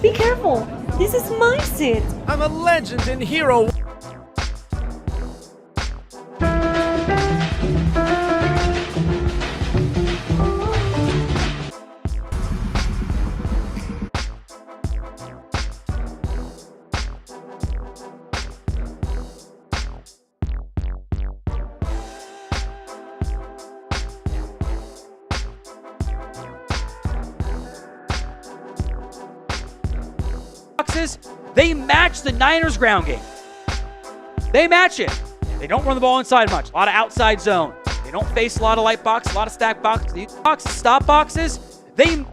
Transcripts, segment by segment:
Be careful. This is my seat. I'm a legend and hero. They match the Niners ground game. They match it. They don't run the ball inside much. A lot of outside zone. They don't face a lot of light box, a lot of stack box. These boxes, stop boxes, they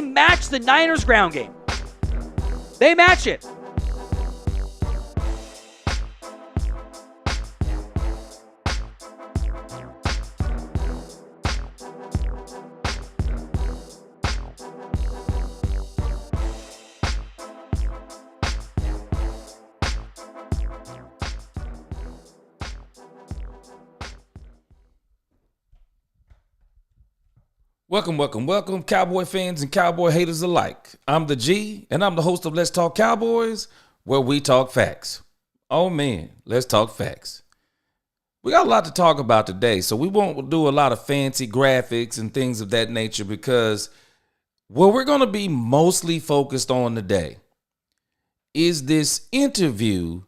match the Niners ground game. They match it. Welcome, Cowboy fans and Cowboy haters alike. I'm the G, and I'm the host of Let's Talk Cowboys, where we talk facts. Oh man, let's talk facts. We got a lot to talk about today, so we won't do a lot of fancy graphics and things of that nature because what we're going to be mostly focused on today is this interview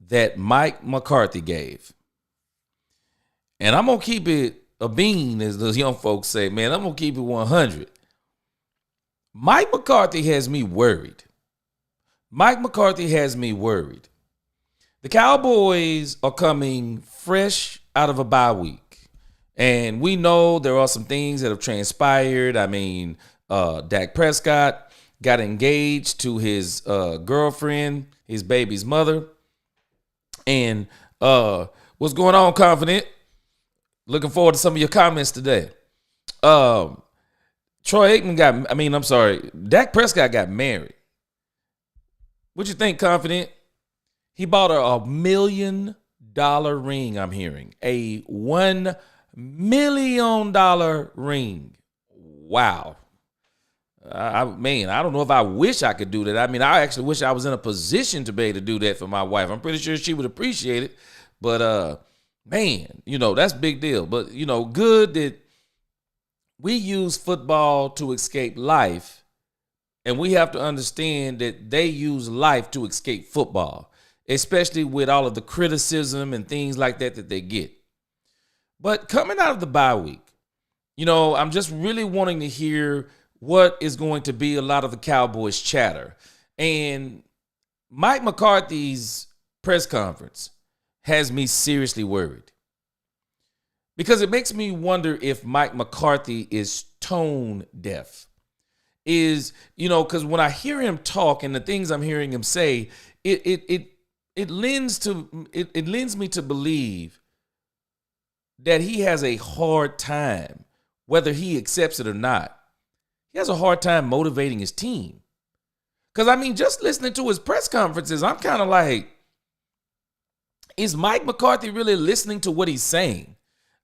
that Mike McCarthy gave. And I'm going to keep it a bean, as those young folks say. Man, I'm going to keep it 100. Mike McCarthy has me worried. The Cowboys are coming fresh out of a bye week. And we know there are some things that have transpired. I mean, Dak Prescott got engaged to his girlfriend, his baby's mother. And what's going on, Confident? Looking forward to some of your comments today. Dak Prescott got married. What you think, Confident? He bought her $1 million ring, I'm hearing. A $1 million ring. Wow. I don't know if I wish I could do that. I mean, I actually wish I was in a position to be able to do that for my wife. I'm pretty sure she would appreciate it. But, man, that's a big deal. But, good that we use football to escape life. And we have to understand that they use life to escape football, especially with all of the criticism and things like that they get. But coming out of the bye week, I'm just really wanting to hear what is going to be a lot of the Cowboys chatter. And Mike McCarthy's press conference has me seriously worried because it makes me wonder if Mike McCarthy is tone deaf. Because when I hear him talk and the things I'm hearing him say, it lends me to believe that he has a hard time, whether he accepts it or not. He has a hard time motivating his team. Because, just listening to his press conferences, I'm kind of like, is Mike McCarthy really listening to what he's saying?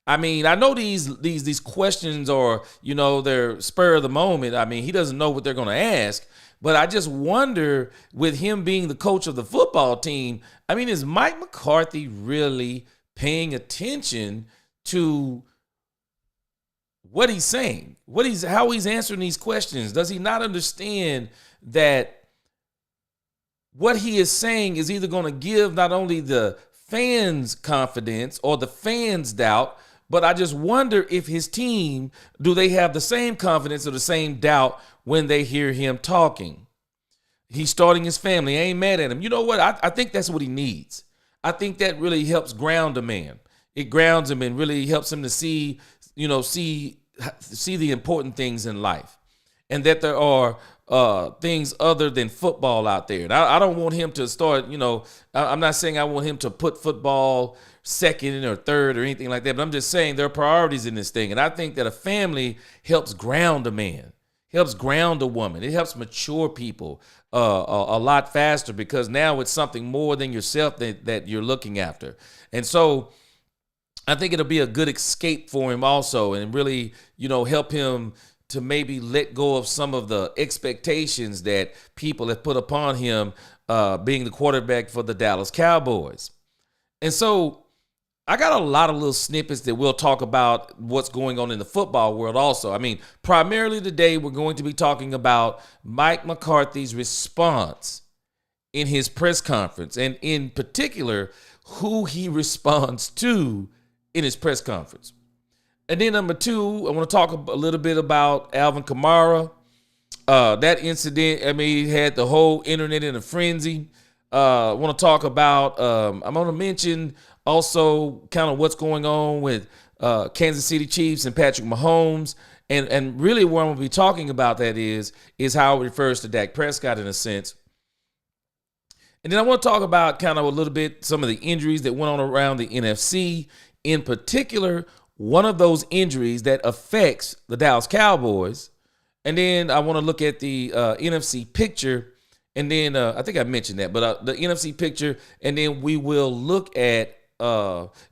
I mean, I know these questions are, they're spur of the moment. I mean, he doesn't know what they're going to ask, but I just wonder, with him being the coach of the football team, I mean, is Mike McCarthy really paying attention to what he's saying, how he's answering these questions? Does he not understand that what he is saying is either going to give not only the fans confidence or the fans doubt, but I just wonder if his team, do they have the same confidence or the same doubt when they hear him talking? He's starting his family. I ain't mad at him. You know what? I think that's what he needs. I think that really helps ground a man. It grounds him and really helps him to see the important things in life, and that there are things other than football out there. And I don't want him to start, I'm not saying I want him to put football second or third or anything like that, but I'm just saying there are priorities in this thing. And I think that a family helps ground a man, helps ground a woman. It helps mature people a lot faster, because now it's something more than yourself that you're looking after. And so I think it'll be a good escape for him also, and really, help him to maybe let go of some of the expectations that people have put upon him, being the quarterback for the Dallas Cowboys. And so I got a lot of little snippets that we'll talk about what's going on in the football world also. I mean, primarily today, we're going to be talking about Mike McCarthy's response in his press conference, and in particular, who he responds to in his press conference. And then number two, I want to talk a little bit about Alvin Kamara. That incident, I mean, had the whole internet in a frenzy. I want to talk about, I'm going to mention also kind of what's going on with Kansas City Chiefs and Patrick Mahomes. And really what I'm going to be talking about that is how it refers to Dak Prescott in a sense. And then I want to talk about kind of a little bit some of the injuries that went on around the NFC. In particular, one of those injuries that affects the Dallas Cowboys. And then I want to look at the NFC picture. And then I think I mentioned that, but the NFC picture. And then we will look at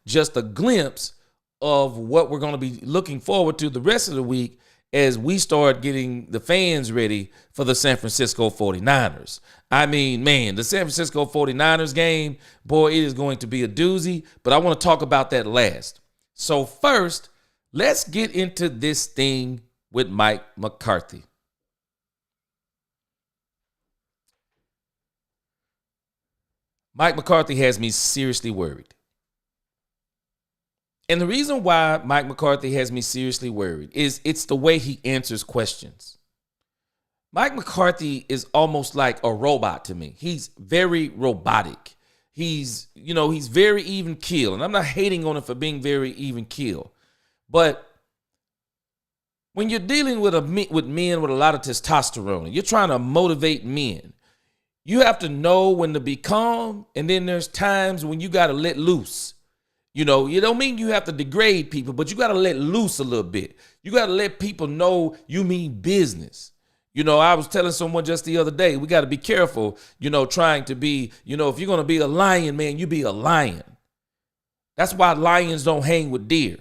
just a glimpse of what we're going to be looking forward to the rest of the week as we start getting the fans ready for the San Francisco 49ers. I mean, man, the San Francisco 49ers game, boy, it is going to be a doozy, but I want to talk about that last. So first, let's get into this thing with Mike McCarthy. Mike McCarthy has me seriously worried. And the reason why Mike McCarthy has me seriously worried is it's the way he answers questions. Mike McCarthy is almost like a robot to me. He's very robotic. He's very even keel. And I'm not hating on him for being very even keel. But when you're dealing with men with a lot of testosterone, you're trying to motivate men, you have to know when to be calm. And then there's times when you got to let loose. You don't mean you have to degrade people, but you got to let loose a little bit. You got to let people know you mean business. I was telling someone just the other day, we got to be careful, trying to be, if you're going to be a lion, man, you be a lion. That's why lions don't hang with deer.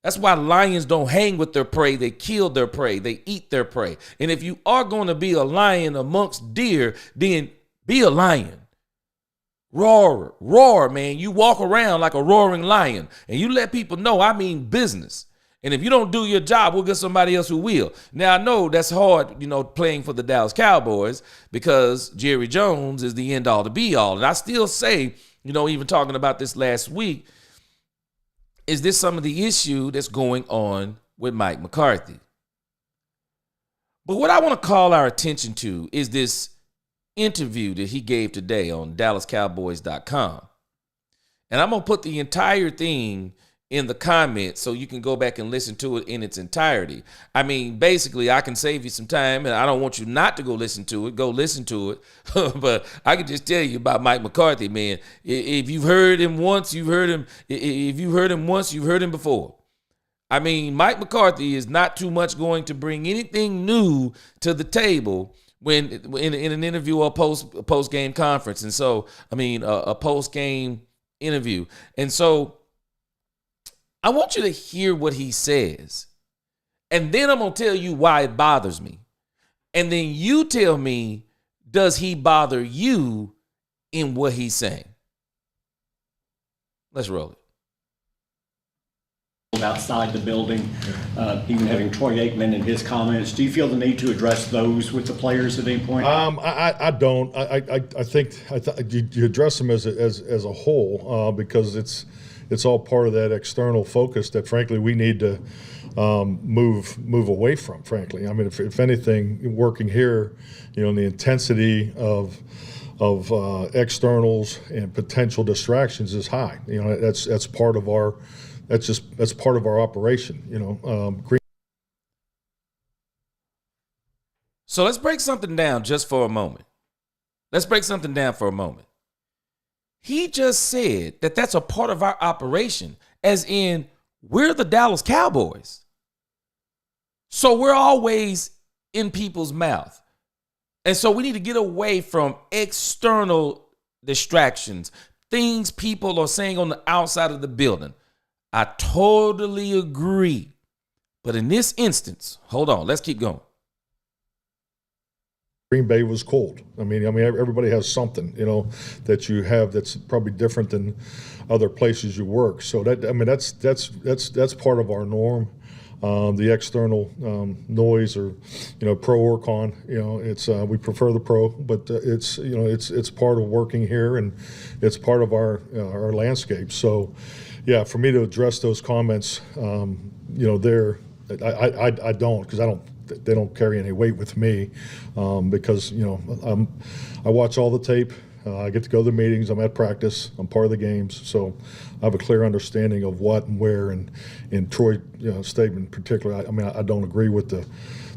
That's why lions don't hang with their prey. They kill their prey. They eat their prey. And if you are going to be a lion amongst deer, then be a lion. Roar, man. You walk around like a roaring lion and you let people know I mean business. And if you don't do your job, we'll get somebody else who will. Now, I know that's hard, playing for the Dallas Cowboys because Jerry Jones is the end all to be all. And I still say, even talking about this last week, is this some of the issue that's going on with Mike McCarthy? But what I want to call our attention to is this interview that he gave today on DallasCowboys.com. And I'm going to put the entire thing in the comments so you can go back and listen to it in its entirety. I mean, basically, I can save you some time, and I don't want you not to go listen to it. Go listen to it. But I can just tell you about Mike McCarthy, man. If you've heard him once, you've heard him. If you've heard him once, you've heard him before. I mean, Mike McCarthy is not too much going to bring anything new to the table when in an interview or post game conference. And so, I mean, a post game interview. And so I want you to hear what he says. And then I'm going to tell you why it bothers me. And then you tell me, does he bother you in what he's saying? Let's roll it. Outside the building, even having Troy Aikman and his comments. Do you feel the need to address those with the players at any point? I don't. I think you address them as a whole because it's all part of that external focus that, frankly, we need to move away from. Frankly, I mean, if anything, working here, the intensity of externals and potential distractions is high. That's part of our. That's part of our operation, So let's break something down just for a moment. He just said that that's a part of our operation, as in we're the Dallas Cowboys. So we're always in people's mouth. And so we need to get away from external distractions, things people are saying on the outside of the building. I totally agree. But in this instance, hold on, let's keep going. Green Bay was cold. I mean, everybody has something, that you have that's probably different than other places you work. So that's part of our norm. The external noise or pro or con, it's we prefer the pro, but it's part of working here and it's part of our landscape. So. Yeah, for me to address those comments, I don't, because they don't carry any weight with me, because I watch all the tape, I get to go to the meetings, I'm at practice, I'm part of the games, so I have a clear understanding of what and where. And in Troy's statement in particular, I don't agree with the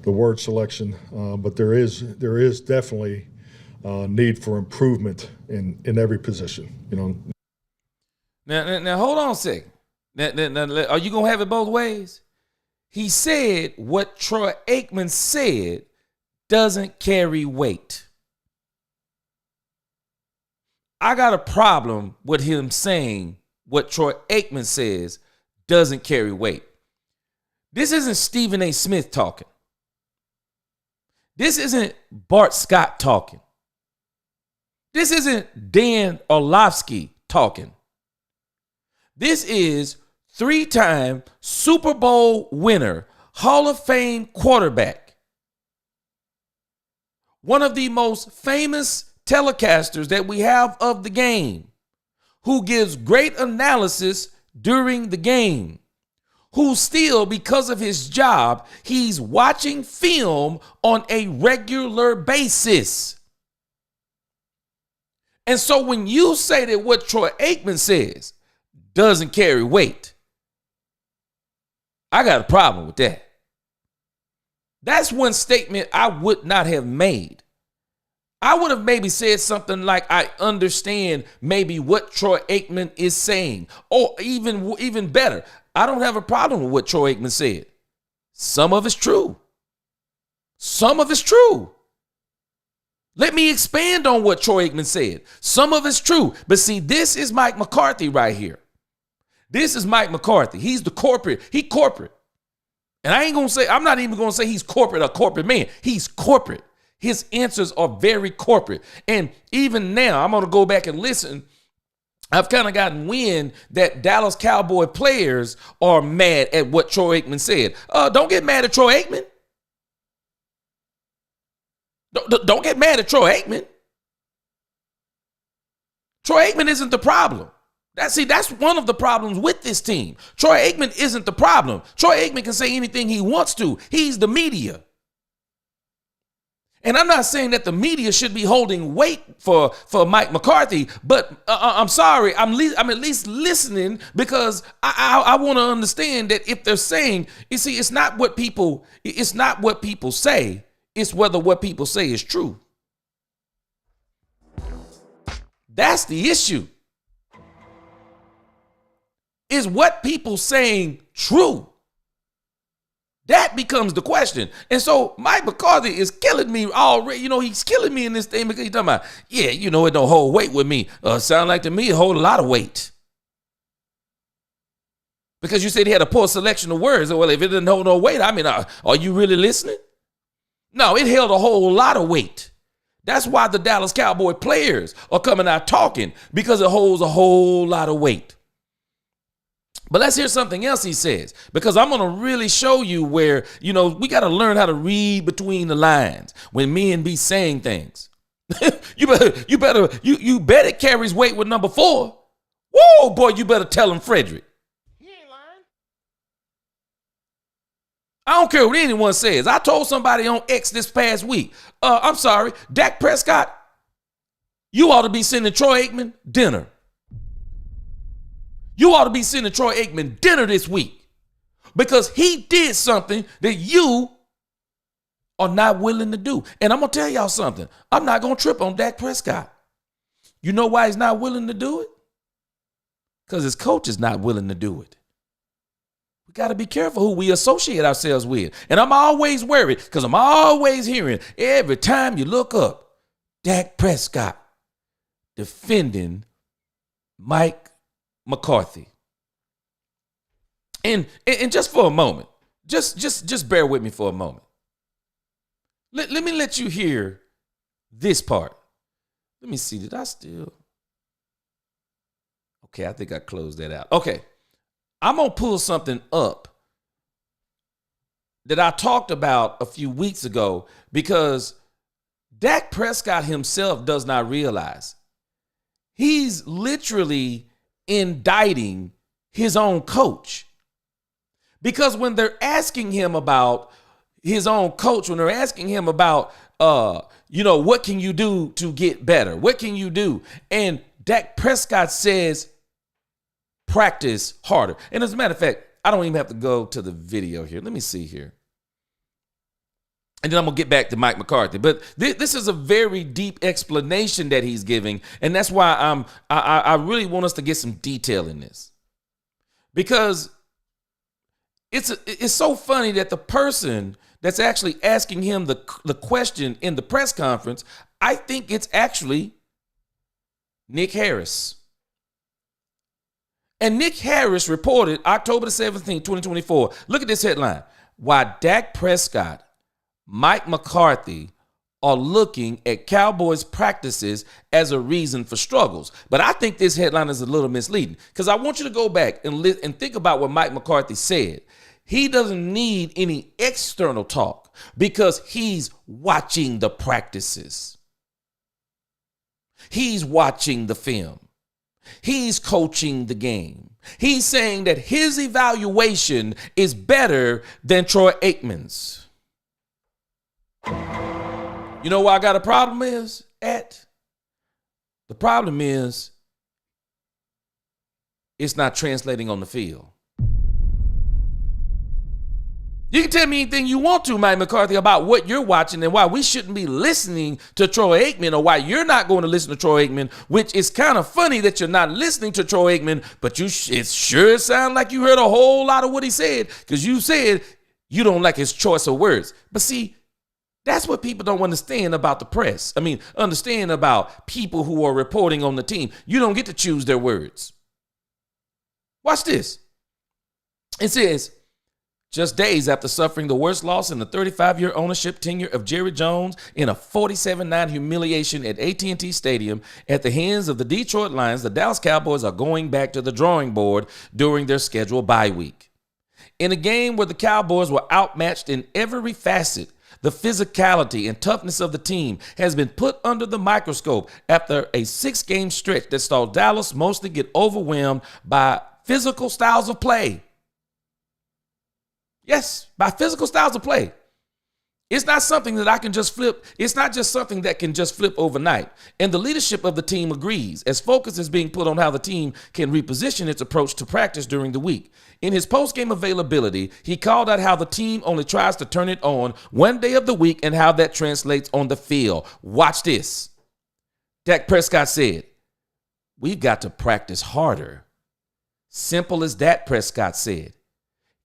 word selection, but there is definitely need for improvement in every position. Now, hold on a second. Now, are you going to have it both ways? He said what Troy Aikman said doesn't carry weight. I got a problem with him saying what Troy Aikman says doesn't carry weight. This isn't Stephen A. Smith talking. This isn't Bart Scott talking. This isn't Dan Orlovsky talking. This is 3-time Super Bowl winner, Hall of Fame quarterback, one of the most famous telecasters that we have of the game, who gives great analysis during the game, who still, because of his job, he's watching film on a regular basis. And so when you say that what Troy Aikman says doesn't carry weight, I got a problem with that. That's one statement I would not have made. I would have maybe said something like, I understand maybe what Troy Aikman is saying. Or even better, I don't have a problem with what Troy Aikman said. Some of it's true. Let me expand on what Troy Aikman said. Some of it's true. But see, this is Mike McCarthy right here. This is Mike McCarthy. He's the corporate. He corporate. And I'm not even going to say he's corporate, a corporate man. He's corporate. His answers are very corporate. And even now, I'm going to go back and listen. I've kind of gotten wind that Dallas Cowboy players are mad at what Troy Aikman said. Don't get mad at Troy Aikman. Don't get mad at Troy Aikman. Troy Aikman isn't the problem. That's one of the problems with this team. Troy Aikman isn't the problem. Troy Aikman can say anything he wants to. He's the media. And I'm not saying that the media should be holding weight for Mike McCarthy, but I'm sorry, I'm at least listening, because I want to understand that if they're saying, you see, it's not what people say, it's whether what people say is true. That's the issue. Is what people saying true? That becomes the question. And so Mike McCarthy is killing me already. He's killing me in this thing because he's talking about, it don't hold weight with me. Sound like to me it hold a lot of weight. Because you said he had a poor selection of words. Well, if it didn't hold no weight, I mean, are you really listening? No, it held a whole lot of weight. That's why the Dallas Cowboy players are coming out talking, because it holds a whole lot of weight. But let's hear something else he says, because I'm going to really show you where, we got to learn how to read between the lines when men be saying things. you bet it carries weight with number 4. Whoa, boy, you better tell him Frederick. He ain't lying. I don't care what anyone says. I told somebody on X this past week, I'm sorry, Dak Prescott, you ought to be sending Troy Aikman dinner. You ought to be sending Troy Aikman dinner this week, because he did something that you are not willing to do. And I'm going to tell y'all something. I'm not going to trip on Dak Prescott. You know why he's not willing to do it? Because his coach is not willing to do it. We got to be careful who we associate ourselves with. And I'm always worried, because I'm always hearing, every time you look up, Dak Prescott defending Mike McCarthy. And just for a moment, just bear with me for a moment. Let me let you hear this part. Let me see, did I still? Okay, I think I closed that out. Okay, I'm going to pull something up that I talked about a few weeks ago, because Dak Prescott himself does not realize he's literally indicting his own coach. Because when they're asking him about his own coach, when they're asking him about, what can you do to get better? What can you do? And Dak Prescott says, practice harder. And as a matter of fact, I don't even have to go to the video here. Let me see here. And then I'm going to get back to Mike McCarthy. But this is a very deep explanation that he's giving. And that's why I really want us to get some detail in this. Because it's so funny that the person that's actually asking him the question in the press conference, I think it's actually Nick Harris. And Nick Harris reported October the 17th, 2024. Look at this headline. Why Dak Prescott, Mike McCarthy are looking at Cowboys practices as a reason for struggles. But I think this headline is a little misleading, because I want you to go back and think about what Mike McCarthy said. He doesn't need any external talk, because he's watching the practices. He's watching the film. He's coaching the game. He's saying that his evaluation is better than Troy Aikman's. You know why I got a problem is at? The problem is it's not translating on the field. You can tell me anything you want to, Mike McCarthy, about what you're watching and why we shouldn't be listening to Troy Aikman, or why you're not going to listen to Troy Aikman, which is kind of funny that you're not listening to Troy Aikman, but it sure sounds like you heard a whole lot of what he said, because you said you don't like his choice of words. But see, that's what people don't understand about the press. I mean, understand about people who are reporting on the team. You don't get to choose their words. Watch this. It says, just days after suffering the worst loss in the 35-year ownership tenure of Jerry Jones in a 47-9 humiliation at AT&T Stadium at the hands of the Detroit Lions, the Dallas Cowboys are going back to the drawing board during their scheduled bye week. In a game where the Cowboys were outmatched in every facet, the physicality and toughness of the team has been put under the microscope after a 6-game stretch that saw Dallas mostly get overwhelmed by physical styles of play. Yes, by physical styles of play. It's not something that I can just flip. It's not just something that can just flip overnight. And the leadership of the team agrees, as focus is being put on how the team can reposition its approach to practice during the week. In his post-game availability, he called out how the team only tries to turn it on one day of the week and how that translates on the field. Watch this. Dak Prescott said, "We've got to practice harder." Simple as that, Prescott said.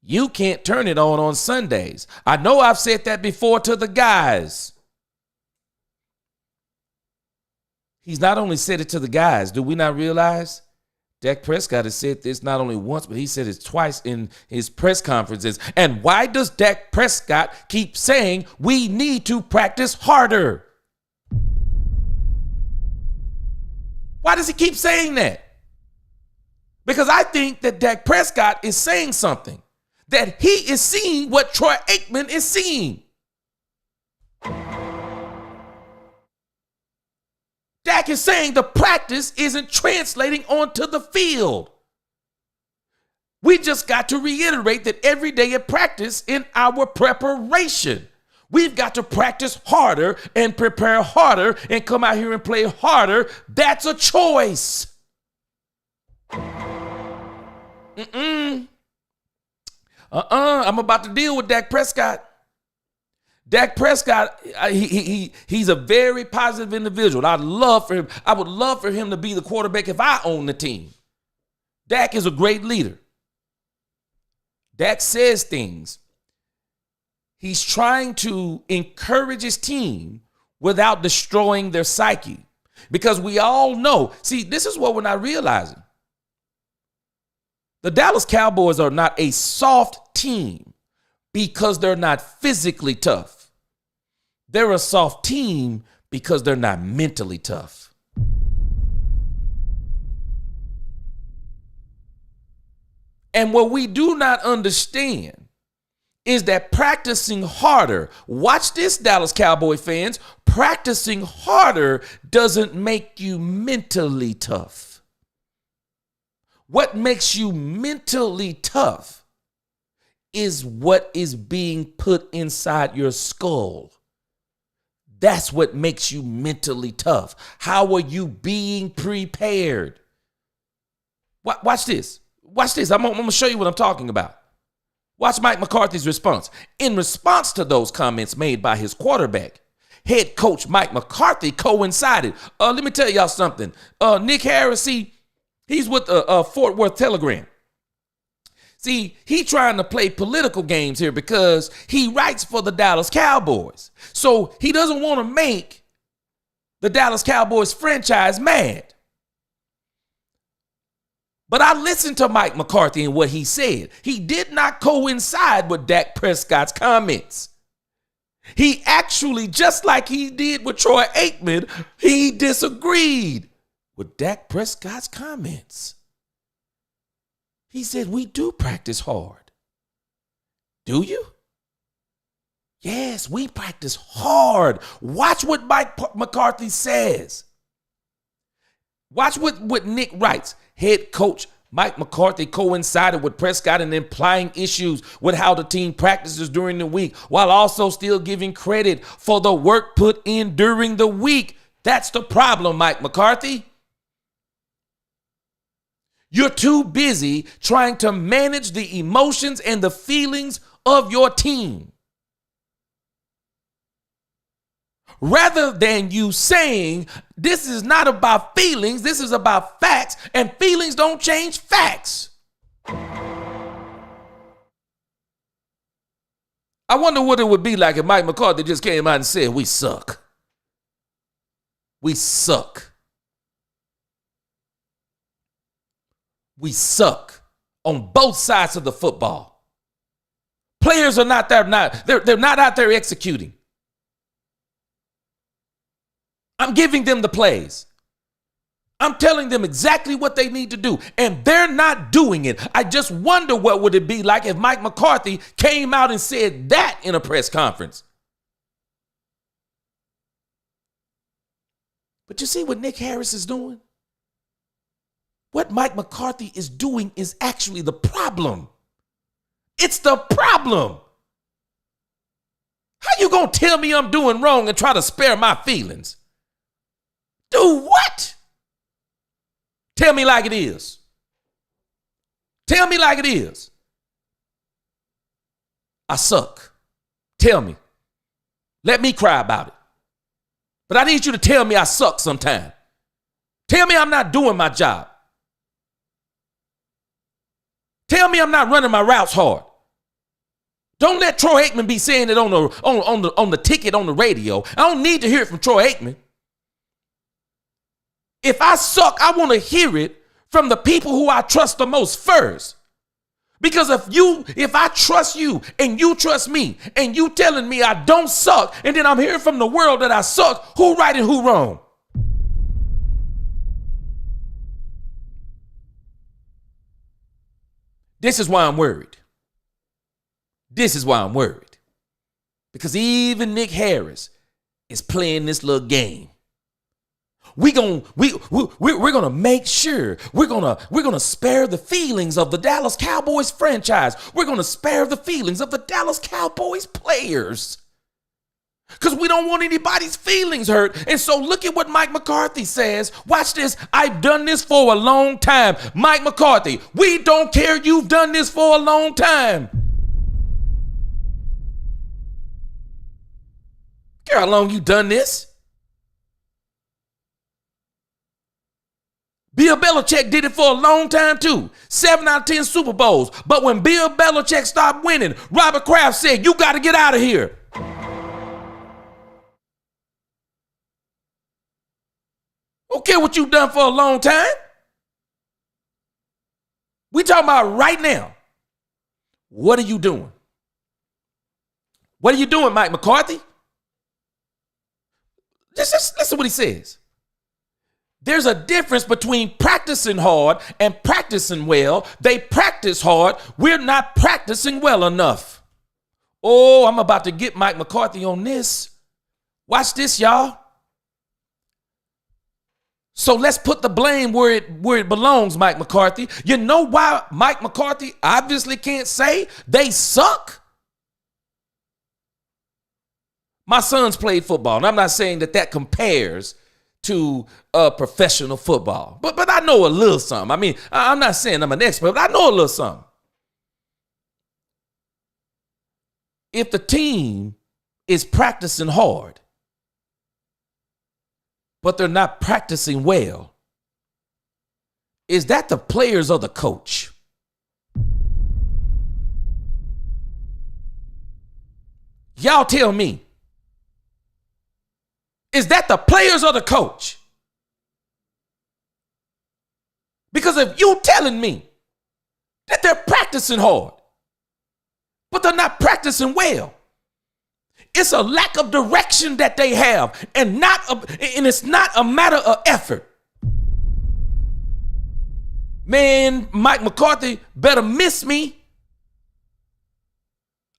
You can't turn it on Sundays. I know I've said that before to the guys. He's not only said it to the guys. Do we not realize Dak Prescott has said this not only once, but he said it twice in his press conferences. And why does Dak Prescott keep saying we need to practice harder? Why does he keep saying that? Because I think that Dak Prescott is saying something, that he is seeing what Troy Aikman is seeing. Dak is saying the practice isn't translating onto the field. We just got to reiterate that every day at practice in our preparation, we've got to practice harder and prepare harder and come out here and play harder. That's a choice. I'm about to deal with Dak Prescott. Dak Prescott, he's a very positive individual. I would love for him to be the quarterback if I own the team. Dak is a great leader. Dak says things. He's trying to encourage his team without destroying their psyche. Because we all know, see, this is what we're not realizing. The Dallas Cowboys are not a soft team because they're not physically tough. They're a soft team because they're not mentally tough. And what we do not understand is that practicing harder, watch this, Dallas Cowboy fans, practicing harder doesn't make you mentally tough. What makes you mentally tough is what is being put inside your skull. That's what makes you mentally tough. How are you being prepared? Watch this. Watch this. I'm going to show you what I'm talking about. Watch Mike McCarthy's response. In response to those comments made by his quarterback, head coach Mike McCarthy coincided. Let me tell y'all something. Nick Harris, he's with Fort Worth Telegram. See, he trying to play political games here because he writes for the Dallas Cowboys. So he doesn't want to make the Dallas Cowboys franchise mad. But I listened to Mike McCarthy and what he said. He did not coincide with Dak Prescott's comments. He actually, just like he did with Troy Aikman, he disagreed with Dak Prescott's comments. He said, we do practice hard. Do you? Yes, we practice hard. Watch what Mike McCarthy says. Watch what Nick writes. Head coach Mike McCarthy coincided with Prescott in implying issues with how the team practices during the week, while also still giving credit for the work put in during the week. That's the problem, Mike McCarthy. You're too busy trying to manage the emotions and the feelings of your team, rather than you saying, this is not about feelings, this is about facts, and feelings don't change facts. I wonder what it would be like if Mike McCarthy just came out and said, we suck. We suck. We suck on both sides of the football. Players are not there, they're not out there executing. I'm giving them the plays. I'm telling them exactly what they need to do, and they're not doing it. I just wonder what would it be like if Mike McCarthy came out and said that in a press conference. But you see what Nick Harris is doing? What Mike McCarthy is doing is actually the problem. It's the problem. How you gonna tell me I'm doing wrong and try to spare my feelings? Do what? Tell me like it is. Tell me like it is. I suck. Tell me. Let me cry about it. But I need you to tell me I suck sometime. Tell me I'm not doing my job. Tell me I'm not running my routes hard. Don't let Troy Aikman be saying it on the ticket on the radio. I don't need to hear it from Troy Aikman. If I suck, I want to hear it from the people who I trust the most first. Because if I trust you and you trust me and you telling me I don't suck, and then I'm hearing from the world that I suck, who right and who wrong? This is why I'm worried. This is why I'm worried. Because even Nick Harris is playing this little game. We're gonna make sure we're gonna spare the feelings of the Dallas Cowboys franchise. We're gonna spare the feelings of the Dallas Cowboys players. Because we don't want anybody's feelings hurt. And so look at what Mike McCarthy says. Watch this. I've done this for a long time. Mike McCarthy, we don't care. You've done this for a long time. Care how long you done this? Bill Belichick did it for a long time too. 7 out of 10 Super Bowls. But when Bill Belichick stopped winning, Robert Kraft said, you got to get out of here. Don't care what you've done for a long time. We talking about right now. What are you doing? What are you doing, Mike McCarthy? Just listen to what he says. There's a difference between practicing hard and practicing well. They practice hard. We're not practicing well enough. Oh, I'm about to get Mike McCarthy on this. Watch this, y'all. So let's put the blame where it belongs, Mike McCarthy. You know why Mike McCarthy obviously can't say they suck? My sons played football, and I'm not saying that compares to professional football. But I know a little something. I mean, I'm not saying I'm an expert, but I know a little something. If the team is practicing hard, but they're not practicing well, is that the players or the coach? Y'all tell me. Is that the players or the coach? Because if you telling me that they're practicing hard, but they're not practicing well, it's a lack of direction that they have, and it's not a matter of effort. Man, Mike McCarthy better miss me.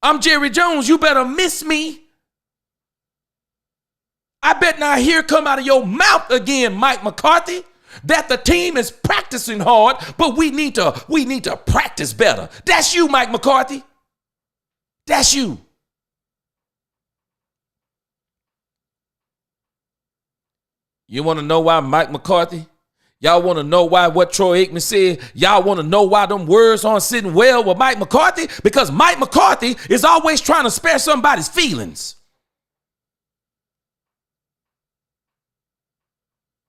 I'm Jerry Jones. You better miss me. I bet not hear come out of your mouth again, Mike McCarthy, that the team is practicing hard, but we need to practice better. That's you, Mike McCarthy. That's you. You want to know why Mike McCarthy? Y'all want to know why what Troy Aikman said? Y'all want to know why them words aren't sitting well with Mike McCarthy? Because Mike McCarthy is always trying to spare somebody's feelings.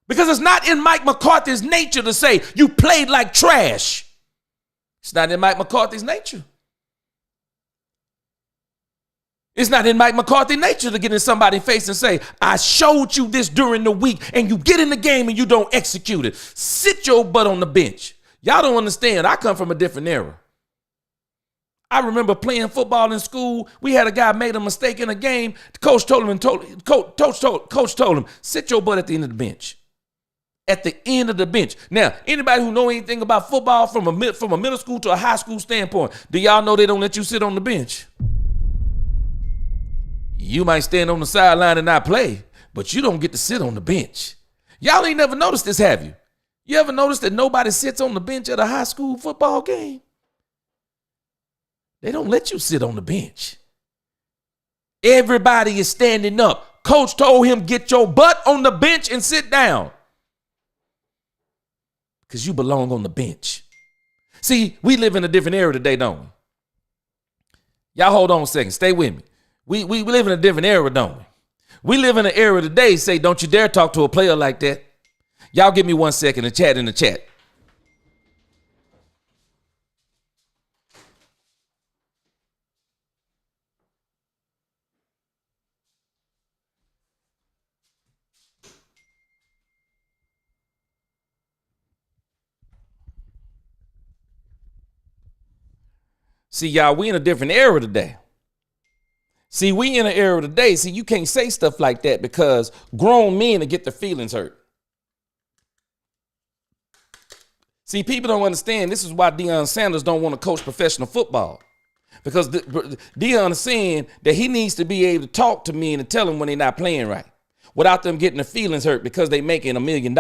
Because it's not in Mike McCarthy's nature to say you played like trash. It's not in Mike McCarthy's nature. It's not in Mike McCarthy's nature to get in somebody's face and say, I showed you this during the week, and you get in the game and you don't execute it. Sit your butt on the bench. Y'all don't understand. I come from a different era. I remember playing football in school. We had a guy made a mistake in a game. The coach told him, sit your butt at the end of the bench. At the end of the bench. Now, anybody who know anything about football from a middle school to a high school standpoint, do y'all know they don't let you sit on the bench? You might stand on the sideline and not play, but you don't get to sit on the bench. Y'all ain't never noticed this, have you? You ever noticed that nobody sits on the bench at a high school football game? They don't let you sit on the bench. Everybody is standing up. Coach told him, get your butt on the bench and sit down. Because you belong on the bench. See, we live in a different era today, don't we? Y'all hold on a second. Stay with me. We live in a different era, don't we? We live in an era today, say, don't you dare talk to a player like that. Y'all give me 1 second and chat in the chat. See, y'all, we in a different era today. See, we in an era today. See, you can't say stuff like that because grown men will get their feelings hurt. See, people don't understand. This is why Deion Sanders don't want to coach professional football. Because Deion is saying that he needs to be able to talk to men and tell them when they're not playing right without them getting their feelings hurt because they making $1 million.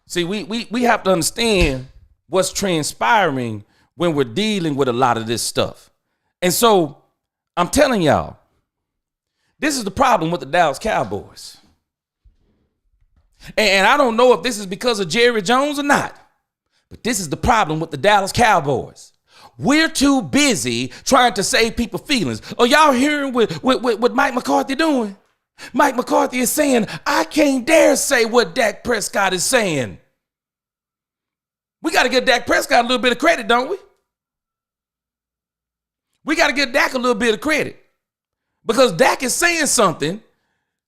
See, we have to understand what's transpiring when we're dealing with a lot of this stuff. And so I'm telling y'all, this is the problem with the Dallas Cowboys. And I don't know if this is because of Jerry Jones or not, but this is the problem with the Dallas Cowboys. We're too busy trying to save people's feelings. Are y'all hearing what Mike McCarthy doing? Mike McCarthy is saying, I can't dare say what Dak Prescott is saying. We got to give Dak Prescott a little bit of credit, don't we? We got to give Dak a little bit of credit because Dak is saying something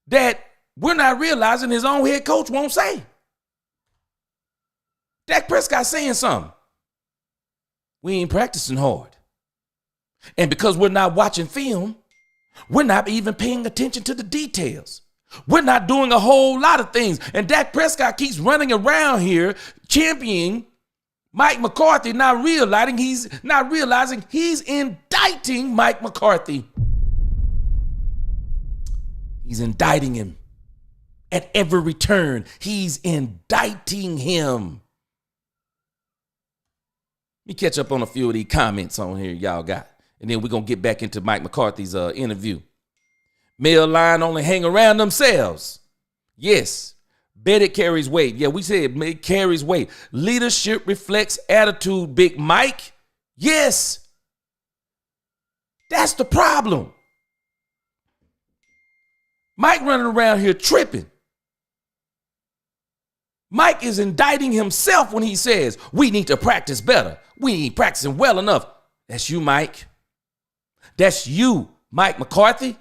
that we're not realizing his own head coach won't say. Dak Prescott saying something. We ain't practicing hard. And because we're not watching film, we're not even paying attention to the details. We're not doing a whole lot of things. And Dak Prescott keeps running around here championing Mike McCarthy, not realizing he's indicting Mike McCarthy. He's indicting him. At every return, he's indicting him. Let me catch up on a few of these comments on here y'all got. And then we're going to get back into Mike McCarthy's interview. Male line only hang around themselves. Yes. Bet it carries weight. Yeah, we said it carries weight. Leadership reflects attitude, Big Mike. Yes. That's the problem. Mike running around here tripping. Mike is indicting himself when he says, we need to practice better. We ain't practicing well enough. That's you, Mike. That's you, Mike McCarthy.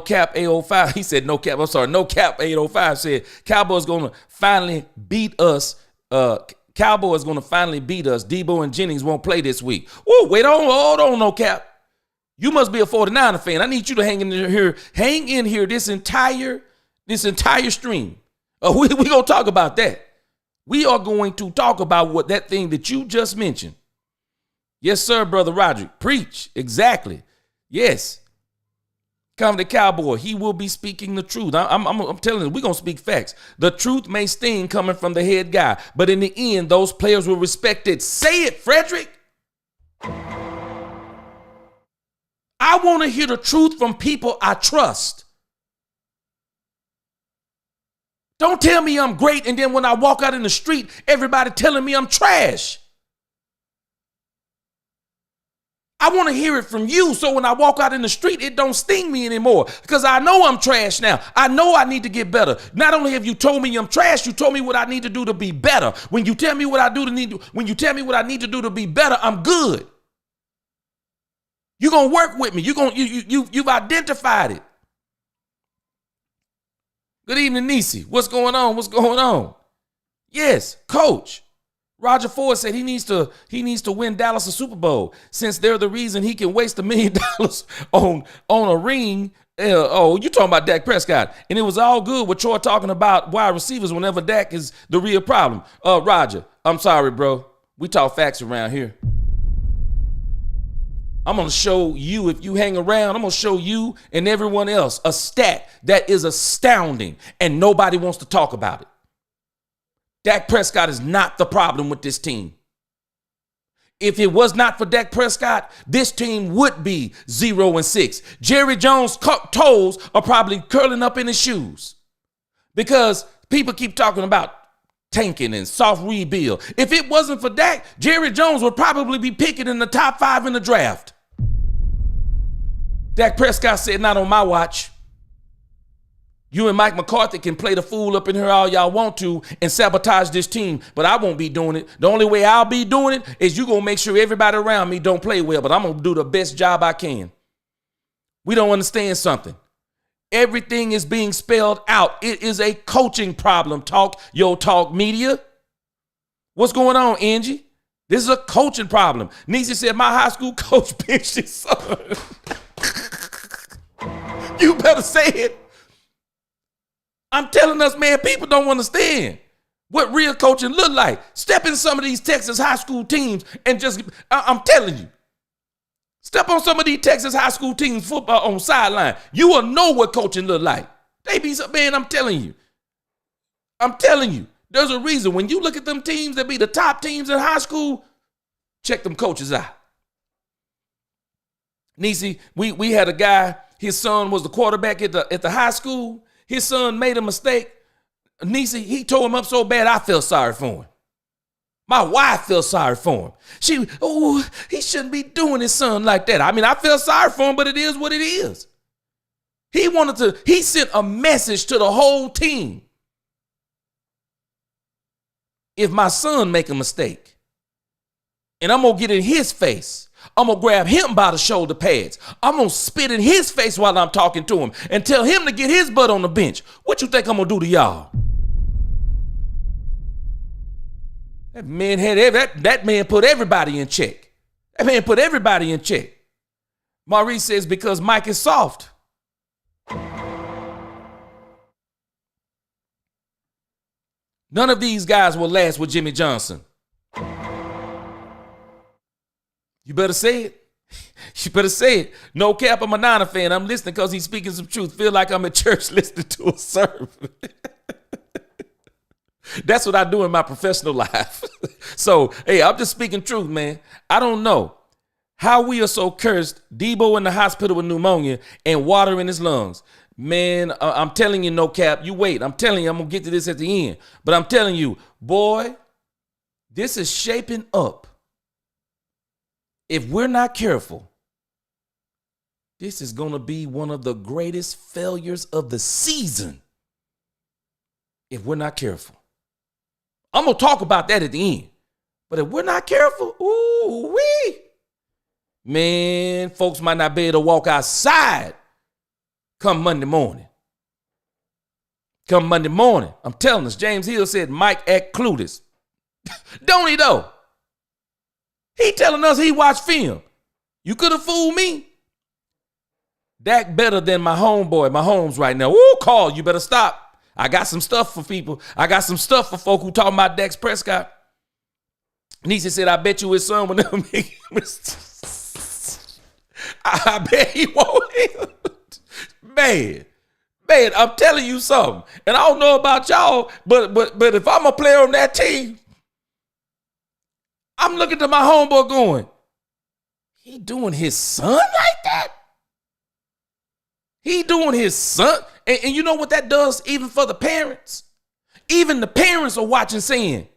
Cap 805, he said no cap 805 said Cowboys gonna finally beat us. Cowboys gonna finally beat us. Debo and Jennings won't play this week. Whoa, hold on, no cap. You must be a 49er fan. I need you to hang in here this entire stream. We gonna talk about that. We are going to talk about what that thing that you just mentioned. Yes, sir, Brother Roderick. Preach. Exactly. Yes. Come the Cowboy, he will be speaking the truth. I'm telling you, we're going to speak facts. The truth may sting coming from the head guy, but in the end, those players will respect it. Say it, Frederick. I want to hear the truth from people I trust. Don't tell me I'm great, and then when I walk out in the street, everybody telling me I'm trash. I want to hear it from you so when I walk out in the street, it don't sting me anymore because I know I'm trash now. I know I need to get better. Not only have you told me I'm trash, you told me what I need to do to be better. When you tell me what I need to do to be better, I'm good. You're going to work with me. You've identified it. Good evening, Nisi. What's going on? Yes, coach. Roger Ford said he needs to win Dallas a Super Bowl since they're the reason he can waste $1 million on a ring. You talking about Dak Prescott. And it was all good with Troy talking about wide receivers whenever Dak is the real problem. Roger, I'm sorry, bro. We talk facts around here. I'm going to show you, if you hang around, I'm going to show you and everyone else a stat that is astounding and nobody wants to talk about it. Dak Prescott is not the problem with this team. If it was not for Dak Prescott, this team would be 0-6. Jerry Jones' toes are probably curling up in his shoes because people keep talking about tanking and soft rebuild. If it wasn't for Dak, Jerry Jones would probably be picking in the top 5 in the draft. Dak Prescott said, not on my watch. You and Mike McCarthy can play the fool up in here all y'all want to and sabotage this team, but I won't be doing it. The only way I'll be doing it is you going to make sure everybody around me don't play well, but I'm going to do the best job I can. We don't understand something. Everything is being spelled out. It is a coaching problem. Talk media. What's going on, Angie? This is a coaching problem. Niecy said, my high school coach benched his son. You better say it. I'm telling us, man, people don't understand what real coaching look like. Step in some of these Texas high school teams and just, I'm telling you, step on some of these Texas high school teams football on sideline. You will know what coaching look like. They be, man, I'm telling you. There's a reason when you look at them teams that be the top teams in high school, check them coaches out. Niecy, we had a guy, his son was the quarterback at the high school. His son made a mistake. Niecy, he tore him up so bad, I felt sorry for him. My wife felt sorry for him. He shouldn't be doing his son like that. I mean, I feel sorry for him, but it is what it is. He sent a message to the whole team. If my son make a mistake, and I'm going to get in his face, I'm going to grab him by the shoulder pads. I'm going to spit in his face while I'm talking to him and tell him to get his butt on the bench. What you think I'm going to do to y'all? That man put everybody in check. Maurice says because Mike is soft. None of these guys will last with Jimmy Johnson. You better say it. No cap, I'm a Niner fan. I'm listening because he's speaking some truth. Feel like I'm at church listening to a sermon. That's what I do in my professional life. So, hey, I'm just speaking truth, man. I don't know how we are so cursed. Debo in the hospital with pneumonia and water in his lungs. Man, I'm telling you, no cap. You wait. I'm telling you, I'm going to get to this at the end. But I'm telling you, boy, this is shaping up. If we're not careful, this is going to be one of the greatest failures of the season. If we're not careful. I'm going to talk about that at the end. But if we're not careful, ooh-wee. Man, folks might not be able to walk outside come Monday morning. I'm telling us, James Hill said Mike act clueless. Don't he though? He telling us he watched film. You could have fooled me. Dak better than my homeboy, Mahomes right now. Ooh, Carl, you better stop. I got some stuff for people. I got some stuff for folk who talking about Dak Prescott. Niecy said, I bet you his son will never make mistakes. I bet he won't. Man, I'm telling you something. And I don't know about y'all, but if I'm a player on that team, I'm looking to my homeboy going, he doing his son like that? He doing his son. And you know what that does even for the parents? Even the parents are watching saying,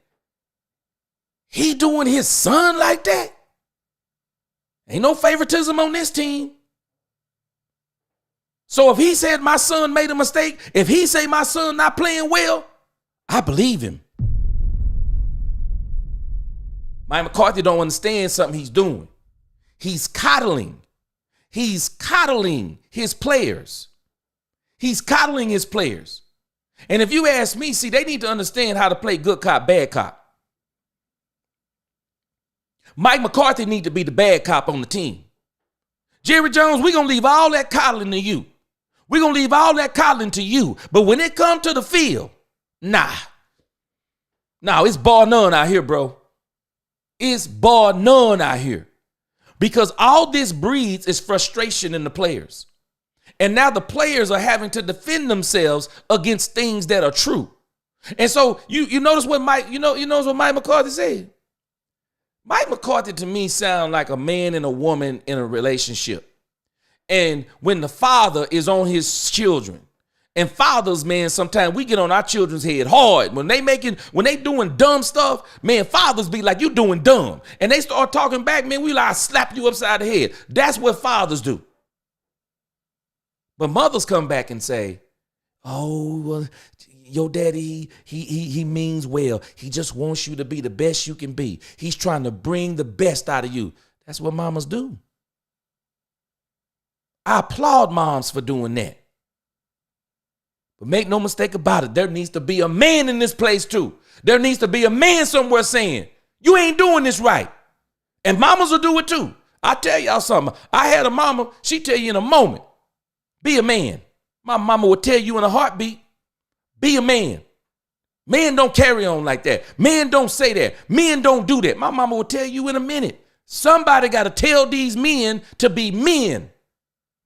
he doing his son like that? Ain't no favoritism on this team. So if he said my son made a mistake, if he say my son not playing well, I believe him. Mike McCarthy don't understand something he's doing. He's coddling his players. And if you ask me, see, they need to understand how to play good cop, bad cop. Mike McCarthy need to be the bad cop on the team. Jerry Jones, we're going to leave all that coddling to you. But when it comes to the field, nah, it's bar none out here, bro. It's bar none out here. Because all this breeds is frustration in the players. And now the players are having to defend themselves against things that are true. And so you notice what Mike McCarthy said? Mike McCarthy to me sound like a man and a woman in a relationship. And when the father is on his children, and fathers, man, sometimes we get on our children's head hard. When they doing dumb stuff, man, fathers be like, you doing dumb. And they start talking back, man, we like slap you upside the head. That's what fathers do. But mothers come back and say, Oh, well, your daddy, he means well. He just wants you to be the best you can be. He's trying to bring the best out of you. That's what mamas do. I applaud moms for doing that. But make no mistake about it, there needs to be a man in this place too. There needs to be a man somewhere saying, you ain't doing this right. And mamas will do it too. I tell y'all something. I had a mama, she tell you in a moment, be a man. My mama would tell you in a heartbeat, be a man. Men don't carry on like that. Men don't say that. Men don't do that. My mama will tell you in a minute. Somebody got to tell these men to be men.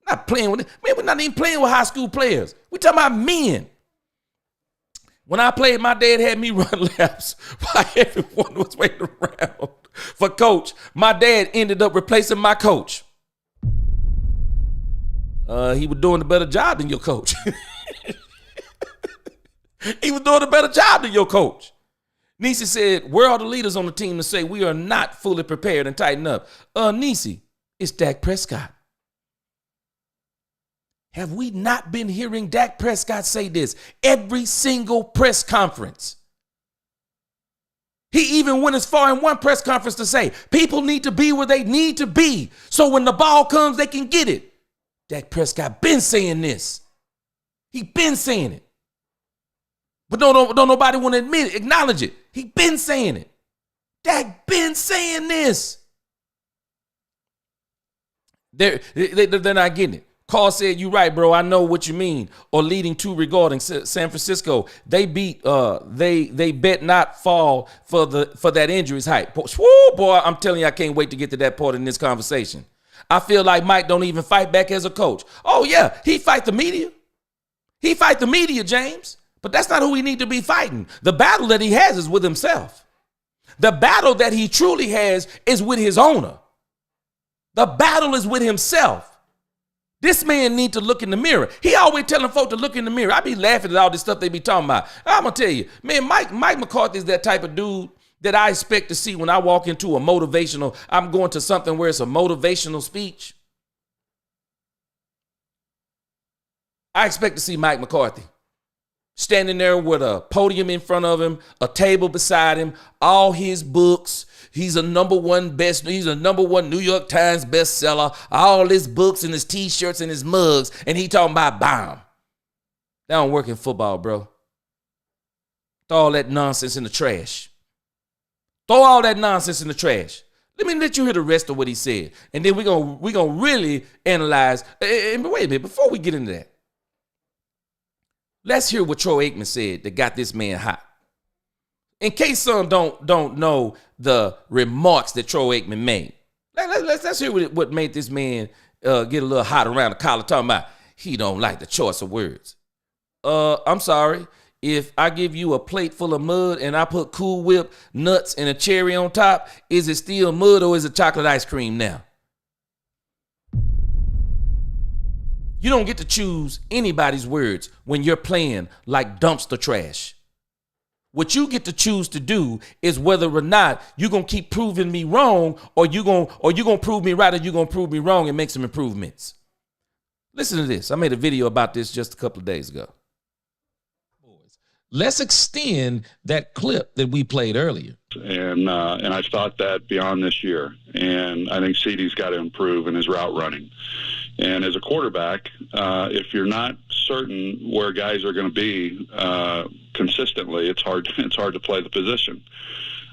Not playing with it. Man, we're not even playing with high school players. We're talking about men. When I played, my dad had me run laps while everyone was waiting around for coach. My dad ended up replacing my coach. He was doing a better job than your coach. He was doing a better job than your coach. Nisi said, where are the leaders on the team to say we are not fully prepared and tighten up? Nisi, it's Dak Prescott. Have we not been hearing Dak Prescott say this every single press conference? He even went as far in one press conference to say, people need to be where they need to be so when the ball comes, they can get it. Dak Prescott been saying this. He been saying it. But don't nobody want to admit it, acknowledge it. He been saying it. Dak been saying this. They're not getting it. Carl said, you right, bro. I know what you mean. Or leading to regarding San Francisco. They beat, they bet not fall for that injuries hype. Woo, boy, I'm telling you, I can't wait to get to that part in this conversation. I feel like Mike don't even fight back as a coach. Oh, yeah, he fight the media. He fight the media, James. But that's not who he need to be fighting. The battle that he has is with himself. The battle that he truly has is with his owner. The battle is with himself. This man need to look in the mirror. He always telling folk to look in the mirror. I be laughing at all this stuff they be talking about. I'm going to tell you, man, Mike McCarthy is that type of dude that I expect to see when I walk into I'm going to something where it's a motivational speech. I expect to see Mike McCarthy standing there with a podium in front of him, a table beside him, all his books. He's a number one New York Times bestseller, all his books and his t-shirts and his mugs, and he talking about bomb. That don't work in football, bro. Throw all that nonsense in the trash. Throw all that nonsense in the trash. Let you hear the rest of what he said, and then we're gonna really analyze. And wait a minute, before we get into that, let's hear what Troy Aikman said that got this man hot. In case some don't know the remarks that Troy Aikman made. Let's hear what made this man get a little hot around the collar, talking about he don't like the choice of words. I'm sorry. If I give you a plate full of mud and I put Cool Whip, nuts, and a cherry on top, is it still mud or is it chocolate ice cream now? You don't get to choose anybody's words when you're playing like dumpster trash. What you get to choose to do is whether or not you're going to keep proving me wrong or you're going to prove me right or you're going to prove me wrong and make some improvements. Listen to this. I made a video about this just a couple of days ago. Let's extend that clip that we played earlier. And I thought that beyond this year. And I think CeeDee's got to improve in his route running. And as a quarterback, if you're not certain where guys are going to be consistently, it's hard to play the position.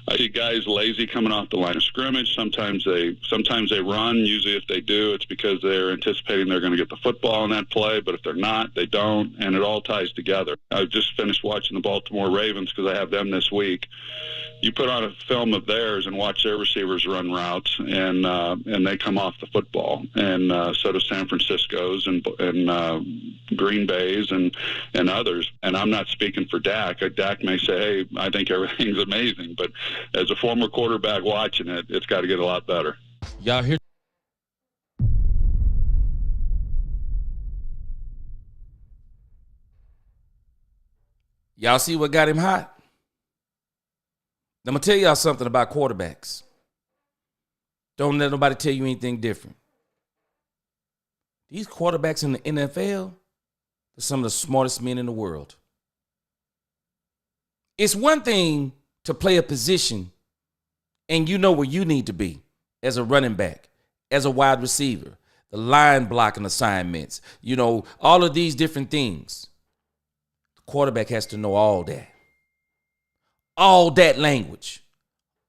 I see guys lazy coming off the line of scrimmage. Sometimes they run. Usually if they do, it's because they're anticipating they're going to get the football in that play. But if they're not, they don't. And it all ties together. I just finished watching the Baltimore Ravens because I have them this week. You put on a film of theirs and watch their receivers run routes, and they come off the football. And so do San Francisco's and Green Bay's and others. And I'm not speaking for Dak. Dak may say, hey, I think everything's amazing. But as a former quarterback watching it, it's got to get a lot better. Y'all hear? Y'all see what got him hot? I'm going to tell y'all something about quarterbacks. Don't let nobody tell you anything different. These quarterbacks in the NFL, They're some of the smartest men in the world. It's one thing to play a position and you know where you need to be as a running back, as a wide receiver, the line blocking assignments, all of these different things. The quarterback has to know all that. All that language.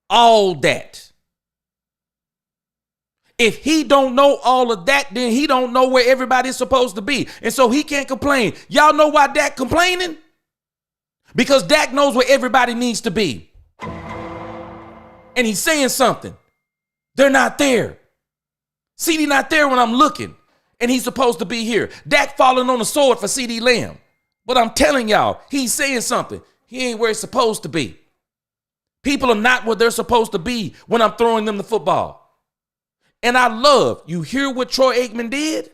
All that. If he don't know all of that, then he don't know where everybody's supposed to be. And so he can't complain. Y'all know why Dak complaining? Because Dak knows where everybody needs to be. And he's saying something. They're not there. CD not there when I'm looking. And he's supposed to be here. Dak falling on the sword for CD Lamb. But I'm telling y'all, he's saying something. He ain't where he's supposed to be. People are not where they're supposed to be when I'm throwing them the football. And I love, you hear what Troy Aikman did?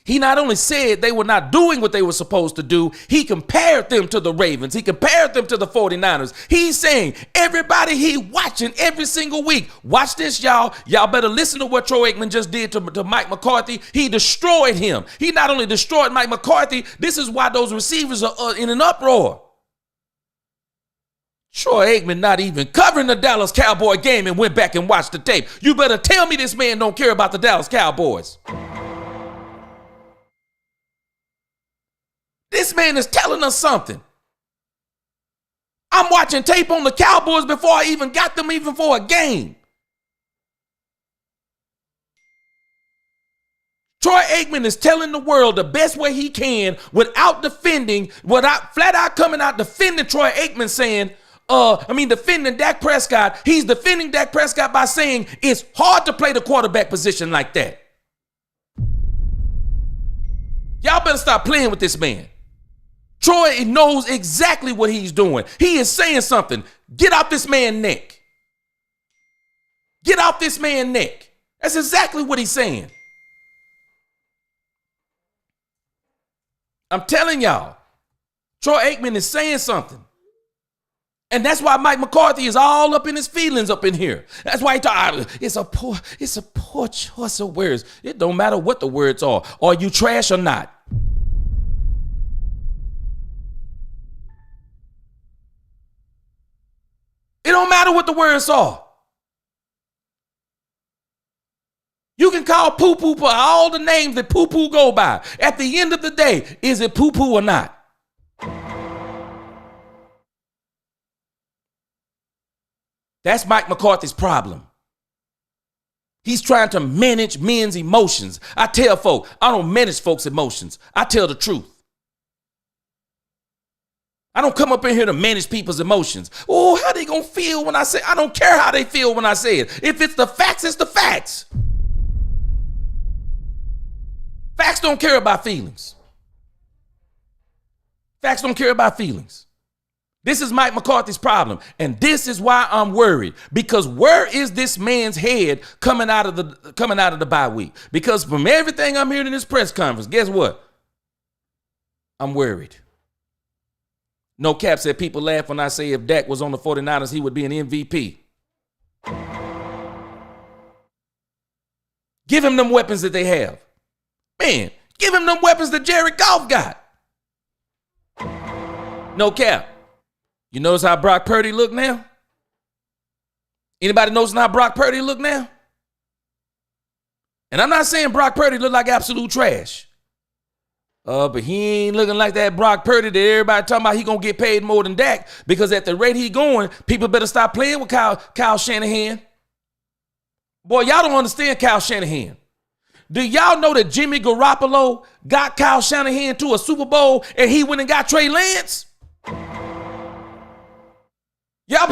He not only said they were not doing what they were supposed to do, he compared them to the Ravens. He compared them to the 49ers. He's saying everybody he watching every single week. Watch this, y'all. Y'all better listen to what Troy Aikman just did to Mike McCarthy. He destroyed him. He not only destroyed Mike McCarthy, this is why those receivers are in an uproar. Troy Aikman not even covering the Dallas Cowboy game and went back and watched the tape. You better tell me this man don't care about the Dallas Cowboys. This man is telling us something. I'm watching tape on the Cowboys before I even got them even for a game. Troy Aikman is telling the world the best way he can without flat out coming out defending Troy Aikman saying, defending Dak Prescott. He's defending Dak Prescott by saying it's hard to play the quarterback position like that. Y'all better stop playing with this man. Troy knows exactly what he's doing. He is saying something. Get off this man's neck. Get off this man's neck. That's exactly what he's saying. I'm telling y'all, Troy Aikman is saying something. And that's why Mike McCarthy is all up in his feelings up in here. That's why it's a poor choice of words. It don't matter what the words are. Are you trash or not? It don't matter what the words are. You can call poo-poo by all the names that poo-poo go by. At the end of the day, is it poo-poo or not? That's Mike McCarthy's problem. He's trying to manage men's emotions. I tell folk, I don't manage folks' emotions. I tell the truth. I don't come up in here to manage people's emotions. Oh, how they gonna feel when I say? I don't care how they feel when I say it. If it's the facts, it's the facts. Facts don't care about feelings. Facts don't care about feelings. This is Mike McCarthy's problem. And this is why I'm worried. Because where is this man's head coming out of the bye week? Because from everything I'm hearing in this press conference, guess what? I'm worried. No Cap said people laugh when I say if Dak was on the 49ers, he would be an MVP. Give him them weapons that they have. Man, give him them weapons that Jared Goff got. No Cap. You notice how Brock Purdy look now? Anybody noticing how Brock Purdy look now? And I'm not saying Brock Purdy look like absolute trash. But he ain't looking like that Brock Purdy that everybody talking about he gonna get paid more than Dak, because at the rate he going, people better stop playing with Kyle Shanahan. Boy, y'all don't understand Kyle Shanahan. Do y'all know that Jimmy Garoppolo got Kyle Shanahan to a Super Bowl and he went and got Trey Lance? Y'all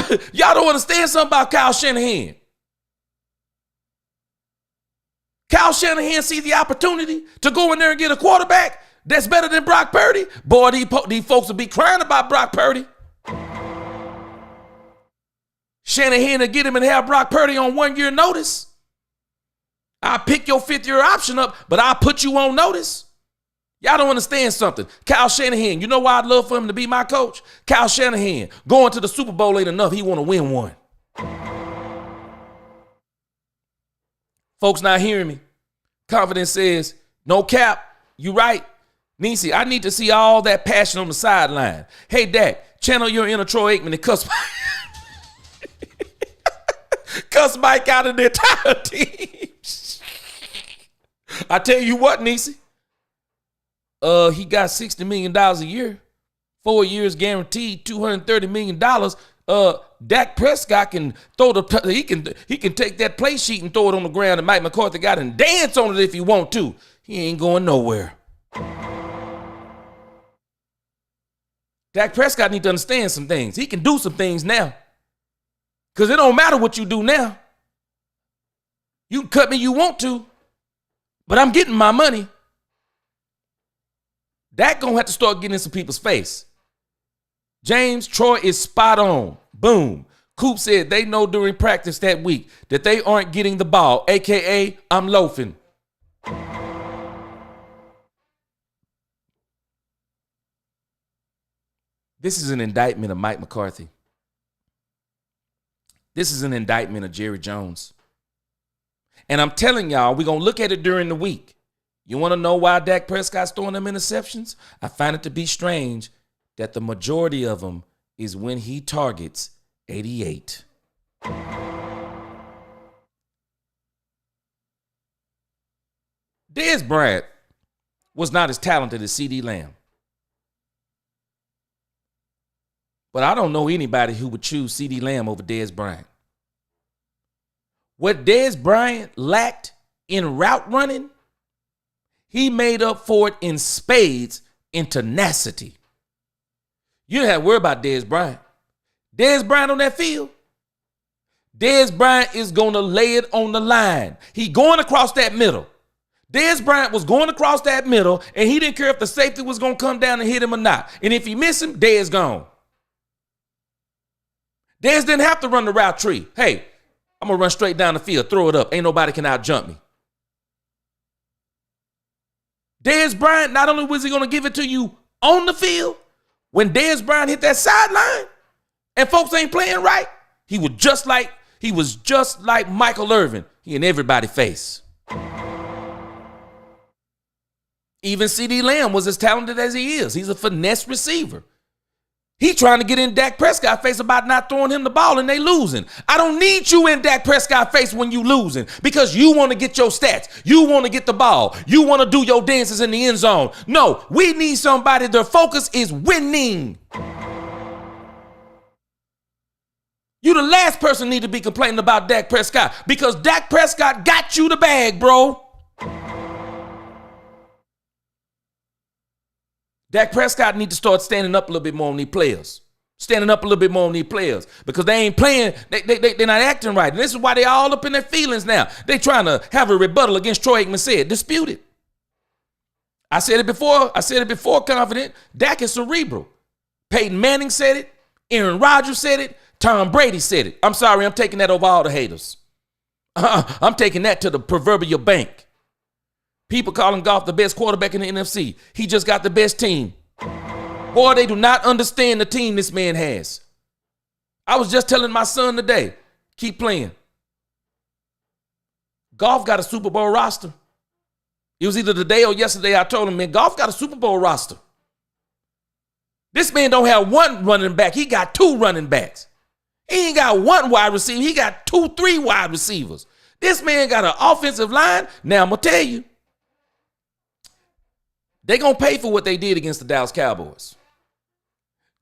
don't understand something about Kyle Shanahan. Kyle Shanahan see the opportunity to go in there and get a quarterback that's better than Brock Purdy. Boy, these folks will be crying about Brock Purdy. Shanahan to get him and have Brock Purdy on 1 year notice. I'll pick your 5th year option up, but I'll put you on notice. Y'all don't understand something. Kyle Shanahan, you know why I'd love for him to be my coach? Kyle Shanahan, going to the Super Bowl ain't enough. He want to win one. Folks not hearing me. Confidence says, no Cap, you right. Niecy, I need to see all that passion on the sideline. Hey, Dak, channel your inner Troy Aikman and cuss cuss Mike out of the entire team. I tell you what, Niecy. He got $60 million a year. 4 years guaranteed, $230 million. Dak Prescott can throw he can take that play sheet and throw it on the ground, and Mike McCarthy got and dance on it if he want to. He ain't going nowhere. Dak Prescott need to understand some things. He can do some things now. Because it don't matter what you do now. You can cut me you want to, but I'm getting my money. Dak gonna have to start getting in some people's face. James, Troy is spot on. Boom. Coop said they know during practice that week that they aren't getting the ball, a.k.a. I'm loafing. This is an indictment of Mike McCarthy. This is an indictment of Jerry Jones. And I'm telling y'all, we're going to look at it during the week. You want to know why Dak Prescott's throwing them interceptions? I find it to be strange that the majority of them is when he targets 88. Dez Bryant was not as talented as CeeDee Lamb. But I don't know anybody who would choose CeeDee Lamb over Dez Bryant. What Dez Bryant lacked in route running, he made up for it in spades in tenacity. You don't have to worry about Dez Bryant. Dez Bryant on that field, Dez Bryant is going to lay it on the line. He going across that middle. Dez Bryant was going across that middle, and he didn't care if the safety was going to come down and hit him or not. And if he missed him, Dez gone. Dez didn't have to run the route tree. Hey, I'm going to run straight down the field, throw it up. Ain't nobody can out-jump me. Dez Bryant, not only was he going to give it to you on the field, when Dez Bryant hit that sideline and folks ain't playing right, he was just like Michael Irvin. He in everybody's face. Even CeeDee Lamb was as talented as he is. He's a finesse receiver. He trying to get in Dak Prescott's face about not throwing him the ball and they losing. I don't need you in Dak Prescott's face when you losing because you want to get your stats. You want to get the ball. You want to do your dances in the end zone. No, we need somebody. Their focus is winning. You the last person need to be complaining about Dak Prescott because Dak Prescott got you the bag, bro. Dak Prescott need to start standing up a little bit more on these players. Standing up a little bit more on these players because they ain't playing. They're not acting right. And this is why they all up in their feelings now. They trying to have a rebuttal against Troy Aikman said. Dispute it. I said it before, confident. Dak is cerebral. Peyton Manning said it. Aaron Rodgers said it. Tom Brady said it. I'm sorry, I'm taking that over all the haters. I'm taking that to the proverbial bank. People calling Goff the best quarterback in the NFC. He just got the best team. Boy, they do not understand the team this man has. I was just telling my son today, keep playing. Goff got a Super Bowl roster. It was either today or yesterday I told him, man, Goff got a Super Bowl roster. This man don't have one running back. He got two running backs. He ain't got one wide receiver. He got 2-3 wide receivers. This man got an offensive line. Now, I'm going to tell you, they going to pay for what they did against the Dallas Cowboys.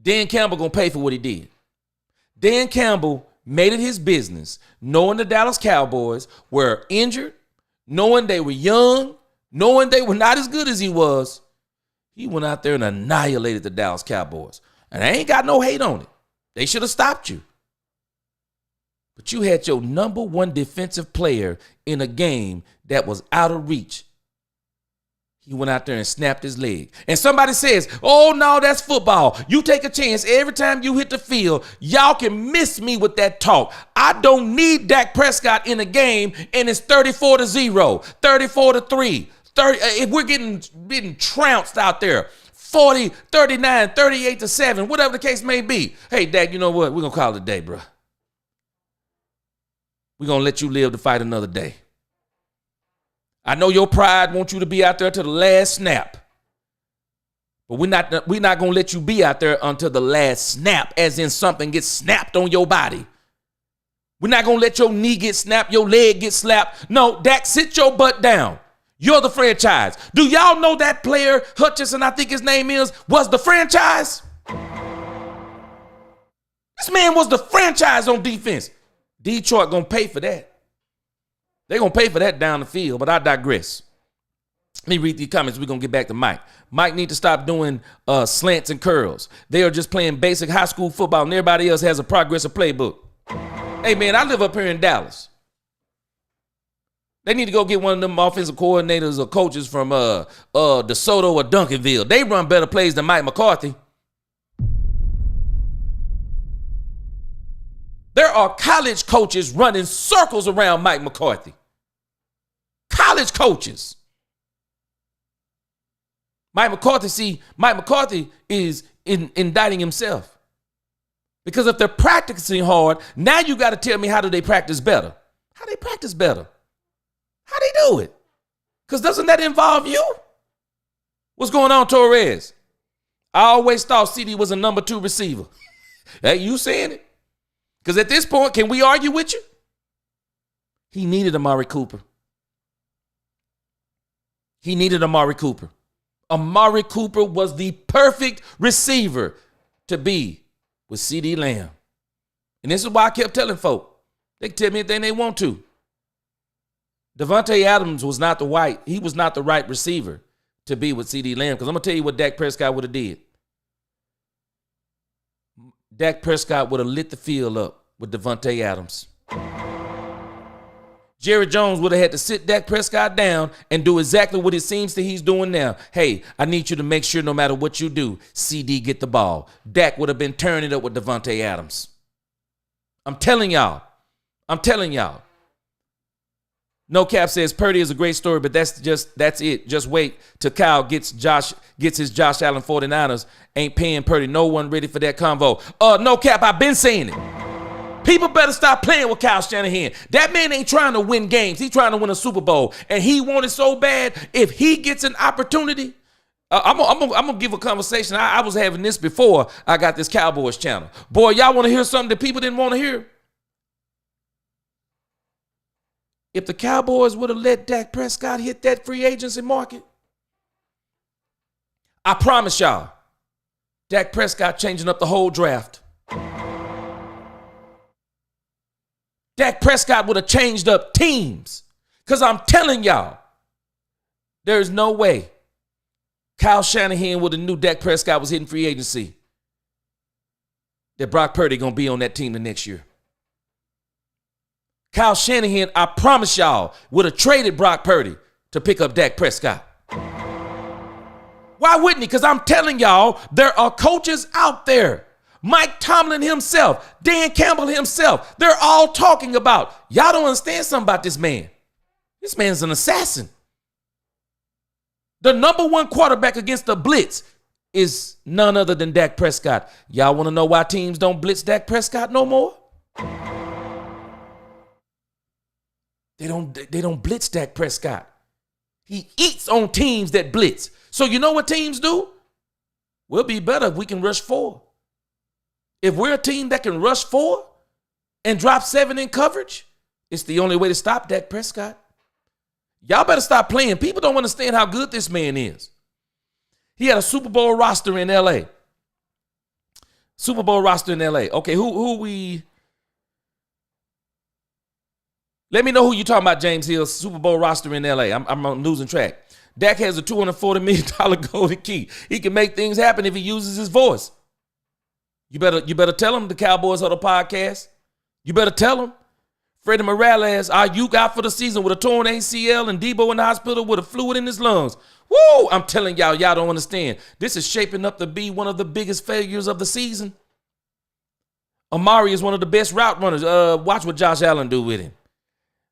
Dan Campbell going to pay for what he did. Dan Campbell made it his business, knowing the Dallas Cowboys were injured, knowing they were young, knowing they were not as good as he was. He went out there and annihilated the Dallas Cowboys. And I ain't got no hate on it. They should have stopped you. But you had your number one defensive player in a game that was out of reach. He went out there and snapped his leg. And somebody says, oh, no, that's football. You take a chance every time you hit the field. Y'all can miss me with that talk. I don't need Dak Prescott in a game and it's 34-0, 34-3. 30, if we're getting trounced out there, 40, 39, 38-7, whatever the case may be. Hey, Dak, you know what? We're going to call it a day, bro. We're going to let you live to fight another day. I know your pride wants you to be out there to the last snap. But we're not going to let you be out there until the last snap, as in something gets snapped on your body. We're not going to let your knee get snapped, your leg get slapped. No, Dak, sit your butt down. You're the franchise. Do y'all know that player, Hutchinson, I think his name is, was the franchise? This man was the franchise on defense. Detroit going to pay for that. They're going to pay for that down the field, but I digress. Let me read these comments. We're going to get back to Mike. Mike need to stop doing slants and curls. They are just playing basic high school football, and everybody else has a progressive playbook. Hey, man, I live up here in Dallas. They need to go get one of them offensive coordinators or coaches from DeSoto or Duncanville. They run better plays than Mike McCarthy. There are college coaches running circles around Mike McCarthy. College coaches. Mike McCarthy is indicting himself. Because if they're practicing hard, now you got to tell me, how do they practice better? How they practice better? How they do it? Because doesn't that involve you? What's going on, Torres? I always thought CD was a number 2 receiver. Hey, you saying it? Because at this point, can we argue with you? He needed Amari Cooper. Amari Cooper was the perfect receiver to be with CD Lamb. And this is why I kept telling folk. They can tell me anything they want to. Devontae Adams was not the right receiver to be with CD Lamb. Because I'm going to tell you what Dak Prescott would have did. Dak Prescott would have lit the field up with Devontae Adams. Jerry Jones would have had to sit Dak Prescott down and do exactly what it seems that he's doing now. Hey, I need you to make sure no matter what you do, CD get the ball. Dak would have been turning it up with Devontae Adams. I'm telling y'all. No Cap says Purdy is a great story, but that's it. Just wait till Kyle gets his Josh Allen 49ers. Ain't paying Purdy. No one ready for that convo. No Cap, I've been saying it. People better stop playing with Kyle Shanahan. That man ain't trying to win games. He's trying to win a Super Bowl. And he wanted so bad, if he gets an opportunity, I'm gonna give a conversation. I was having this before I got this Cowboys channel. Boy, y'all want to hear something that people didn't want to hear? If the Cowboys would have let Dak Prescott hit that free agency market, I promise y'all, Dak Prescott changing up the whole draft. Dak Prescott would have changed up teams. Because I'm telling y'all, there's no way Kyle Shanahan would have knew Dak Prescott was hitting free agency that Brock Purdy going to be on that team the next year. Kyle Shanahan, I promise y'all, would have traded Brock Purdy to pick up Dak Prescott. Why wouldn't he? Because I'm telling y'all, there are coaches out there. Mike Tomlin himself, Dan Campbell himself, they're all talking about, y'all don't understand something about this man. This man's an assassin. The number 1 quarterback against the blitz is none other than Dak Prescott. Y'all want to know why teams don't blitz Dak Prescott no more? They don't blitz Dak Prescott. He eats on teams that blitz. So you know what teams do? We'll be better if we can rush 4. If we're a team that can rush 4 and drop 7 in coverage, it's the only way to stop Dak Prescott. Y'all better stop playing. People don't understand how good this man is. He had a Super Bowl roster in L.A. Okay, who we... Let me know who you talking about, James Hill. Super Bowl roster in L.A. I'm losing track. Dak has a $240 million golden key. He can make things happen if he uses his voice. You better tell him the Cowboys Huddle podcast. You better tell him. Freddie Morales, Aiyuk out for the season with a torn ACL and Debo in the hospital with a fluid in his lungs. Woo! I'm telling y'all don't understand. This is shaping up to be one of the biggest failures of the season. Amari is one of the best route runners. Watch what Josh Allen do with him.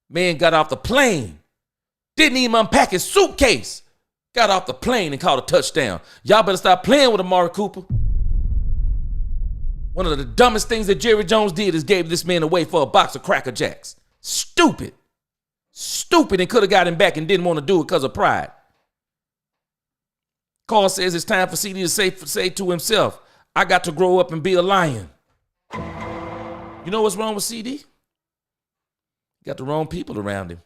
Man got off the plane. Didn't even unpack his suitcase. Got off the plane and caught a touchdown. Y'all better stop playing with Amari Cooper. One of the dumbest things that Jerry Jones did is gave this man away for a box of Cracker Jacks. Stupid, and could have got him back and didn't want to do it because of pride. McCall says it's time for CD to say to himself, I got to grow up and be a lion. You know what's wrong with CD? He got the wrong people around him.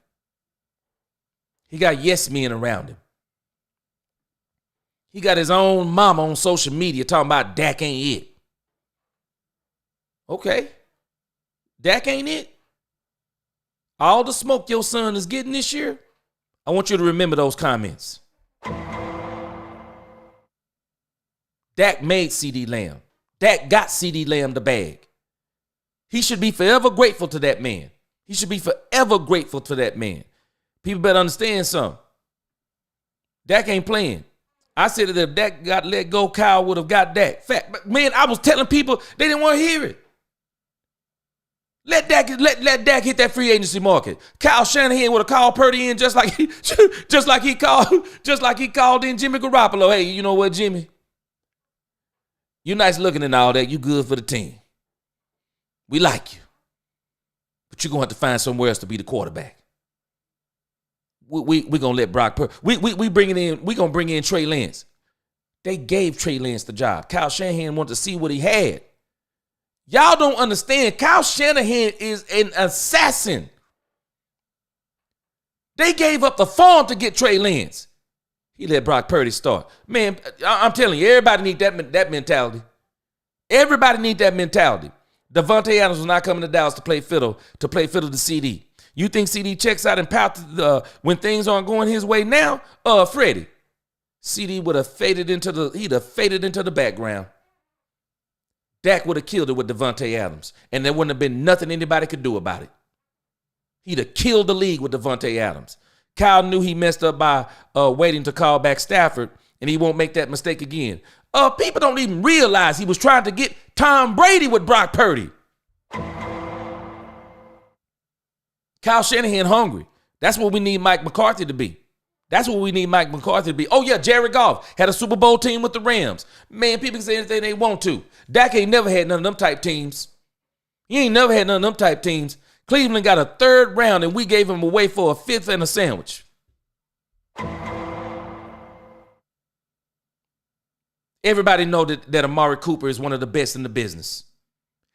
He got yes men around him. He got his own mama on social media talking about Dak ain't it. Okay. Dak ain't it. All the smoke your son is getting this year, I want you to remember those comments. Dak made CD Lamb. Dak got CD Lamb the bag. He should be forever grateful to that man. He should be forever grateful to that man. People better understand something. Dak ain't playing. I said that if Dak got let go, Kyle would have got Dak. Fact, but man, I was telling people they didn't want to hear it. Let Dak hit that free agency market. Kyle Shanahan would have called Purdy in just like he called in Jimmy Garoppolo. Hey, you know what, Jimmy? You nice looking and all that. You good for the team. We like you. But you're going to have to find somewhere else to be the quarterback. We're going to let Brock Purdy. We're going to bring in Trey Lance. They gave Trey Lance the job. Kyle Shanahan wanted to see what he had. Y'all don't understand. Kyle Shanahan is an assassin. They gave up the farm to get Trey Lance. He let Brock Purdy start. Man, I'm telling you, everybody need that mentality. Everybody need that mentality. Devontae Adams was not coming to Dallas to play fiddle to CD. You think CD checks out and pouts when things aren't going his way now? Freddie. CD would have faded into the background. Dak would have killed it with Devontae Adams, and there wouldn't have been nothing anybody could do about it. He'd have killed the league with Devontae Adams. Kyle knew he messed up by waiting to call back Stafford, and he won't make that mistake again. People don't even realize he was trying to get Tom Brady with Brock Purdy. Kyle Shanahan hungry. That's what we need Mike McCarthy to be. Oh, yeah, Jared Goff had a Super Bowl team with the Rams. Man, people can say anything they want to. Dak ain't never had none of them type teams. He ain't never had none of them type teams. Cleveland got a third round, and we gave him away for a fifth and a sandwich. Everybody know that Amari Cooper is one of the best in the business.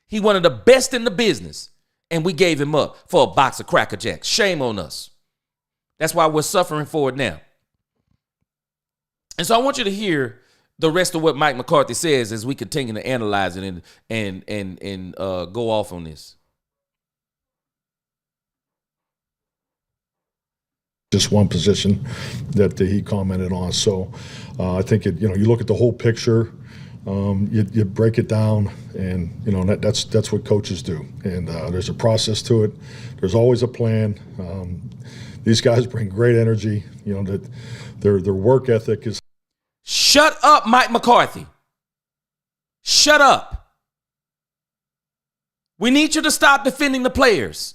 He one of the best in the business, and we gave him up for a box of Cracker Jacks. Shame on us. That's why we're suffering for it now. And so I want you to hear the rest of what Mike McCarthy says as we continue to analyze it and go off on this. Just one position that he commented on. So I think you look at the whole picture, you break it down, and that's what coaches do. And there's a process to it. There's always a plan. These guys bring great energy. That their work ethic is. Shut up, Mike McCarthy. Shut up. We need you to stop defending the players.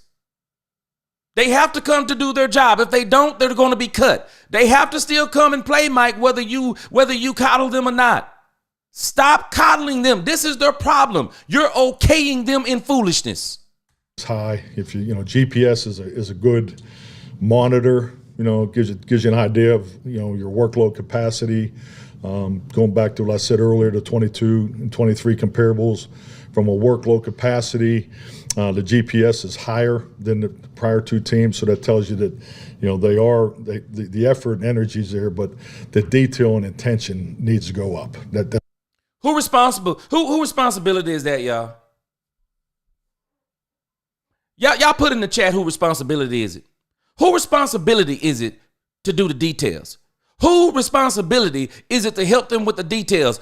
They have to come to do their job. If they don't, they're going to be cut. They have to still come and play, Mike, whether you coddle them or not. Stop coddling them. This is their problem. You're okaying them in foolishness. It's high. If GPS is a good monitor. Gives you an idea of your workload capacity. Going back to what I said earlier, the 22 and 23 comparables from a workload capacity. The GPS is higher than the prior two teams, so that tells you that the effort and energy is there, but the detail and intention needs to go up. Who responsible? Who responsibility is that, y'all? Y'all put in the chat who responsibility is it? Who responsibility is it to do the details? Who responsibility is it to help them with the details?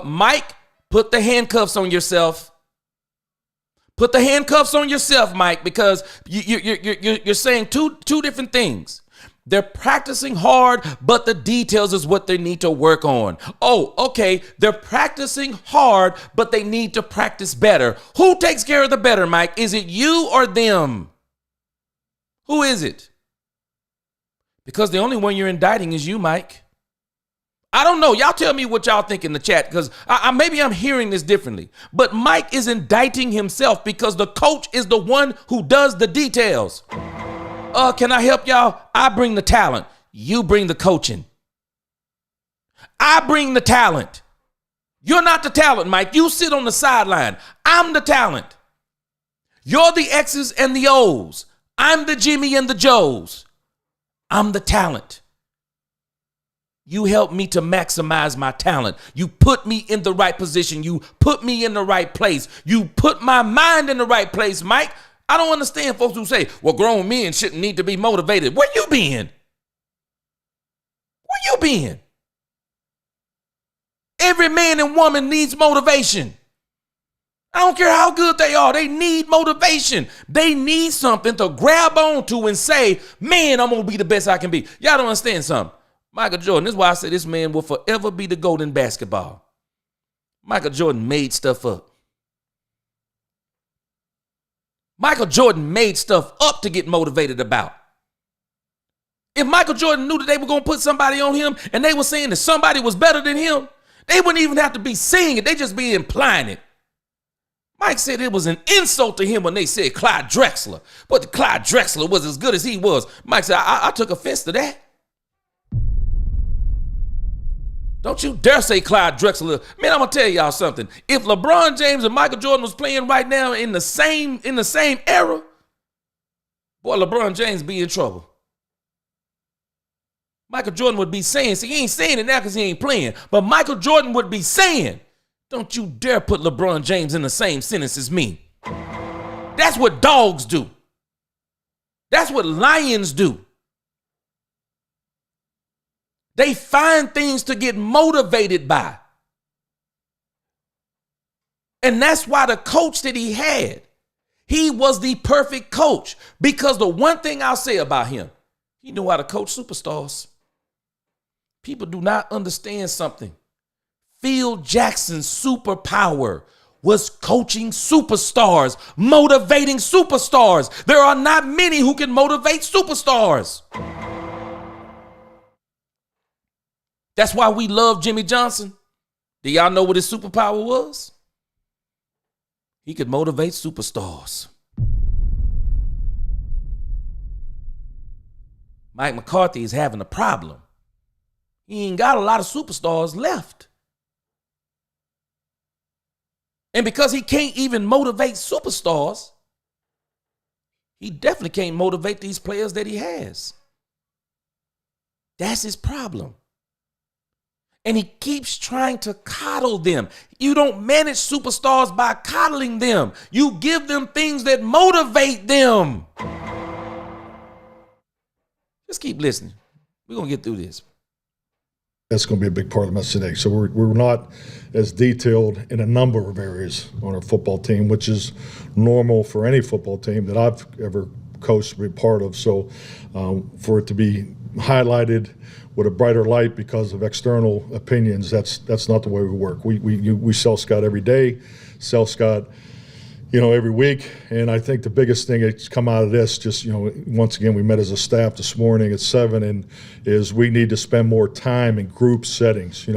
Mike, put the handcuffs on yourself. Put the handcuffs on yourself, Mike, because you're saying two different things. They're practicing hard, but the details is what they need to work on. Oh, okay. They're practicing hard, but they need to practice better. Who takes care of the better, Mike? Is it you or them? Who is it? Because the only one you're indicting is you, Mike. I don't know. Y'all tell me what y'all think in the chat, because maybe I'm hearing this differently. But Mike is indicting himself because the coach is the one who does the details. Can I help y'all? I bring the talent. You bring the coaching. I bring the talent. You're not the talent, Mike. You sit on the sideline. I'm the talent. You're the X's and the O's. I'm the Jimmy and the Joes. I'm the talent. You help me to maximize my talent. You put me in the right position. You put me in the right place. You put my mind in the right place, Mike. I don't understand folks who say, well, grown men shouldn't need to be motivated. Where you been? Where you been? Every man and woman needs motivation. I don't care how good they are. They need motivation. They need something to grab onto and say, man, I'm going to be the best I can be. Y'all don't understand something. Michael Jordan, this is why I say this man will forever be the GOAT in basketball. Michael Jordan made stuff up. Michael Jordan made stuff up to get motivated about. If Michael Jordan knew that they were going to put somebody on him and they were saying that somebody was better than him, they wouldn't even have to be saying it. They just be implying it. Mike said it was an insult to him when they said Clyde Drexler. But Clyde Drexler was as good as he was. Mike said, I took offense to that. Don't you dare say Clyde Drexler. Man, I'm going to tell y'all something. If LeBron James and Michael Jordan was playing right now in the same era, boy, LeBron James be in trouble. Michael Jordan would be saying, see, he ain't saying it now because he ain't playing, but Michael Jordan would be saying, don't you dare put LeBron James in the same sentence as me. That's what dogs do. That's what lions do. They find things to get motivated by. And that's why the coach that he had, he was the perfect coach. Because the one thing I'll say about him, he knew how to coach superstars. People do not understand something. Phil Jackson's superpower was coaching superstars, motivating superstars. There are not many who can motivate superstars. That's why we love Jimmy Johnson. Do y'all know what his superpower was? He could motivate superstars. Mike McCarthy is having a problem. He ain't got a lot of superstars left. And because he can't even motivate superstars, he definitely can't motivate these players that he has. That's his problem. And he keeps trying to coddle them. You don't manage superstars by coddling them. You give them things that motivate them. Just keep listening. We're going to get through this. That's going to be a big part of the message today. So we're not as detailed in a number of areas on our football team, which is normal for any football team that I've ever coached or been part of. So for it to be highlighted with a brighter light because of external opinions, that's not the way we work. We sell Scott every day, sell Scott, every week. And I think the biggest thing that's come out of this, just, once again, we met as a staff this morning at 7, and is we need to spend more time in group settings.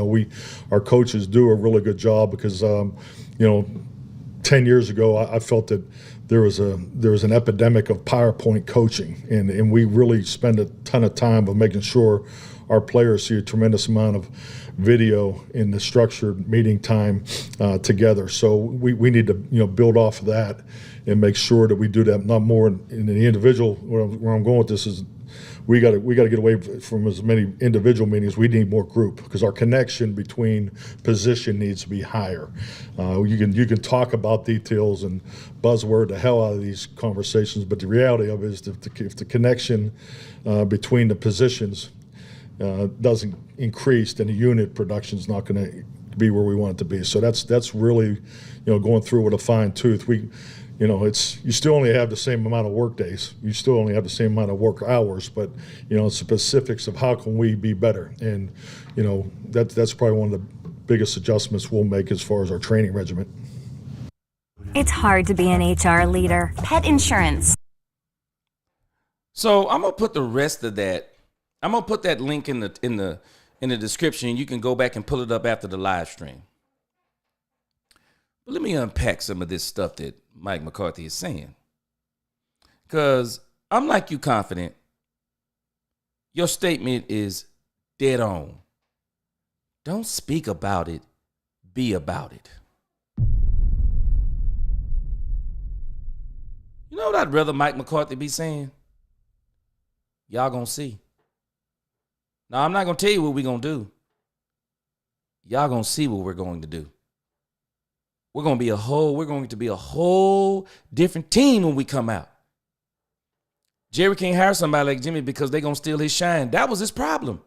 Our coaches do a really good job because, 10 years ago, I felt that there was an epidemic of PowerPoint coaching, and we really spend a ton of time of making sure our players see a tremendous amount of video in the structured meeting time together. So we need to build off of that and make sure that we do that, not more in the individual. Where I'm going with this is we got to get away from as many individual meetings. We need more group because our connection between position needs to be higher. You can talk about details and buzzword the hell out of these conversations, but the reality of it is if the connection between the positions doesn't increase, then the unit production is not going to be where we want it to be. So that's really going through with a fine tooth. You still only have the same amount of work days. You still only have the same amount of work hours, but it's specifics of how can we be better. And that's probably one of the biggest adjustments we'll make as far as our training regimen. It's hard to be an HR leader. Pet insurance. So I'm gonna put the rest of that. I'm gonna put that link in the description. You can go back and pull it up after the live stream. But let me unpack some of this stuff that Mike McCarthy is saying. Because I'm like you, confident. Your statement is dead on. Don't speak about it, be about it. You know what I'd rather Mike McCarthy be saying? Y'all gonna see. Now, I'm not gonna tell you what we're gonna do. Y'all gonna see what we're going to do. We're going to be a whole different team when we come out. Jerry can't hire somebody like Jimmy because they're going to steal his shine. That was his problem.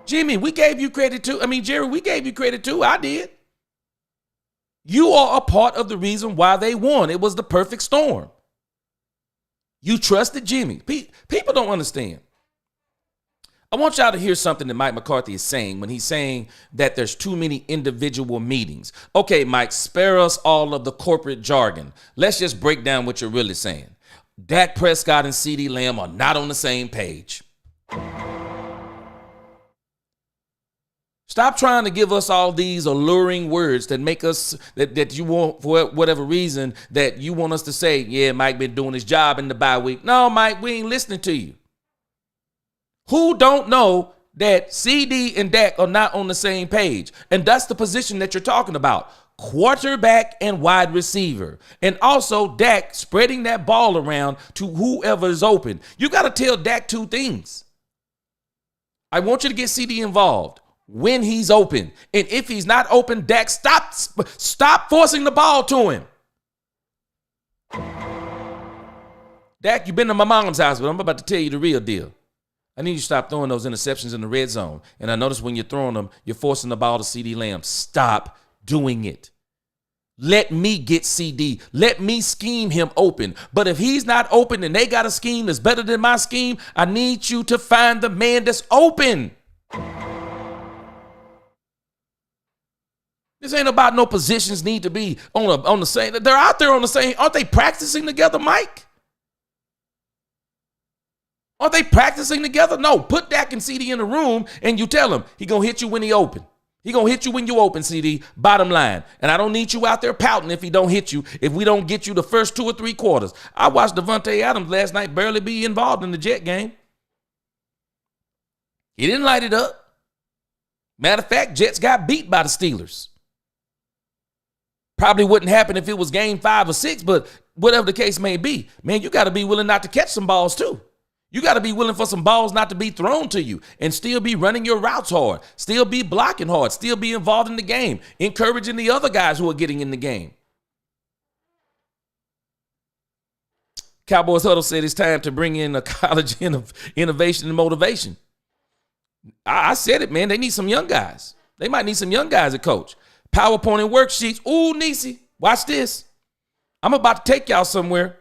Jimmy, we gave you credit too. Jerry, we gave you credit too. I did. You are a part of the reason why they won. It was the perfect storm. You trusted Jimmy. People don't understand. I want y'all to hear something that Mike McCarthy is saying when he's saying that there's too many individual meetings. Okay, Mike, spare us all of the corporate jargon. Let's just break down what you're really saying. Dak Prescott and CeeDee Lamb are not on the same page. Stop trying to give us all these alluring words that make us, that you want, for whatever reason, that you want us to say, yeah, Mike been doing his job in the bye week. No, Mike, we ain't listening to you. Who don't know that CD and Dak are not on the same page? And that's the position that you're talking about. Quarterback and wide receiver. And also Dak spreading that ball around to whoever is open. You got to tell Dak two things. I want you to get CD involved when he's open. And if he's not open, Dak, stop forcing the ball to him. Dak, you've been to my mom's house, but I'm about to tell you the real deal. I need you to stop throwing those interceptions in the red zone. And I notice when you're throwing them, you're forcing the ball to CeeDee Lamb. Stop doing it. Let me get CD. Let me scheme him open. But if he's not open and they got a scheme that's better than my scheme, I need you to find the man that's open. This ain't about no positions need to be on the same. They're out there on the same. Aren't they practicing together, Mike? Are they practicing together? No, put Dak and CD in the room and you tell him he going to hit you when he open. He going to hit you when you open, CD, bottom line. And I don't need you out there pouting if he don't hit you, if we don't get you the first 2 or 3 quarters. I watched Devontae Adams last night barely be involved in the Jet game. He didn't light it up. Matter of fact, Jets got beat by the Steelers. Probably wouldn't happen if it was game 5 or 6, but whatever the case may be, man, you got to be willing not to catch some balls too. You got to be willing for some balls not to be thrown to you and still be running your routes hard, still be blocking hard, still be involved in the game, encouraging the other guys who are getting in the game. Cowboys Huddle said it's time to bring in a college innovation and motivation. I said it, man. They need some young guys. They might need some young guys to coach. PowerPoint and worksheets. Ooh, Nisi, watch this. I'm about to take y'all somewhere.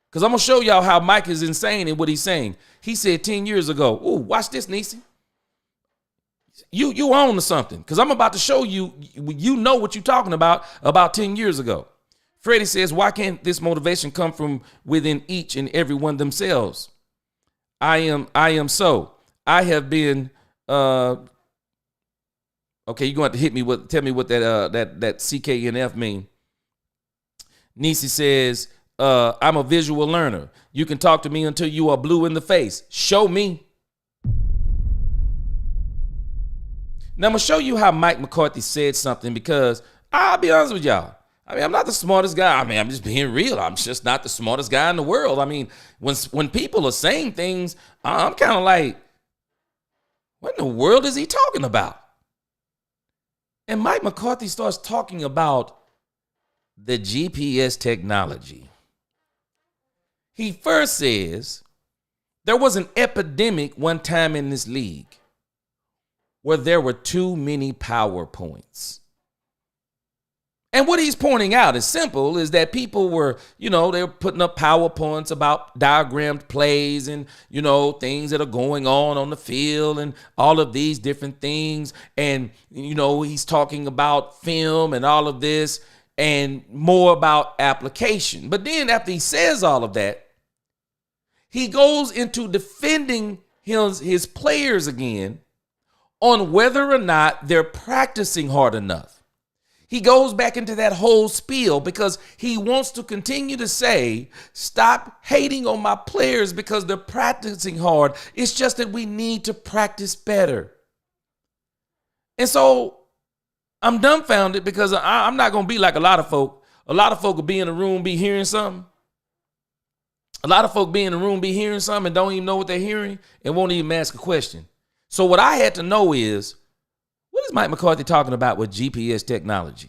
Because I'm going to show y'all how Mike is insane in what he's saying. He said 10 years ago, ooh, watch this, Nisi. You own to something. Because I'm about to show you, you know what you're talking about 10 years ago. Freddie says, why can't this motivation come from within each and every one themselves? I am so. I have been, okay, you're going to have to hit me tell me what that CKNF mean. Nisi says, I'm a visual learner. You can talk to me until you are blue in the face. Show me. Now, I'm going to show you how Mike McCarthy said something because I'll be honest with y'all. I'm not the smartest guy. I'm just being real. I'm just not the smartest guy in the world. When people are saying things, I'm kind of like, what in the world is he talking about? And Mike McCarthy starts talking about the GPS technology. He first says there was an epidemic one time in this league where there were too many PowerPoints. And what he's pointing out is simple, is that people were, they were putting up PowerPoints about diagrammed plays and, things that are going on the field and all of these different things. And, he's talking about film and all of this and more about application. But then after he says all of that, he goes into defending his players again on whether or not they're practicing hard enough. He goes back into that whole spiel because he wants to continue to say, stop hating on my players because they're practicing hard. It's just that we need to practice better. And so I'm dumbfounded because I'm not going to be like a lot of folk. A lot of folk will be in the room, be hearing something. A lot of folk be in the room, be hearing something and don't even know what they're hearing and won't even ask a question. So what I had to know is, what is Mike McCarthy talking about with GPS technology?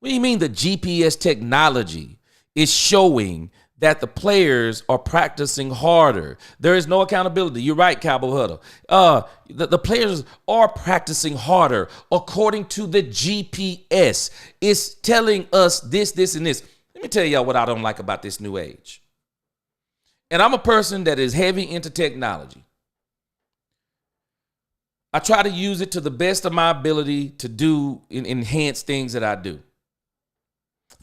What do you mean the GPS technology is showing that the players are practicing harder? There is no accountability. You're right, Cowboy Huddle. The players are practicing harder according to the GPS. It's telling us this, and this. Let me tell y'all what I don't like about this new age. And I'm a person that is heavy into technology. I try to use it to the best of my ability to do and enhance things that I do.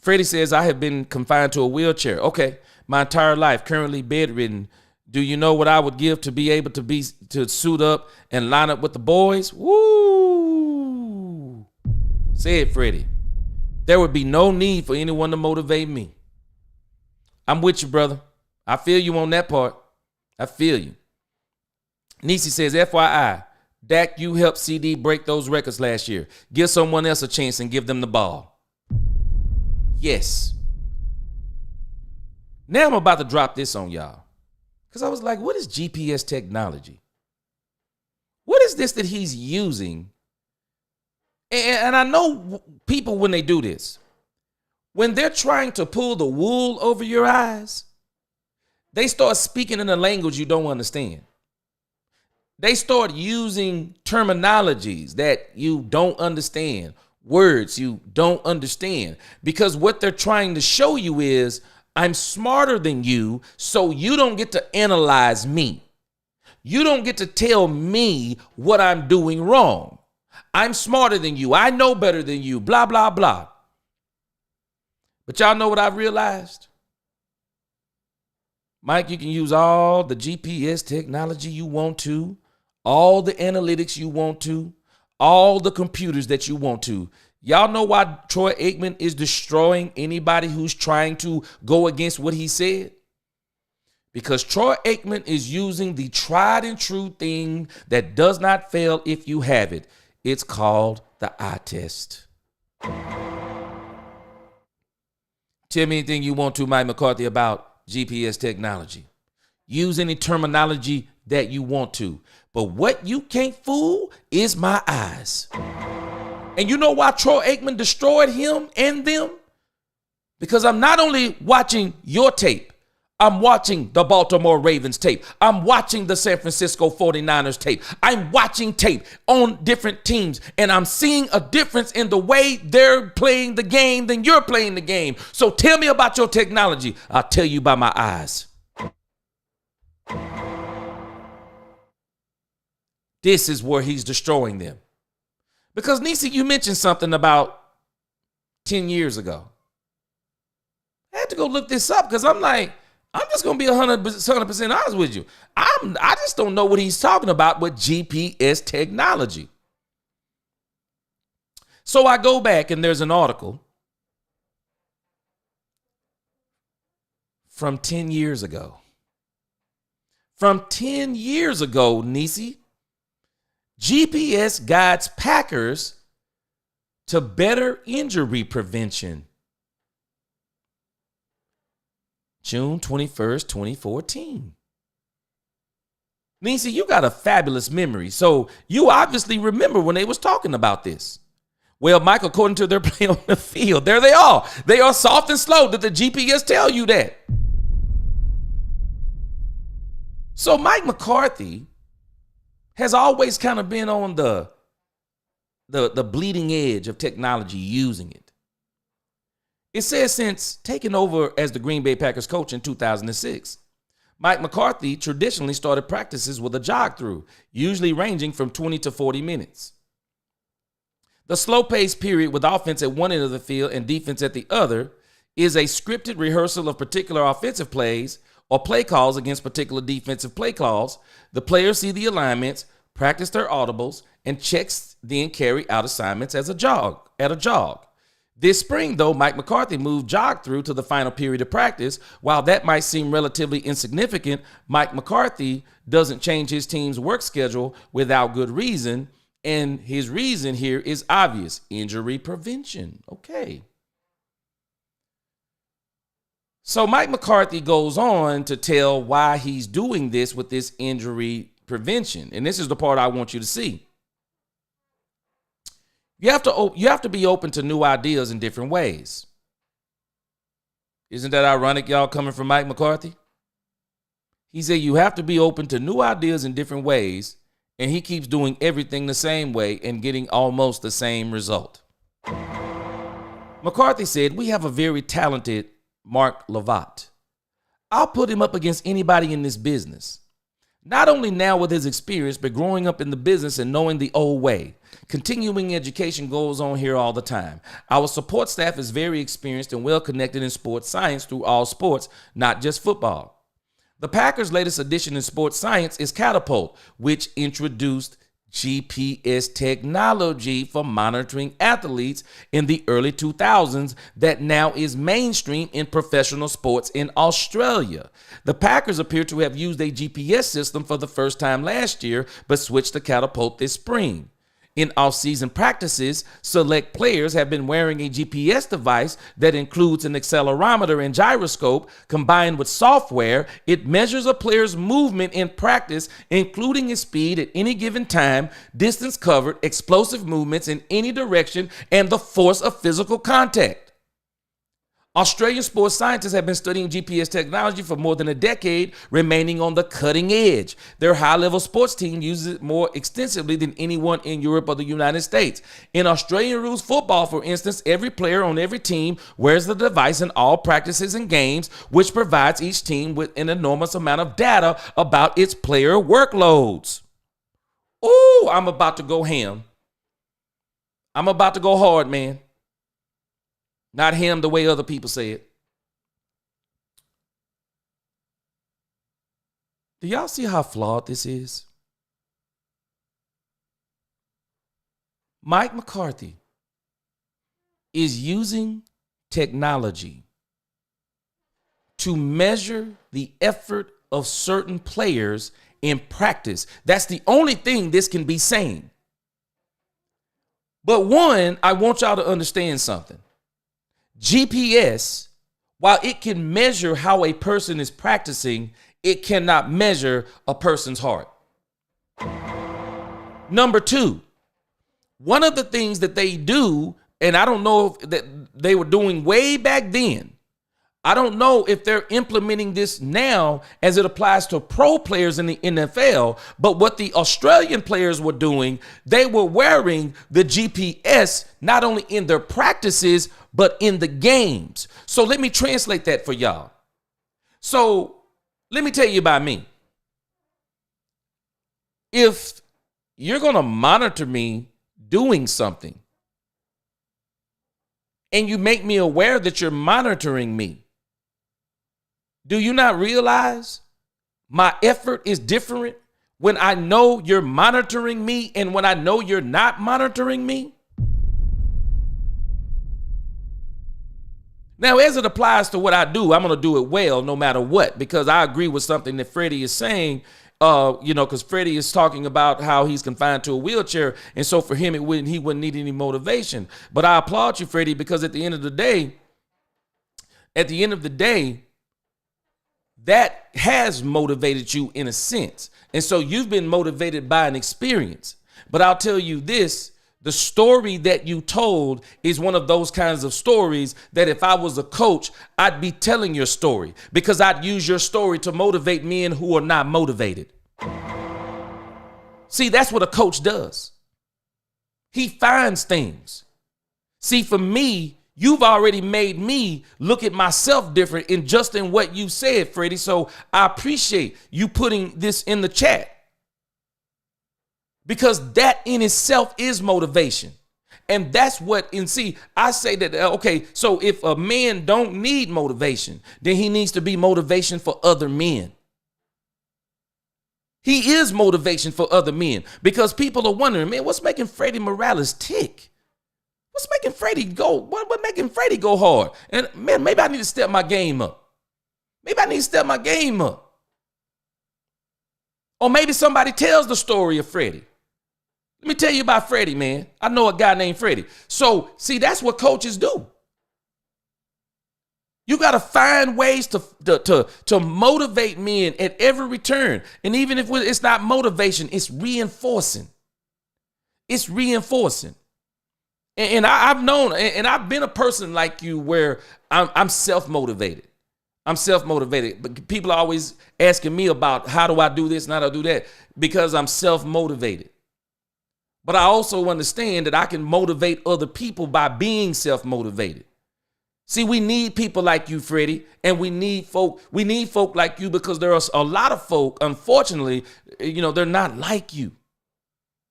Freddie says, I have been confined to a wheelchair. Okay, my entire life, currently bedridden. Do you know what I would give to be able to suit up and line up with the boys? Woo! Say it, Freddie. There would be no need for anyone to motivate me. I'm with you, brother. I feel you on that part. I feel you. Nisi says, FYI, Dak, you helped CD break those records last year. Give someone else a chance and give them the ball. Yes. Now I'm about to drop this on y'all. Because I was like, what is GPS technology? What is this that he's using? And I know people when they do this, when they're trying to pull the wool over your eyes, they start speaking in a language you don't understand. They start using terminologies that you don't understand, words you don't understand, because what they're trying to show you is, I'm smarter than you, so you don't get to analyze me. You don't get to tell me what I'm doing wrong. I'm smarter than you. I know better than you, blah, blah, blah. But y'all know what I've realized? Mike, you can use all the GPS technology you want to, all the analytics you want to, all the computers that you want to. Y'all know why Troy Aikman is destroying anybody who's trying to go against what he said? Because Troy Aikman is using the tried and true thing that does not fail if you have it. It's called the eye test. Tell me anything you want to, Mike McCarthy, about GPS technology. Use any terminology that you want to. But what you can't fool is my eyes. And you know why Troy Aikman destroyed him and them? Because I'm not only watching your tape, I'm watching the Baltimore Ravens tape. I'm watching the San Francisco 49ers tape. I'm watching tape on different teams, and I'm seeing a difference in the way they're playing the game than you're playing the game. So tell me about your technology. I'll tell you by my eyes. This is where he's destroying them. Because, Nisi, you mentioned something about 10 years ago. I had to go look this up because I'm like, I'm just going to be 100% honest with you. I just don't know what he's talking about with GPS technology. So I go back and there's an article from 10 years ago. From 10 years ago, Nisi, GPS guides Packers to better injury prevention. June 21st, 2014. Nisi, you got a fabulous memory. So you obviously remember when they was talking about this. Well, Mike, according to their play on the field, there they are. They are soft and slow. Did the GPS tell you that? So Mike McCarthy has always kind of been on the bleeding edge of technology, using it. It says since taking over as the Green Bay Packers coach in 2006, Mike McCarthy traditionally started practices with a jog through, usually ranging from 20 to 40 minutes. The slow-paced period with offense at one end of the field and defense at the other is a scripted rehearsal of particular offensive plays or play calls against particular defensive play calls. The players see the alignments, practice their audibles, and checks then carry out assignments at a jog. This spring, though, Mike McCarthy moved jog through to the final period of practice. While that might seem relatively insignificant, Mike McCarthy doesn't change his team's work schedule without good reason. And his reason here is obvious: injury prevention. Okay. So Mike McCarthy goes on to tell why he's doing this with this injury prevention. And this is the part I want you to see. You have to be open to new ideas in different ways. Isn't that ironic, y'all, coming from Mike McCarthy? He said you have to be open to new ideas in different ways, and he keeps doing everything the same way and getting almost the same result. McCarthy said, we have a very talented Mark Lovat. I'll put him up against anybody in this business. Not only now with his experience, but growing up in the business and knowing the old way. Continuing education goes on here all the time. Our support staff is very experienced and well connected in sports science through all sports, not just football. The Packers' latest addition in sports science is Catapult, which introduced GPS technology for monitoring athletes in the early 2000s that now is mainstream in professional sports in Australia. The Packers appear to have used a GPS system for the first time last year, but switched to Catapult this spring. In off-season practices, select players have been wearing a GPS device that includes an accelerometer and gyroscope. Combined with software, it measures a player's movement in practice, including his speed at any given time, distance covered, explosive movements in any direction, and the force of physical contact. Australian sports scientists have been studying GPS technology for more than a decade, remaining on the cutting edge. Their high-level sports team uses it more extensively than anyone in Europe or the United States. In Australian rules football, for instance, every player on every team wears the device in all practices and games, which provides each team with an enormous amount of data about its player workloads. Ooh, I'm about to go ham. I'm about to go hard, man. Not him the way other people say it. Do y'all see how flawed this is? Mike McCarthy is using technology to measure the effort of certain players in practice. That's the only thing this can be saying. But one, I want y'all to understand something. GPS, while it can measure how a person is practicing, it cannot measure a person's heart. Number two, one of the things that they do, and I don't know if that they were doing way back then, I don't know if they're implementing this now as it applies to pro players in the NFL, but what the Australian players were doing, they were wearing the GPS not only in their practices, but in the games. So let me translate that for y'all. So let me tell you about me. If you're going to monitor me doing something and you make me aware that you're monitoring me, do you not realize my effort is different when I know you're monitoring me and when I know you're not monitoring me? Now, as it applies to what I do, I'm going to do it well no matter what, because I agree with something that Freddie is saying, because Freddie is talking about how he's confined to a wheelchair. And so for him, he wouldn't need any motivation. But I applaud you, Freddie, because at the end of the day, that has motivated you in a sense. And so you've been motivated by an experience. But I'll tell you this, the story that you told is one of those kinds of stories that if I was a coach, I'd be telling your story because I'd use your story to motivate men who are not motivated. See, that's what a coach does. He finds things. See, for me, you've already made me look at myself different in what you said, Freddie. So I appreciate you putting this in the chat because that in itself is motivation. And that's I say that, okay, so if a man don't need motivation, then he needs to be motivation for other men. He is motivation for other men because people are wondering, man, what's making Freddie Morales tick? What's making Freddie go? What making Freddie go hard? And man, maybe I need to step my game up. Or maybe somebody tells the story of Freddie. Let me tell you about Freddie, man. I know a guy named Freddie. So, see, that's what coaches do. You got to find ways to motivate men at every return. And even if it's not motivation, it's reinforcing. It's reinforcing. And I've known, and I've been a person like you where I'm self-motivated. I'm self-motivated. But people are always asking me about how do I do this and how do I do that? Because I'm self-motivated. But I also understand that I can motivate other people by being self-motivated. See, we need people like you, Freddie, and we need folk like you because there are a lot of folk, unfortunately, they're not like you.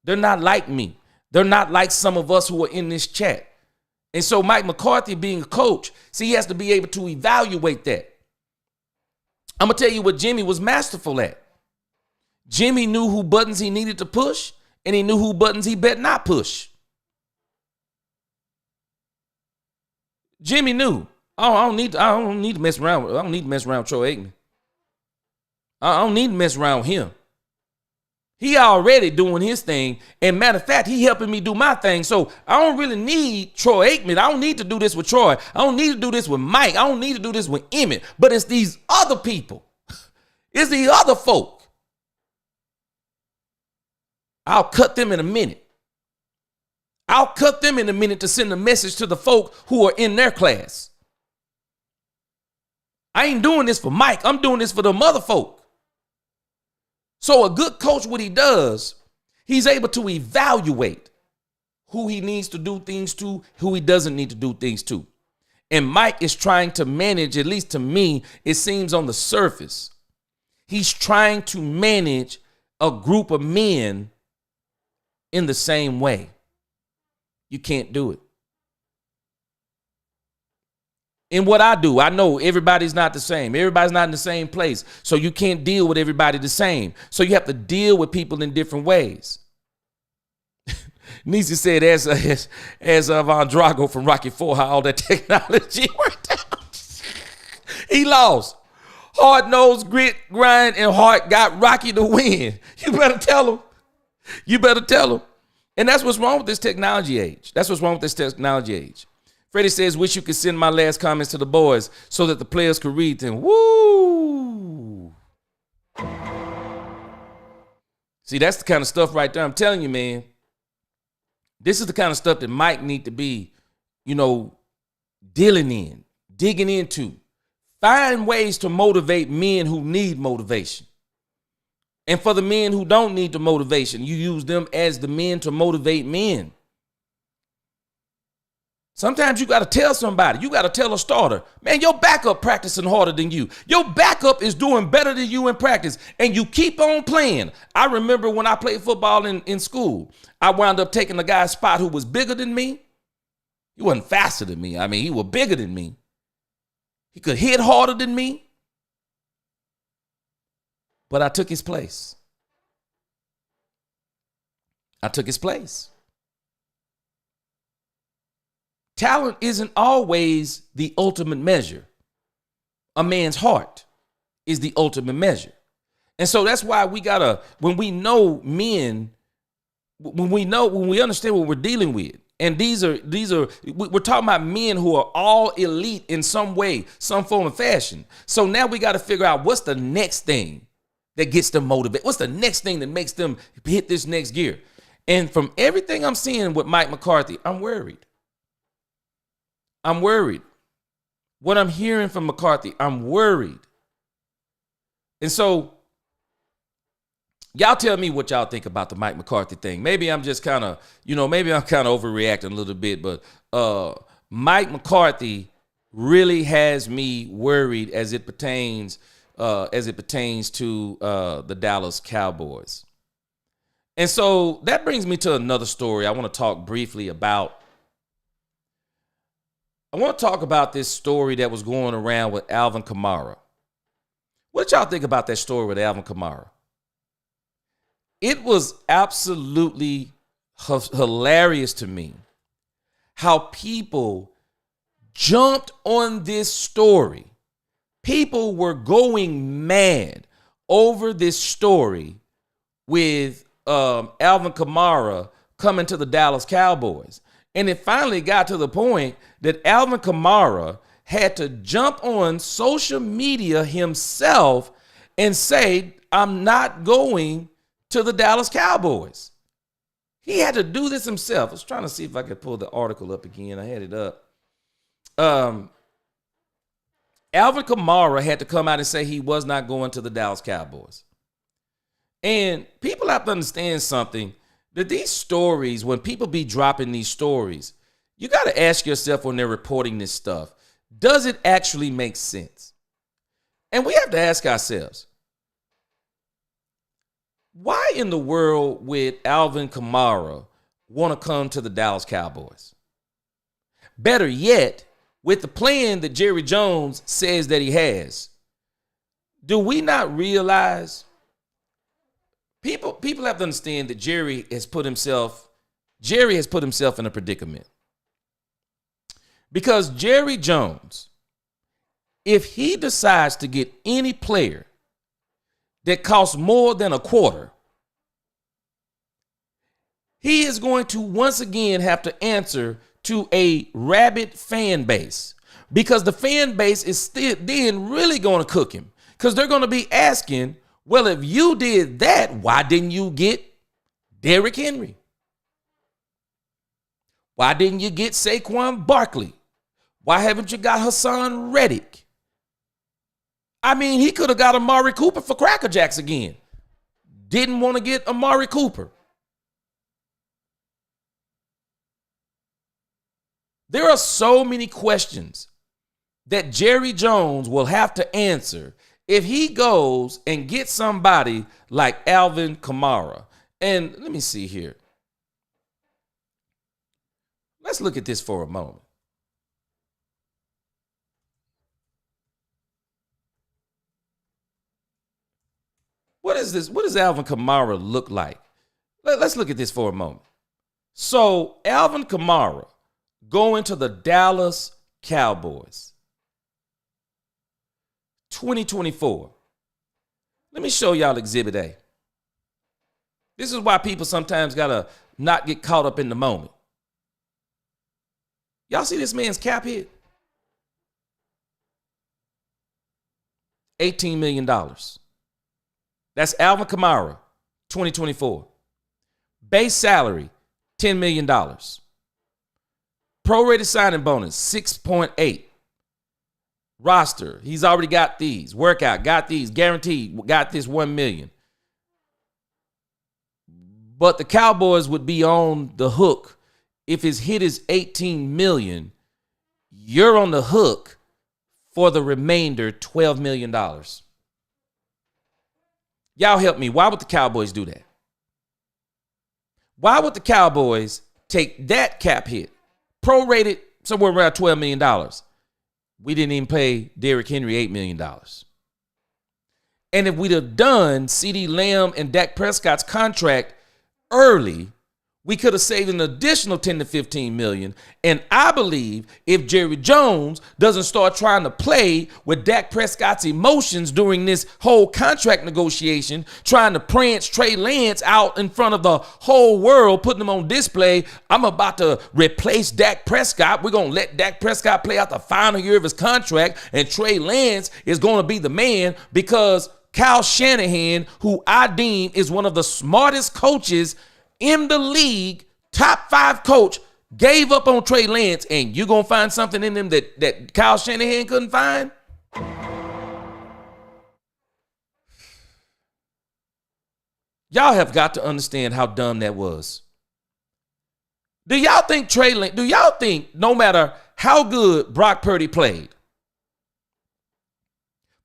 They're not like me. They're not like some of us who are in this chat. And so Mike McCarthy being a coach, see, he has to be able to evaluate that. I'm going to tell you what Jimmy was masterful at. Jimmy knew who buttons he needed to push, and he knew who buttons he bet not push. Jimmy knew. I don't need to mess around. I don't need to mess around with Troy Aikman. I don't need to mess around with him. He already doing his thing. And matter of fact, he helping me do my thing. So I don't really need Troy Aikman. I don't need to do this with Troy. I don't need to do this with Mike. I don't need to do this with Emmett. But it's these other people. It's these other folk. I'll cut them in a minute. I'll cut them in a minute to send a message to the folk who are in their class. I ain't doing this for Mike. I'm doing this for the mother folk. So a good coach, what he does, he's able to evaluate who he needs to do things to, who he doesn't need to do things to. And Mike is trying to manage, at least to me, it seems on the surface, he's trying to manage a group of men in the same way. You can't do it. In what I do, I know everybody's not the same. Everybody's not in the same place. So you can't deal with everybody the same. So you have to deal with people in different ways. Nisi said, as Von Drago from Rocky IV, how all that technology worked out. He lost. Hard-nosed, grit, grind, and heart got Rocky to win. You better tell him. You better tell him. And that's what's wrong with this technology age. That's what's wrong with this technology age. Freddie says, wish you could send my last comments to the boys so that the players could read them. Woo! See, that's the kind of stuff right there. I'm telling you, man. This is the kind of stuff that Mike need to be, digging into. Find ways to motivate men who need motivation. And for the men who don't need the motivation, you use them as the men to motivate men. Sometimes you got to tell somebody. You got to tell a starter, man, your backup practicing harder than you. Your backup is doing better than you in practice, and you keep on playing. I remember when I played football in school, I wound up taking a guy's spot who was bigger than me. He wasn't faster than me. I mean, he was bigger than me. He could hit harder than me. But I took his place. I took his place. Talent isn't always the ultimate measure. A man's heart is the ultimate measure. And so that's why we gotta, when we know men, when we understand what we're dealing with, and we're talking about men who are all elite in some way, some form of fashion. So now we got to figure out what's the next thing that gets them motivated. What's the next thing that makes them hit this next gear? And from everything I'm seeing with Mike McCarthy, I'm worried. I'm worried. What I'm hearing from McCarthy, I'm worried. And so y'all tell me what y'all think about the Mike McCarthy thing. Maybe I'm just kind of, maybe I'm kind of overreacting a little bit, but Mike McCarthy really has me worried as it pertains to the Dallas Cowboys. And so that brings me to another story I want to talk briefly about. I want to talk about this story that was going around with Alvin Kamara. What did y'all think about that story with Alvin Kamara? It was absolutely hilarious to me how people jumped on this story. People were going mad over this story with Alvin Kamara coming to the Dallas Cowboys. And it finally got to the point that Alvin Kamara had to jump on social media himself and say, I'm not going to the Dallas Cowboys. He had to do this himself. I was trying to see if I could pull the article up again. I had it up. Alvin Kamara had to come out and say he was not going to the Dallas Cowboys. And people have to understand something, that these stories, when people be dropping these stories, you got to ask yourself when they're reporting this stuff, does it actually make sense? And we have to ask ourselves, why in the world would Alvin Kamara want to come to the Dallas Cowboys? Better yet, with the plan that Jerry Jones says that he has, do we not realize people have to understand that Jerry has put himself in a predicament. Because Jerry Jones, if he decides to get any player that costs more than a quarter, he is going to once again have to answer to a rabid fan base, because the fan base is still then really going to cook him, because they're going to be asking, well, if you did that, why didn't you get Derrick Henry? Why didn't you get Saquon Barkley? Why haven't you got Hassan Reddick? I mean, he could have got Amari Cooper for Cracker Jacks again. Didn't want to get Amari Cooper. There are so many questions that Jerry Jones will have to answer if he goes and gets somebody like Alvin Kamara. And let me see here. Let's look at this for a moment. What is this? What does Alvin Kamara look like? Let's look at this for a moment. So Alvin Kamara going to the Dallas Cowboys, 2024. Let me show y'all Exhibit A. This is why people sometimes got to not get caught up in the moment. Y'all see this man's cap hit? $18 million. That's Alvin Kamara, 2024. Base salary, $10 million. Prorated signing bonus, 6.8. Roster, he's already got these. Workout, got these. Guaranteed, got this $1 million. But the Cowboys would be on the hook. If his hit is $18 million, you're on the hook for the remainder $12 million. Y'all help me. Why would the Cowboys do that? Why would the Cowboys take that cap hit, prorated somewhere around $12 million? We didn't even pay Derrick Henry $8 million. And if we'd have done CeeDee Lamb and Dak Prescott's contract early, we could have saved an additional 10 to 15 million. And I believe if Jerry Jones doesn't start trying to play with Dak Prescott's emotions during this whole contract negotiation, trying to prance Trey Lance out in front of the whole world, putting him on display, I'm about to replace Dak Prescott. We're going to let Dak Prescott play out the final year of his contract, and Trey Lance is going to be the man, because Kyle Shanahan, who I deem is one of the smartest coaches in the league, top 5 coach, gave up on Trey Lance, and you're going to find something in him that Kyle Shanahan couldn't find? Y'all have got to understand how dumb that was. Do y'all think no matter how good Brock Purdy played,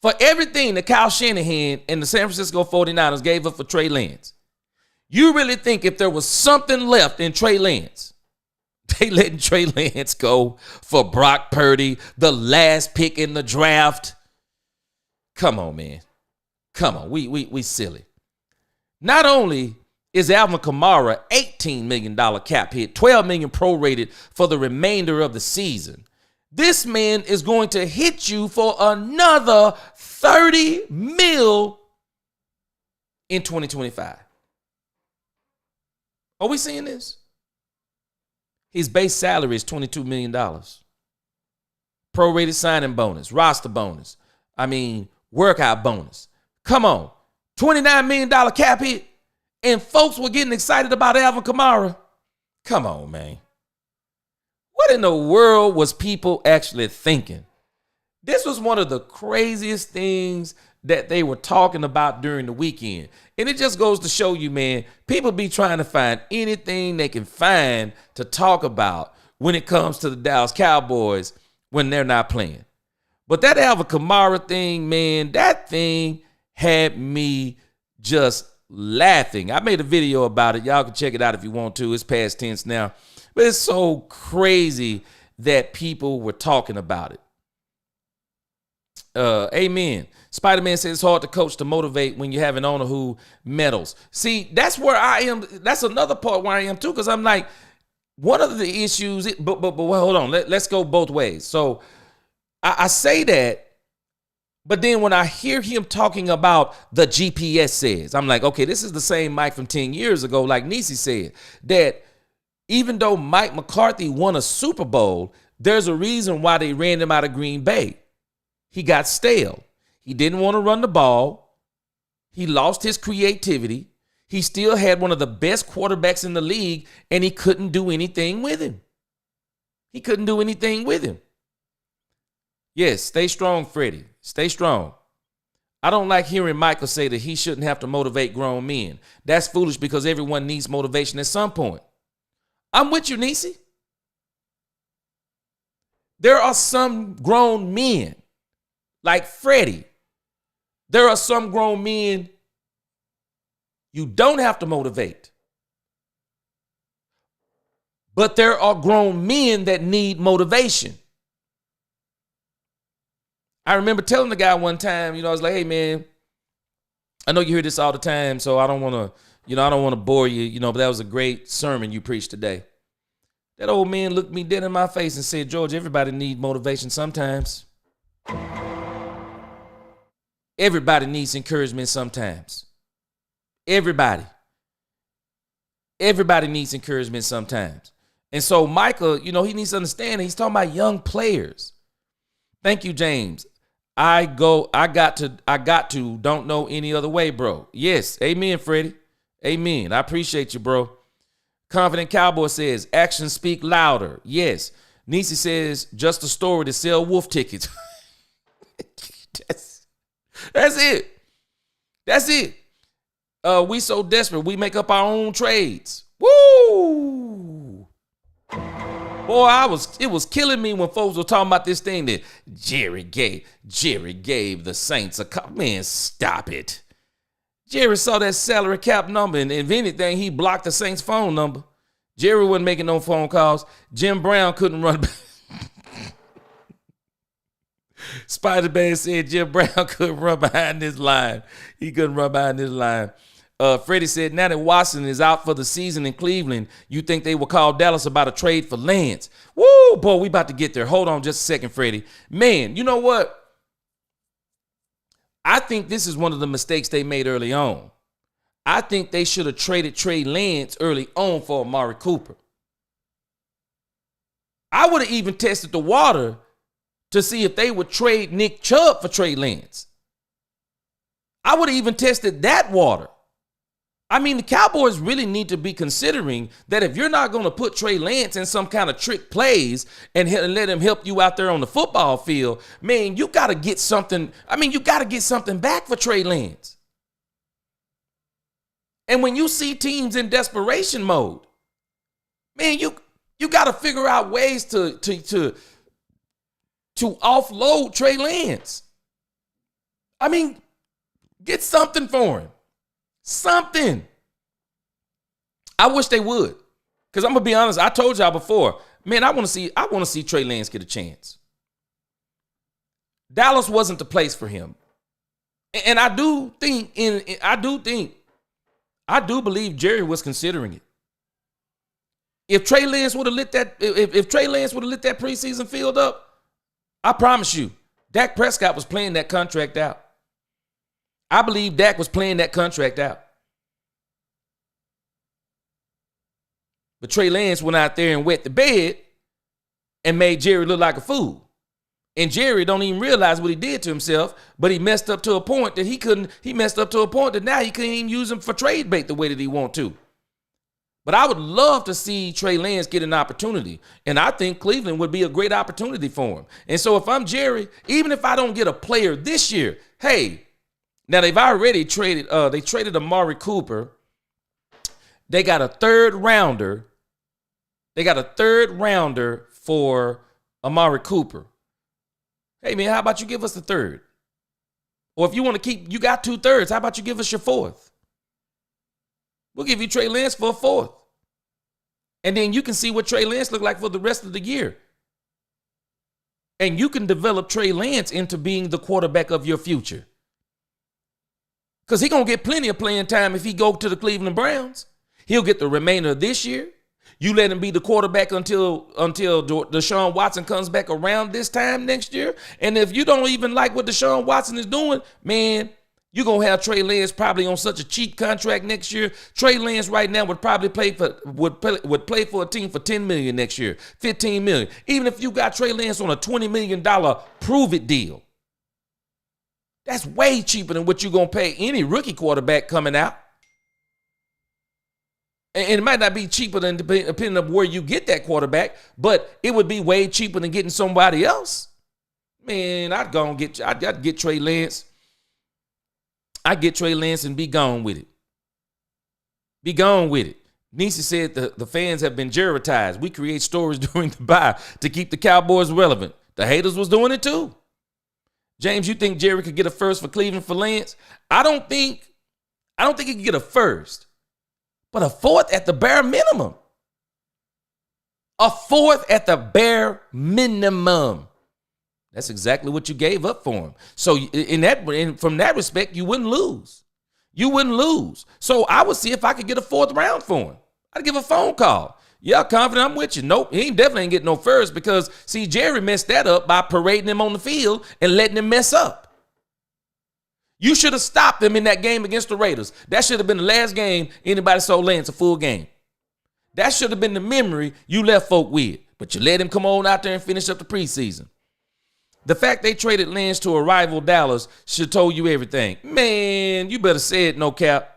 for everything that Kyle Shanahan and the San Francisco 49ers gave up for Trey Lance, you really think if there was something left in Trey Lance, they letting Trey Lance go for Brock Purdy, the last pick in the draft? Come on, man. Come on. We silly. Not only is Alvin Kamara $18 million cap hit, $12 million prorated for the remainder of the season, this man is going to hit you for another $30 million in 2025. Are we seeing this? His base salary is $22 million. Prorated signing bonus, roster bonus. I mean, workout bonus. Come on. $29 million cap hit. And folks were getting excited about Alvin Kamara. Come on, man. What in the world was people actually thinking? This was one of the craziest things that they were talking about during the weekend. And it just goes to show you, man, people be trying to find anything they can find to talk about when it comes to the Dallas Cowboys when they're not playing. But that Alvin Kamara thing, man, that thing had me just laughing. I made a video about it. Y'all can check it out if you want to. It's past tense now. But it's so crazy that people were talking about it. Amen. Spider-Man says it's hard to coach to motivate when you have an owner who meddles. See, that's where I am. That's another part where I am too, because I'm like, one of the issues, but hold on. Let's go both ways. So I say that, but then when I hear him talking about the GPS says, I'm like, okay, this is the same Mike from 10 years ago, like Nisi said, that even though Mike McCarthy won a Super Bowl, there's a reason why they ran him out of Green Bay. He got stale. He didn't want to run the ball. He lost his creativity. He still had one of the best quarterbacks in the league, and he couldn't do anything with him. He couldn't do anything with him. Yes, stay strong, Freddie. Stay strong. I don't like hearing Michael say that he shouldn't have to motivate grown men. That's foolish because everyone needs motivation at some point. I'm with you, Nisi. There are some grown men, like Freddie. There are some grown men you don't have to motivate. But there are grown men that need motivation. I remember telling the guy one time, I was like, hey, man, I know you hear this all the time, so I don't want to bore you, but that was a great sermon you preached today. That old man looked me dead in my face and said, George, everybody needs motivation sometimes. Everybody needs encouragement sometimes. Everybody needs encouragement sometimes. And so Michael, he needs to understand he's talking about young players. Thank you, James. I got to, don't know any other way, bro. Yes. Amen, Freddie. Amen. I appreciate you, bro. Confident Cowboy says, actions speak louder. Yes. Nisi says, just a story to sell wolf tickets. That's it. That's it. We so desperate, we make up our own trades. Woo! Boy, it was killing me when folks were talking about this thing that Jerry gave the Saints a call. Man, stop it. Jerry saw that salary cap number, and if anything, he blocked the Saints phone number. Jerry wasn't making no phone calls. Jim Brown couldn't run back. Spider-Man said Jim Brown couldn't run behind this line. He couldn't run behind this line. Freddie said, now that Watson is out for the season in Cleveland, you think they will call Dallas about a trade for Lance? Woo, boy, we about to get there. Hold on just a second, Freddie. Man, you know what? I think this is one of the mistakes they made early on. I think they should have traded Trey Lance early on for Amari Cooper. I would have even tested the water to see if they would trade Nick Chubb for Trey Lance. I would have even tested that water. I mean, the Cowboys really need to be considering that if you're not going to put Trey Lance in some kind of trick plays and let him help you out there on the football field, man, you got to get something. I mean, you got to get something back for Trey Lance. And when you see teams in desperation mode, man, you got to figure out ways to offload Trey Lance. I mean, get something for him. Something. I wish they would. Because I'm going to be honest, I told y'all before, man, I want to see Trey Lance get a chance. Dallas wasn't the place for him. And I do believe Jerry was considering it. If Trey Lance would have lit that preseason field up, I promise you, Dak Prescott was playing that contract out. I believe Dak was playing that contract out. But Trey Lance went out there and wet the bed and made Jerry look like a fool. And Jerry don't even realize what he did to himself, but he messed up to a point that he messed up to a point that now he couldn't even use him for trade bait the way that he want to. But I would love to see Trey Lance get an opportunity. And I think Cleveland would be a great opportunity for him. And so if I'm Jerry, even if I don't get a player this year, hey, now they've already traded, they traded Amari Cooper. They got a third rounder. They got a third rounder for Amari Cooper. Hey, man, how about you give us the third? Or if you want to keep, you got 2/3, how about you give us your fourth? We'll give you Trey Lance for a fourth. And then you can see what Trey Lance look like for the rest of the year. And you can develop Trey Lance into being the quarterback of your future. Because he's going to get plenty of playing time if he go to the Cleveland Browns. He'll get the remainder of this year. You let him be the quarterback until Deshaun Watson comes back around this time next year. And if you don't even like what Deshaun Watson is doing, man, you're going to have Trey Lance probably on such a cheap contract next year. Trey Lance right now would probably play for a team for $10 million next year, $15 million. Even if you got Trey Lance on a $20 million prove-it deal. That's way cheaper than what you're going to pay any rookie quarterback coming out. And it might not be cheaper than depending on where you get that quarterback, but it would be way cheaper than getting somebody else. Man, I'd get Trey Lance. I'd get Trey Lance and be gone with it. Be gone with it. Nisi said the fans have been Jerrytized. We create stories during the bye to keep the Cowboys relevant. The haters was doing it too. James, you think Jerry could get a first for Cleveland for Lance? I don't think he could get a first. But a fourth at the bare minimum. A fourth at the bare minimum. That's exactly what you gave up for him. So from that respect, you wouldn't lose. You wouldn't lose. So I would see if I could get a fourth round for him. I'd give a phone call. Yeah, confident I'm with you. Nope, he definitely ain't getting no first because, see, Jerry messed that up by parading him on the field and letting him mess up. You should have stopped them in that game against the Raiders. That should have been the last game anybody saw Lance a full game. That should have been the memory you left folk with. But you let him come on out there and finish up the preseason. The fact they traded Lance to a rival Dallas should have told you everything. Man, you better say it, no cap.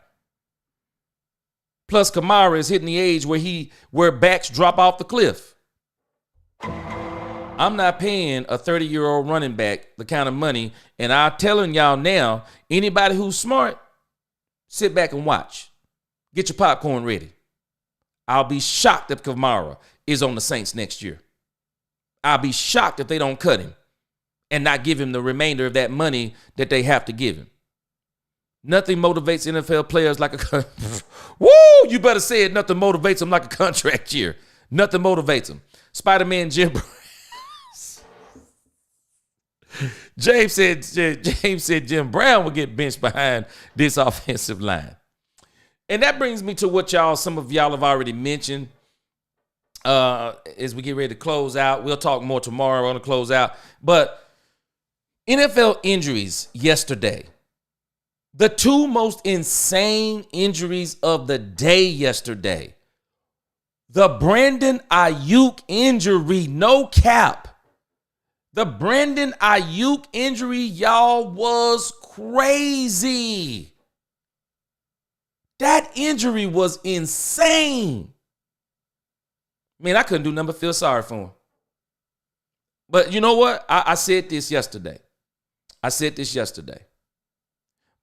Plus, Kamara is hitting the age where backs drop off the cliff. I'm not paying a 30-year-old running back the kind of money, and I'm telling y'all now, anybody who's smart, sit back and watch. Get your popcorn ready. I'll be shocked if Kamara is on the Saints next year. I'll be shocked if they don't cut him and not give him the remainder of that money that they have to give him. Nothing motivates NFL players like a woo! You better say it. Nothing motivates them like a contract year. Nothing motivates them. Spider-Man Jim. James said Jim Brown will get benched behind this offensive line. And that brings me to some of y'all have already mentioned as we get ready to close out. We'll talk more tomorrow on the close out. But NFL injuries yesterday. The two most insane injuries of the day yesterday. The Brandon Aiyuk injury, no cap. The Brandon Aiyuk injury, y'all, was crazy. That injury was insane. Man, I couldn't do nothing but feel sorry for him. But you know what? I said this yesterday.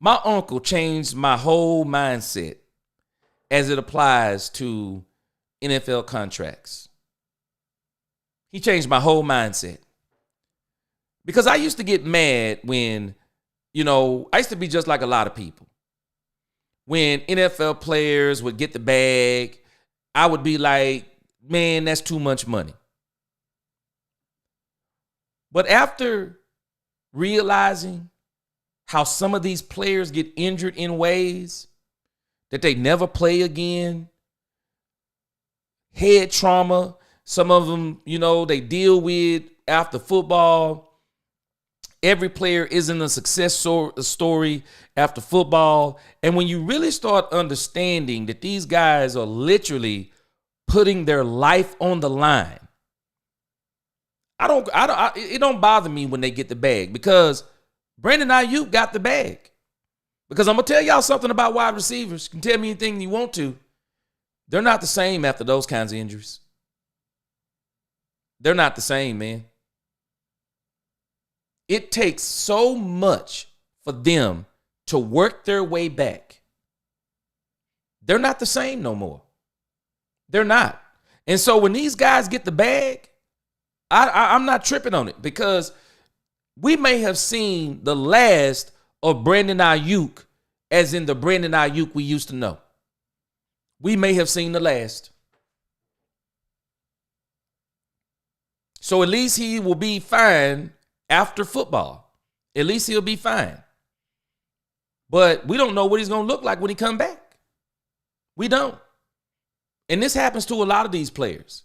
My uncle changed my whole mindset as it applies to NFL contracts. He changed my whole mindset. Because I used to get mad when, I used to be just like a lot of people. When NFL players would get the bag, I would be like, man, that's too much money. But after realizing how some of these players get injured in ways that they never play again, head trauma, some of them, they deal with after football. Every player isn't a success story after football. And when you really start understanding that these guys are literally putting their life on the line. It don't bother me when they get the bag because Brandon Aiyuk got the bag. Because I'm going to tell y'all something about wide receivers. You can tell me anything you want to. They're not the same after those kinds of injuries. They're not the same, man. It takes so much for them to work their way back. They're not the same no more. They're not. And so when these guys get the bag, I'm not tripping on it because we may have seen the last of Brandon Aiyuk as in the Brandon Aiyuk we used to know. We may have seen the last. So at least he will be fine after football. At least he'll be fine. But we don't know what he's going to look like when he come back. We don't. And this happens to a lot of these players.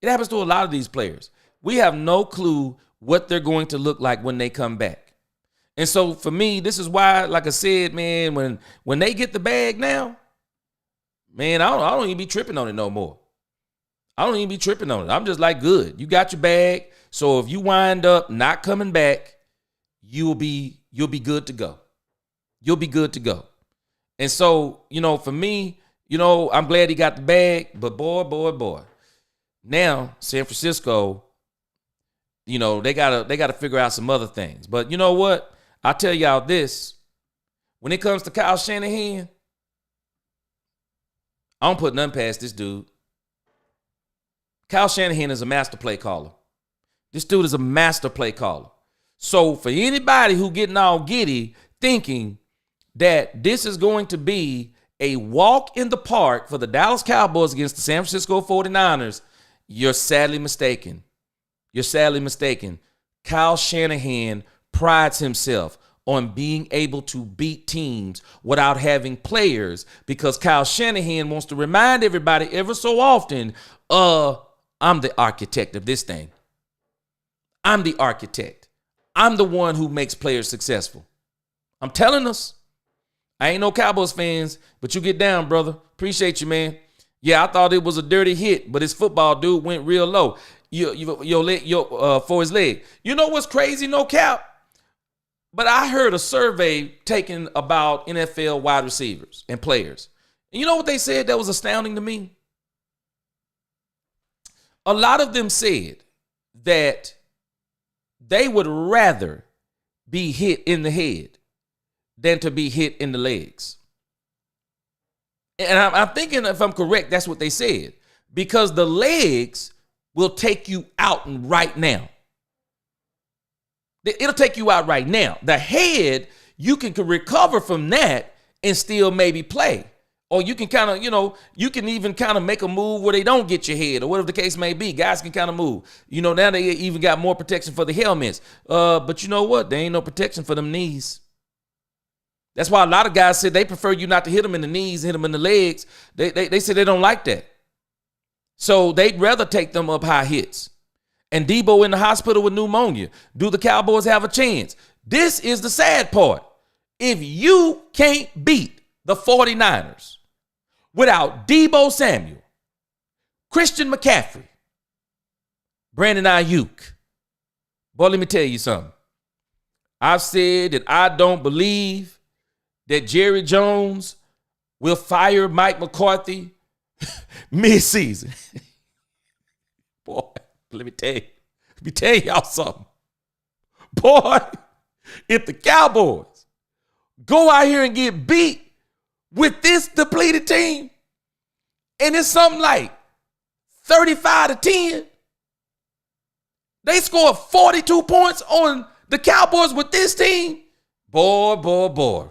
It happens to a lot of these players. We have no clue what they're going to look like when they come back. And so for me, this is why, like I said, man, when they get the bag now, man, I don't even be tripping on it no more. I don't even be tripping on it. I'm just like, good. You got your bag. So if you wind up not coming back, you'll be good to go. You'll be good to go. And so, for me, I'm glad he got the bag, but boy. Now, San Francisco, they gotta figure out some other things. But you know what? I'll tell y'all this. When it comes to Kyle Shanahan, I don't put nothing past this dude. Kyle Shanahan is a master play caller. This dude is a master play caller. So for anybody who getting all giddy thinking that this is going to be a walk in the park for the Dallas Cowboys against the San Francisco 49ers, you're sadly mistaken. You're sadly mistaken. Kyle Shanahan prides himself on being able to beat teams without having players because Kyle Shanahan wants to remind everybody ever so often, I'm the architect of this thing. I'm the architect. I'm the one who makes players successful. I'm telling us. I ain't no Cowboys fans, but you get down, brother. Appreciate you, man. Yeah, I thought it was a dirty hit, but his football dude went real low. For his leg. You know what's crazy? No cap. But I heard a survey taken about NFL wide receivers and players. And you know what they said that was astounding to me? A lot of them said that they would rather be hit in the head than to be hit in the legs. And I'm thinking, if I'm correct, that's what they said. Because the legs will take you out right now. It'll take you out right now. The head, you can recover from that and still maybe play. Or you can kind of, you can even kind of make a move where they don't get your head or whatever the case may be. Guys can kind of move. Now they even got more protection for the helmets. But you know what? There ain't no protection for them knees. That's why a lot of guys said they prefer you not to hit them in the knees, hit them in the legs. They said they don't like that. So they'd rather take them up high hits. And Debo in the hospital with pneumonia. Do the Cowboys have a chance? This is the sad part. If you can't beat the 49ers without Debo Samuel, Christian McCaffrey, Brandon Aiyuk, boy, let me tell you something. I've said that I don't believe that Jerry Jones will fire Mike McCarthy mid-season. Boy, let me tell y'all something. Boy, if the Cowboys go out here and get beat with this depleted team, and it's something like 35-10, they scored 42 points on the Cowboys with this team. Boy.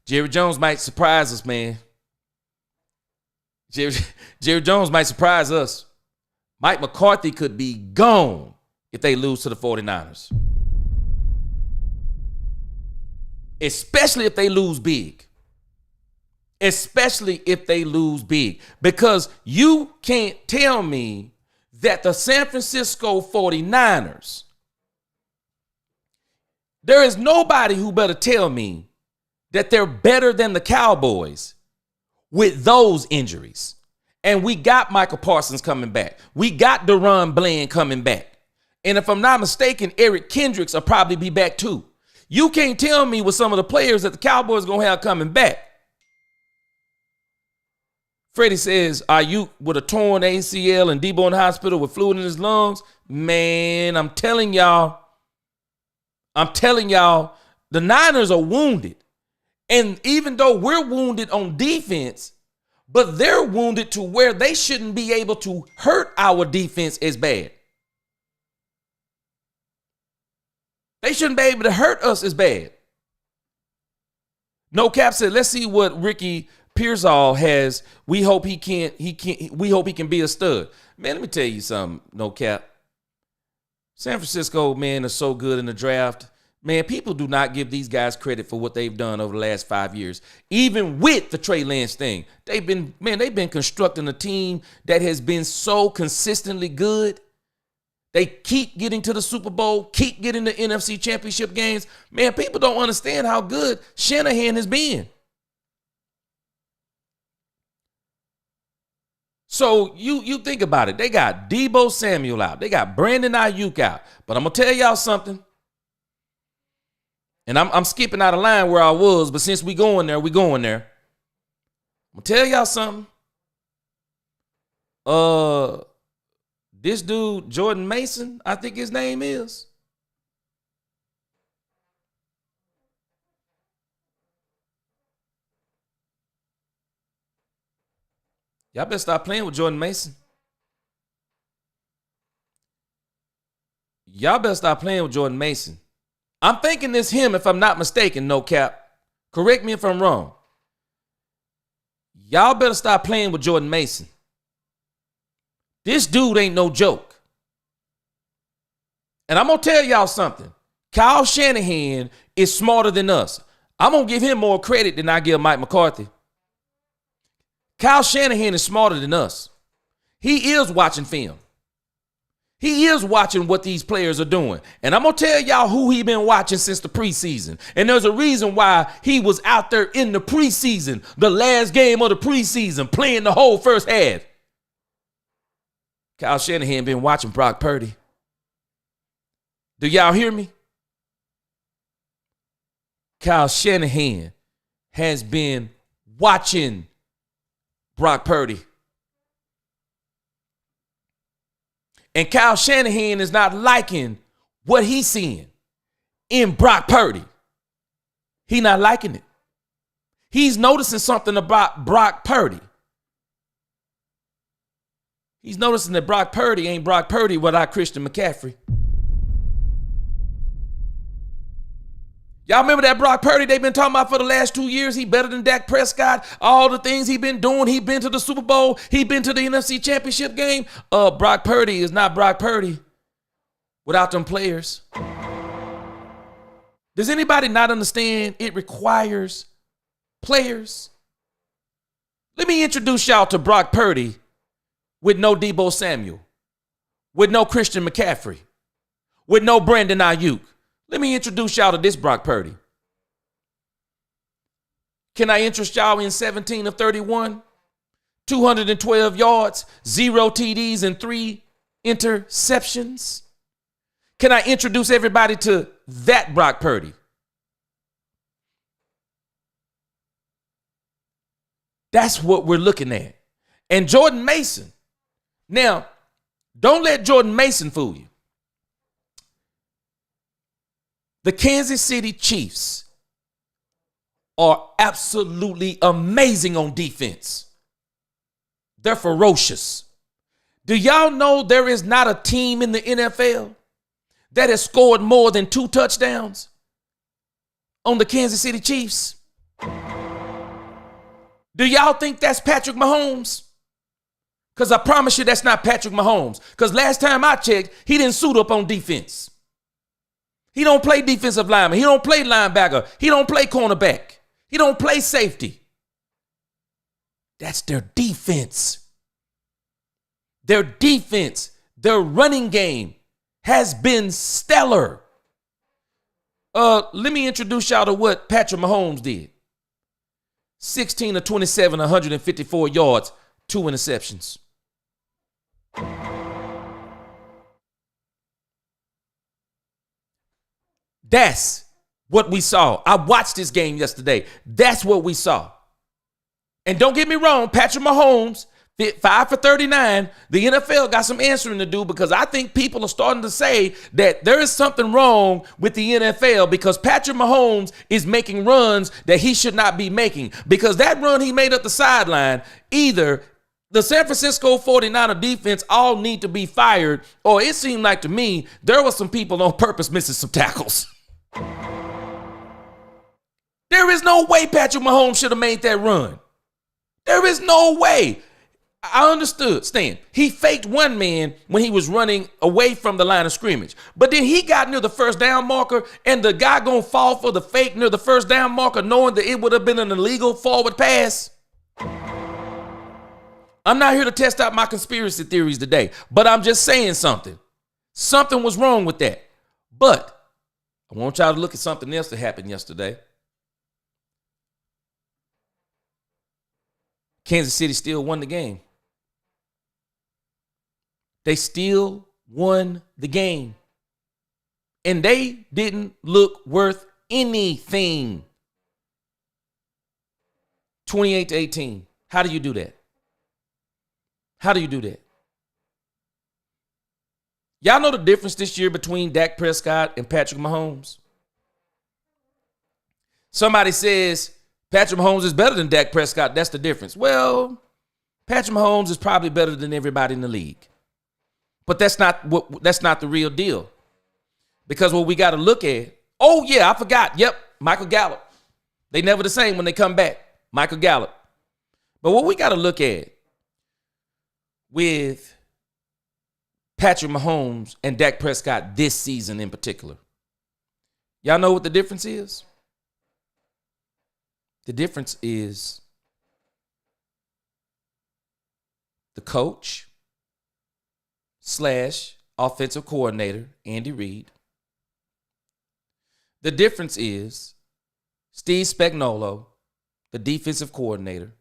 Jerry Jones might surprise us, man. Jerry Jones might surprise us. Mike McCarthy could be gone if they lose to the 49ers. Especially if they lose big. Because you can't tell me that the San Francisco 49ers, there is nobody who better tell me that they're better than the Cowboys with those injuries. And we got Michael Parsons coming back. We got Deron Bland coming back. And if I'm not mistaken, Eric Kendricks will probably be back too. You can't tell me with some of the players that the Cowboys are going to have coming back. Freddie says, Aiyuk with a torn ACL and Debo in the hospital with fluid in his lungs. Man, I'm telling y'all, the Niners are wounded. And even though we're wounded on defense, but they're wounded to where they shouldn't be able to hurt our defense as bad. They shouldn't be able to hurt us as bad. No Cap said, let's see what Ricky Pearsall has. We hope he can be a stud. Man, let me tell you something, No Cap. San Francisco, man, is so good in the draft. Man, people do not give these guys credit for what they've done over the last 5 years. Even with the Trey Lance thing, they've been constructing a team that has been so consistently good. They keep getting to the Super Bowl, keep getting the NFC Championship games. Man, people don't understand how good Shanahan has been. So you think about it. They got Debo Samuel out. They got Brandon Aiyuk out. But I'm going to tell y'all something. And I'm skipping out of line where I was, but since we going there. I'm going to tell y'all something. This dude, Jordan Mason, I think his name is. Y'all better stop playing with Jordan Mason. Y'all better stop playing with Jordan Mason. I'm thinking it's him, if I'm not mistaken, No Cap. Correct me if I'm wrong. Y'all better stop playing with Jordan Mason. This dude ain't no joke. And I'm going to tell y'all something. Kyle Shanahan is smarter than us. I'm going to give him more credit than I give Mike McCarthy. Kyle Shanahan is smarter than us. He is watching film. He is watching what these players are doing. And I'm going to tell y'all who he been watching since the preseason. And there's a reason why he was out there in the preseason, the last game of the preseason, playing the whole first half. Kyle Shanahan been watching Brock Purdy. Do y'all hear me? Kyle Shanahan has been watching Brock Purdy. And Kyle Shanahan is not liking what he's seeing in Brock Purdy. He's not liking it. He's noticing something about Brock Purdy. He's noticing that Brock Purdy ain't Brock Purdy without Christian McCaffrey. Y'all remember that Brock Purdy they've been talking about for the last 2 years? He better than Dak Prescott. All the things he been doing. He been to the Super Bowl. He been to the NFC Championship game. Brock Purdy is not Brock Purdy without them players. Does anybody not understand it requires players? Let me introduce y'all to Brock Purdy with no Debo Samuel, with no Christian McCaffrey, with no Brandon Aiyuk. Let me introduce y'all to this Brock Purdy. Can I interest y'all in 17 of 31? 212 yards, 0 TDs, and 3 interceptions? Can I introduce everybody to that Brock Purdy? That's what we're looking at. And Jordan Mason. Now, don't let Jordan Mason fool you. The Kansas City Chiefs are absolutely amazing on defense. They're ferocious. Do y'all know there is not a team in the NFL that has scored more than 2 touchdowns on the Kansas City Chiefs? Do y'all think that's Patrick Mahomes? Because I promise you that's not Patrick Mahomes. Because last time I checked, he didn't suit up on defense. He don't play defensive lineman. He don't play linebacker. He don't play cornerback. He don't play safety. That's their defense. Their defense, their running game has been stellar. Let me introduce y'all to what Patrick Mahomes did. 16 of 27, 154 yards, 2 interceptions. That's what we saw. I watched this game yesterday. That's what we saw. And don't get me wrong, Patrick Mahomes, 5 for 39. The NFL got some answering to do because I think people are starting to say that there is something wrong with the NFL because Patrick Mahomes is making runs that he should not be making. Because that run he made up the sideline, either the San Francisco 49er defense all need to be fired, or it seemed like to me there were some people on purpose missing some tackles. There is no way Patrick Mahomes should have made that run. There is no way. I understood, Stan. He faked one man when he was running away from the line of scrimmage. But then he got near the first down marker, and the guy going to fall for the fake near the first down marker knowing that it would have been an illegal forward pass. I'm not here to test out my conspiracy theories today, but I'm just saying something. Something was wrong with that. But I want y'all to look at something else that happened yesterday. Kansas City still won the game. They still won the game. And they didn't look worth anything. 28-18. How do you do that? How do you do that? Y'all know the difference this year between Dak Prescott and Patrick Mahomes? Somebody says Patrick Mahomes is better than Dak Prescott. That's the difference. Well, Patrick Mahomes is probably better than everybody in the league. But that's not the real deal. Because what we got to look at, oh yeah, I forgot. Yep, Michael Gallup. They never the same when they come back. Michael Gallup. But what we got to look at with Patrick Mahomes and Dak Prescott this season in particular. Y'all know what the difference is? The difference is the coach / offensive coordinator, Andy Reid. The difference is Steve Spagnuolo, the defensive coordinator.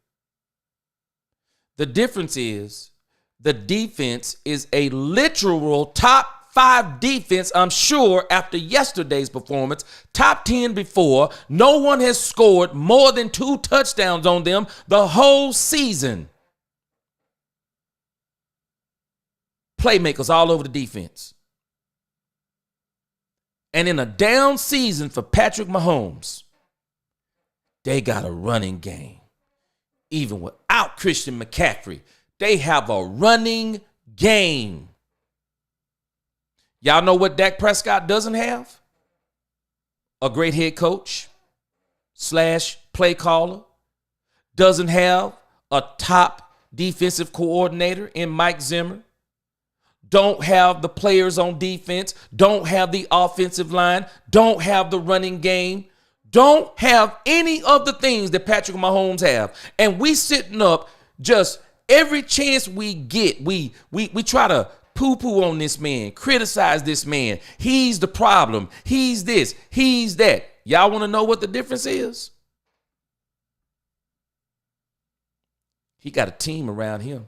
The difference is the defense is a literal top 5 defense, I'm sure, after yesterday's performance. Top 10 before. No one has scored more than 2 touchdowns on them the whole season. Playmakers all over the defense. And in a down season for Patrick Mahomes, they got a running game. Even without Christian McCaffrey, they have a running game. Y'all know what Dak Prescott doesn't have? A great head coach / play caller. Doesn't have a top defensive coordinator in Mike Zimmer. Don't have the players on defense. Don't have the offensive line. Don't have the running game. Don't have any of the things that Patrick Mahomes have. And we sitting up just every chance we get, we try to poo-poo on this man, criticize this man. He's the problem. He's this. He's that. Y'all want to know what the difference is? He got a team around him.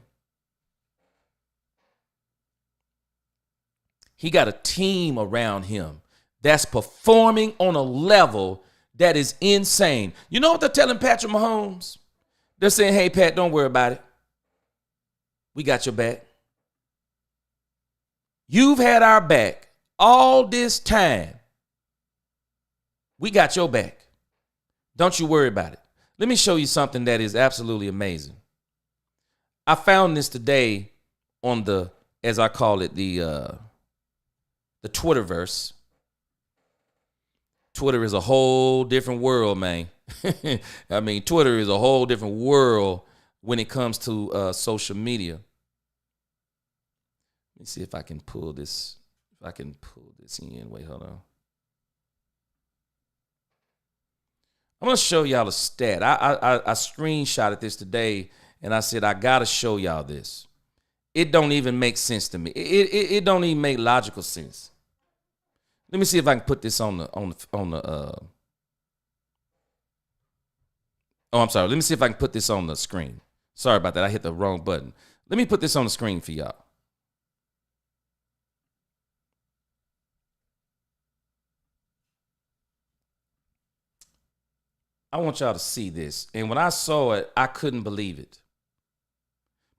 He got a team around him that's performing on a level that is insane. You know what they're telling Patrick Mahomes? They're saying, hey, Pat, don't worry about it. We got your back. You've had our back all this time. We got your back. Don't you worry about it. Let me show you something that is absolutely amazing. I found this today on the, as I call it, the Twitterverse. Twitter is a whole different world, man. I mean, Twitter is a whole different world when it comes to social media. Let me see if I can pull this. If I can pull this in. Wait, hold on. I'm going to show y'all a stat. I screenshotted this today, and I said, I got to show y'all this. It don't even make sense to me. It don't even make logical sense. Let me see if I can put this on the Oh, I'm sorry. Let me see if I can put this on the screen. Sorry about that. I hit the wrong button. Let me put this on the screen for y'all. I want y'all to see this. And when I saw it, I couldn't believe it.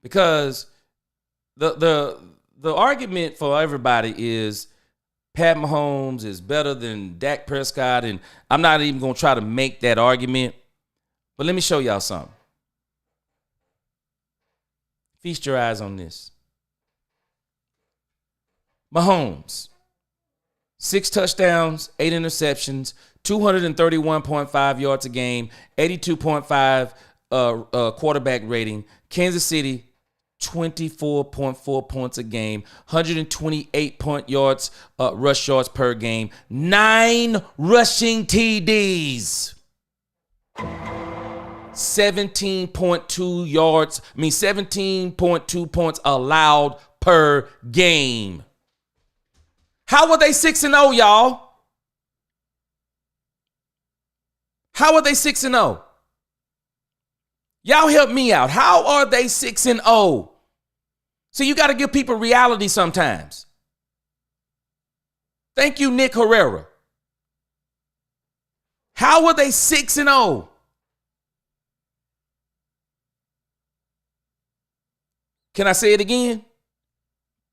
Because the argument for everybody is Pat Mahomes is better than Dak Prescott, and I'm not even going to try to make that argument. But let me show y'all something. Feast your eyes on this. Mahomes, 6 touchdowns, 8 interceptions, 231.5 yards a game, 82.5 quarterback rating. Kansas City, 24.4 points a game, 128 yards, rush yards per game, 9 rushing TDs. 17.2 points allowed per game. How are they 6-0, y'all? How are they 6-0? Y'all help me out. How are they 6-0? So you got to give people reality sometimes. Thank you, Nick Herrera. How are they 6-0? Can I say it again?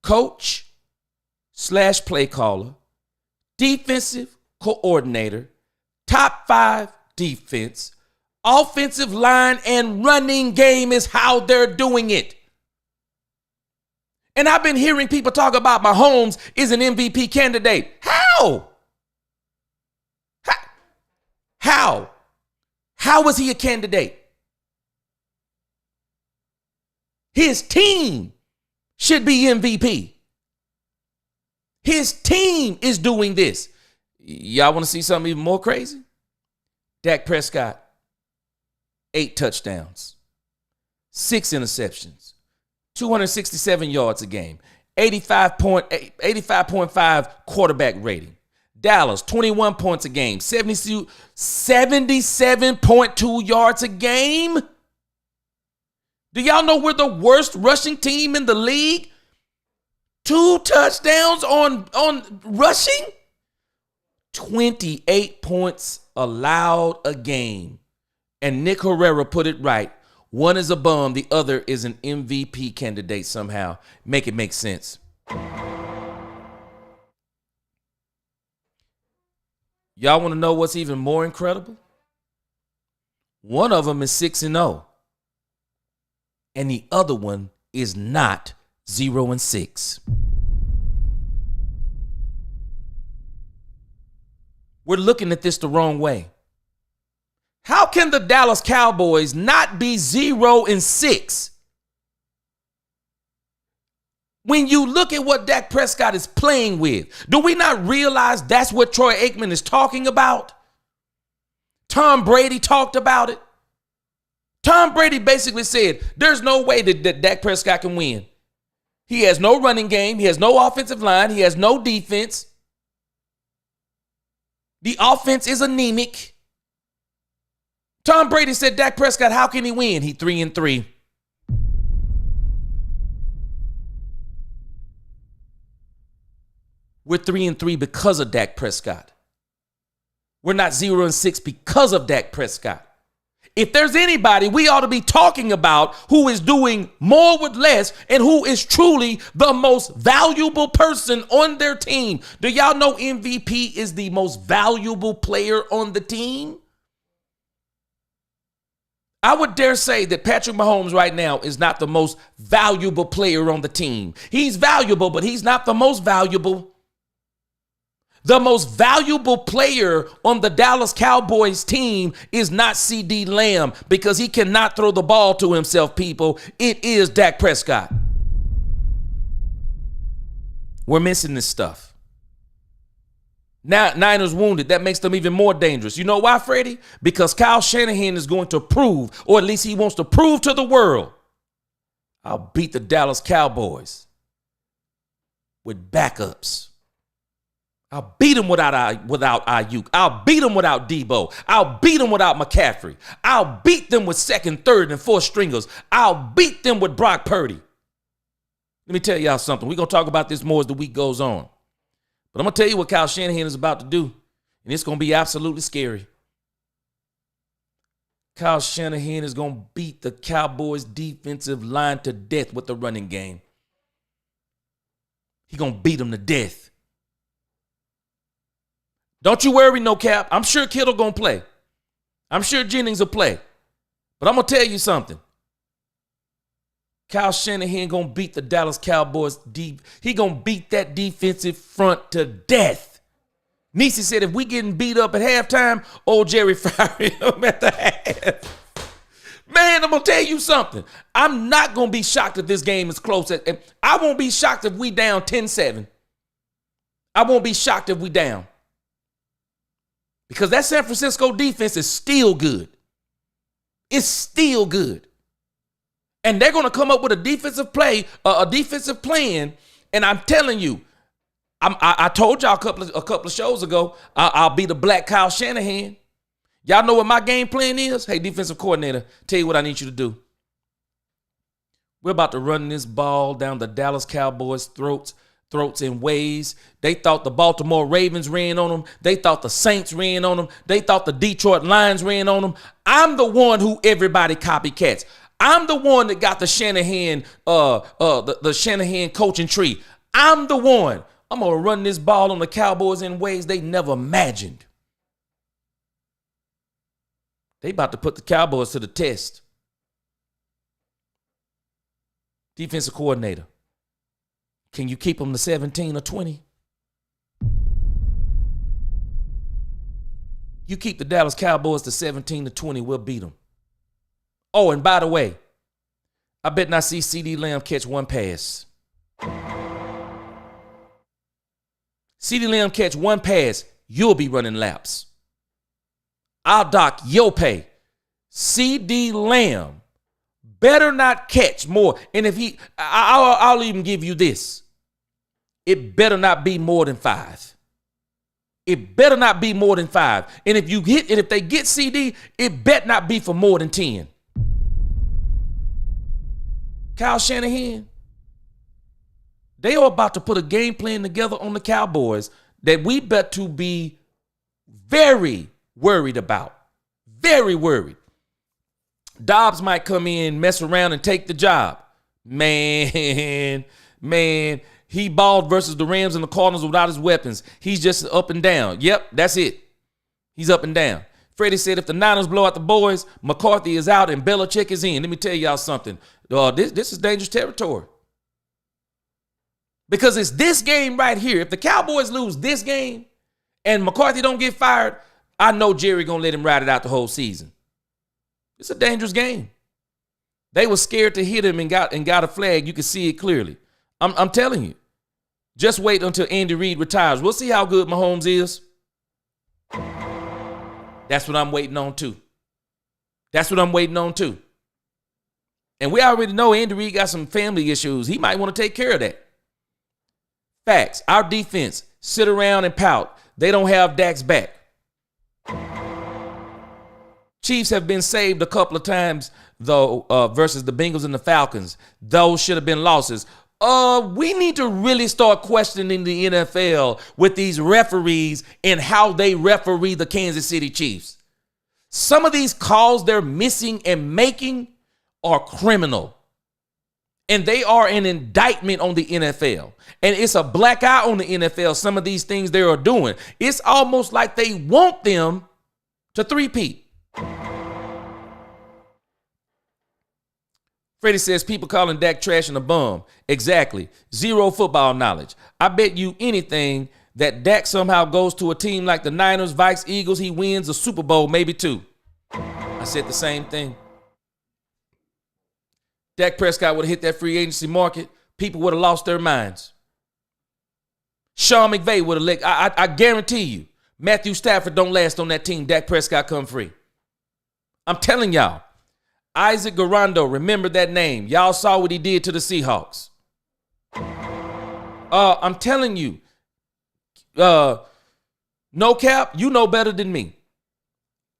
Coach / play caller, defensive coordinator, top 5 defense, offensive line and running game is how they're doing it. And I've been hearing people talk about Mahomes is an MVP candidate. How? How is he a candidate? His team should be MVP. His team is doing this. Y'all want to see something even more crazy? Dak Prescott, 8 touchdowns, 6 interceptions, 267 yards a game, 85.5 quarterback rating. Dallas, 21 points a game, 77.2 yards a game. Do y'all know we're the worst rushing team in the league? 2 touchdowns on rushing? 28 points allowed a game. And Nick Herrera put it right. One is a bum, the other is an MVP candidate somehow. Make it make sense. Y'all want to know what's even more incredible? One of them is 6-0. And the other one is not 0-6. We're looking at this the wrong way. How can the Dallas Cowboys not be 0-6? When you look at what Dak Prescott is playing with, do we not realize that's what Troy Aikman is talking about? Tom Brady talked about it. Tom Brady basically said, there's no way that Dak Prescott can win. He has no running game. He has no offensive line. He has no defense. The offense is anemic. Tom Brady said, Dak Prescott, how can he win? He 3-3. We're 3-3 because of Dak Prescott. We're not 0-6 because of Dak Prescott. If there's anybody we ought to be talking about who is doing more with less and who is truly the most valuable person on their team. Do y'all know MVP is the most valuable player on the team? I would dare say that Patrick Mahomes right now is not the most valuable player on the team. He's valuable, but he's not the most valuable. The most valuable player on the Dallas Cowboys team is not CD Lamb because he cannot throw the ball to himself, people. It is Dak Prescott. We're missing this stuff. Now, Niners wounded. That makes them even more dangerous. You know why, Freddie? Because Kyle Shanahan is going to prove, or at least he wants to prove to the world, I'll beat the Dallas Cowboys with backups. I'll beat them without Aiyuk. I'll beat them without Debo. I'll beat them without McCaffrey. I'll beat them with second, third, and fourth stringers. I'll beat them with Brock Purdy. Let me tell y'all something. We're going to talk about this more as the week goes on. But I'm going to tell you what Kyle Shanahan is about to do, and it's going to be absolutely scary. Kyle Shanahan is going to beat the Cowboys' defensive line to death with the running game. He's going to beat them to death. Don't you worry, no cap. I'm sure Kittle going to play. I'm sure Jennings will play. But I'm going to tell you something. Kyle Shanahan going to beat the Dallas Cowboys deep. He going to beat that defensive front to death. Niecy said if we getting beat up at halftime, old Jerry firing him at the half. Man, I'm going to tell you something. I'm not going to be shocked if this game is close. I won't be shocked if we down 10-7. I won't be shocked if we down. Because that San Francisco defense is still good. It's still good. And they're going to come up with a defensive plan. And I'm telling you, I told y'all a couple of shows ago, I'll be the black Kyle Shanahan. Y'all know what my game plan is? Hey, defensive coordinator, tell you what I need you to do. We're about to run this ball down the Dallas Cowboys' throats in ways. They thought the Baltimore Ravens ran on them. They thought the Saints ran on them. They thought the Detroit Lions ran on them. I'm the one who everybody copycats. I'm the one that got the Shanahan, the Shanahan coaching tree. I'm the one. I'm going to run this ball on the Cowboys in ways they never imagined. They about to put the Cowboys to the test. Defensive coordinator. Can you keep them to 17 or 20? You keep the Dallas Cowboys to 17 to 20, we'll beat them. Oh, and by the way, I bet not see CeeDee Lamb catch one pass. CeeDee Lamb catch one pass, you'll be running laps. I'll dock your pay. CeeDee Lamb better not catch more. And if I'll even give you this. It better not be more than 5. It better not be more than 5. And if they get CD, it better not be for more than 10. Kyle Shanahan, they are about to put a game plan together on the Cowboys that we bet to be very worried about. Very worried. Dobbs might come in, mess around, and take the job. Man, he balled versus the Rams and the Cardinals without his weapons. He's just up and down. Yep, that's it. He's up and down. Freddie said if the Niners blow out the boys, McCarthy is out and Belichick is in. Let me tell y'all something. This is dangerous territory. Because it's this game right here. If the Cowboys lose this game and McCarthy don't get fired, I know Jerry going to let him ride it out the whole season. It's a dangerous game. They were scared to hit him and got a flag. You can see it clearly. I'm telling you. Just wait until Andy Reid retires. We'll see how good Mahomes is. That's what I'm waiting on too. And we already know Andy Reid got some family issues. He might want to take care of that. Facts. Our defense sit around and pout. They don't have Dak's back. Chiefs have been saved a couple of times, though, versus the Bengals and the Falcons. Those should have been losses. We need to really start questioning the NFL with these referees and how they referee the Kansas City Chiefs. Some of these calls they're missing and making are criminal. And they are an indictment on the NFL. And it's a black eye on the NFL, some of these things they are doing. It's almost like they want them to three-peat. Freddie says people calling Dak trash and a bum. Exactly. Zero football knowledge. I bet you anything that Dak somehow goes to a team like the Niners, Vikes, Eagles, he wins a Super Bowl, maybe 2. I said the same thing. Dak Prescott would have hit that free agency market. People would have lost their minds. Sean McVay would have I guarantee you, Matthew Stafford don't last on that team. Dak Prescott come free. I'm telling y'all. Isaac Garando, remember that name. Y'all saw what he did to the Seahawks. I'm telling you, No cap, you know better than me.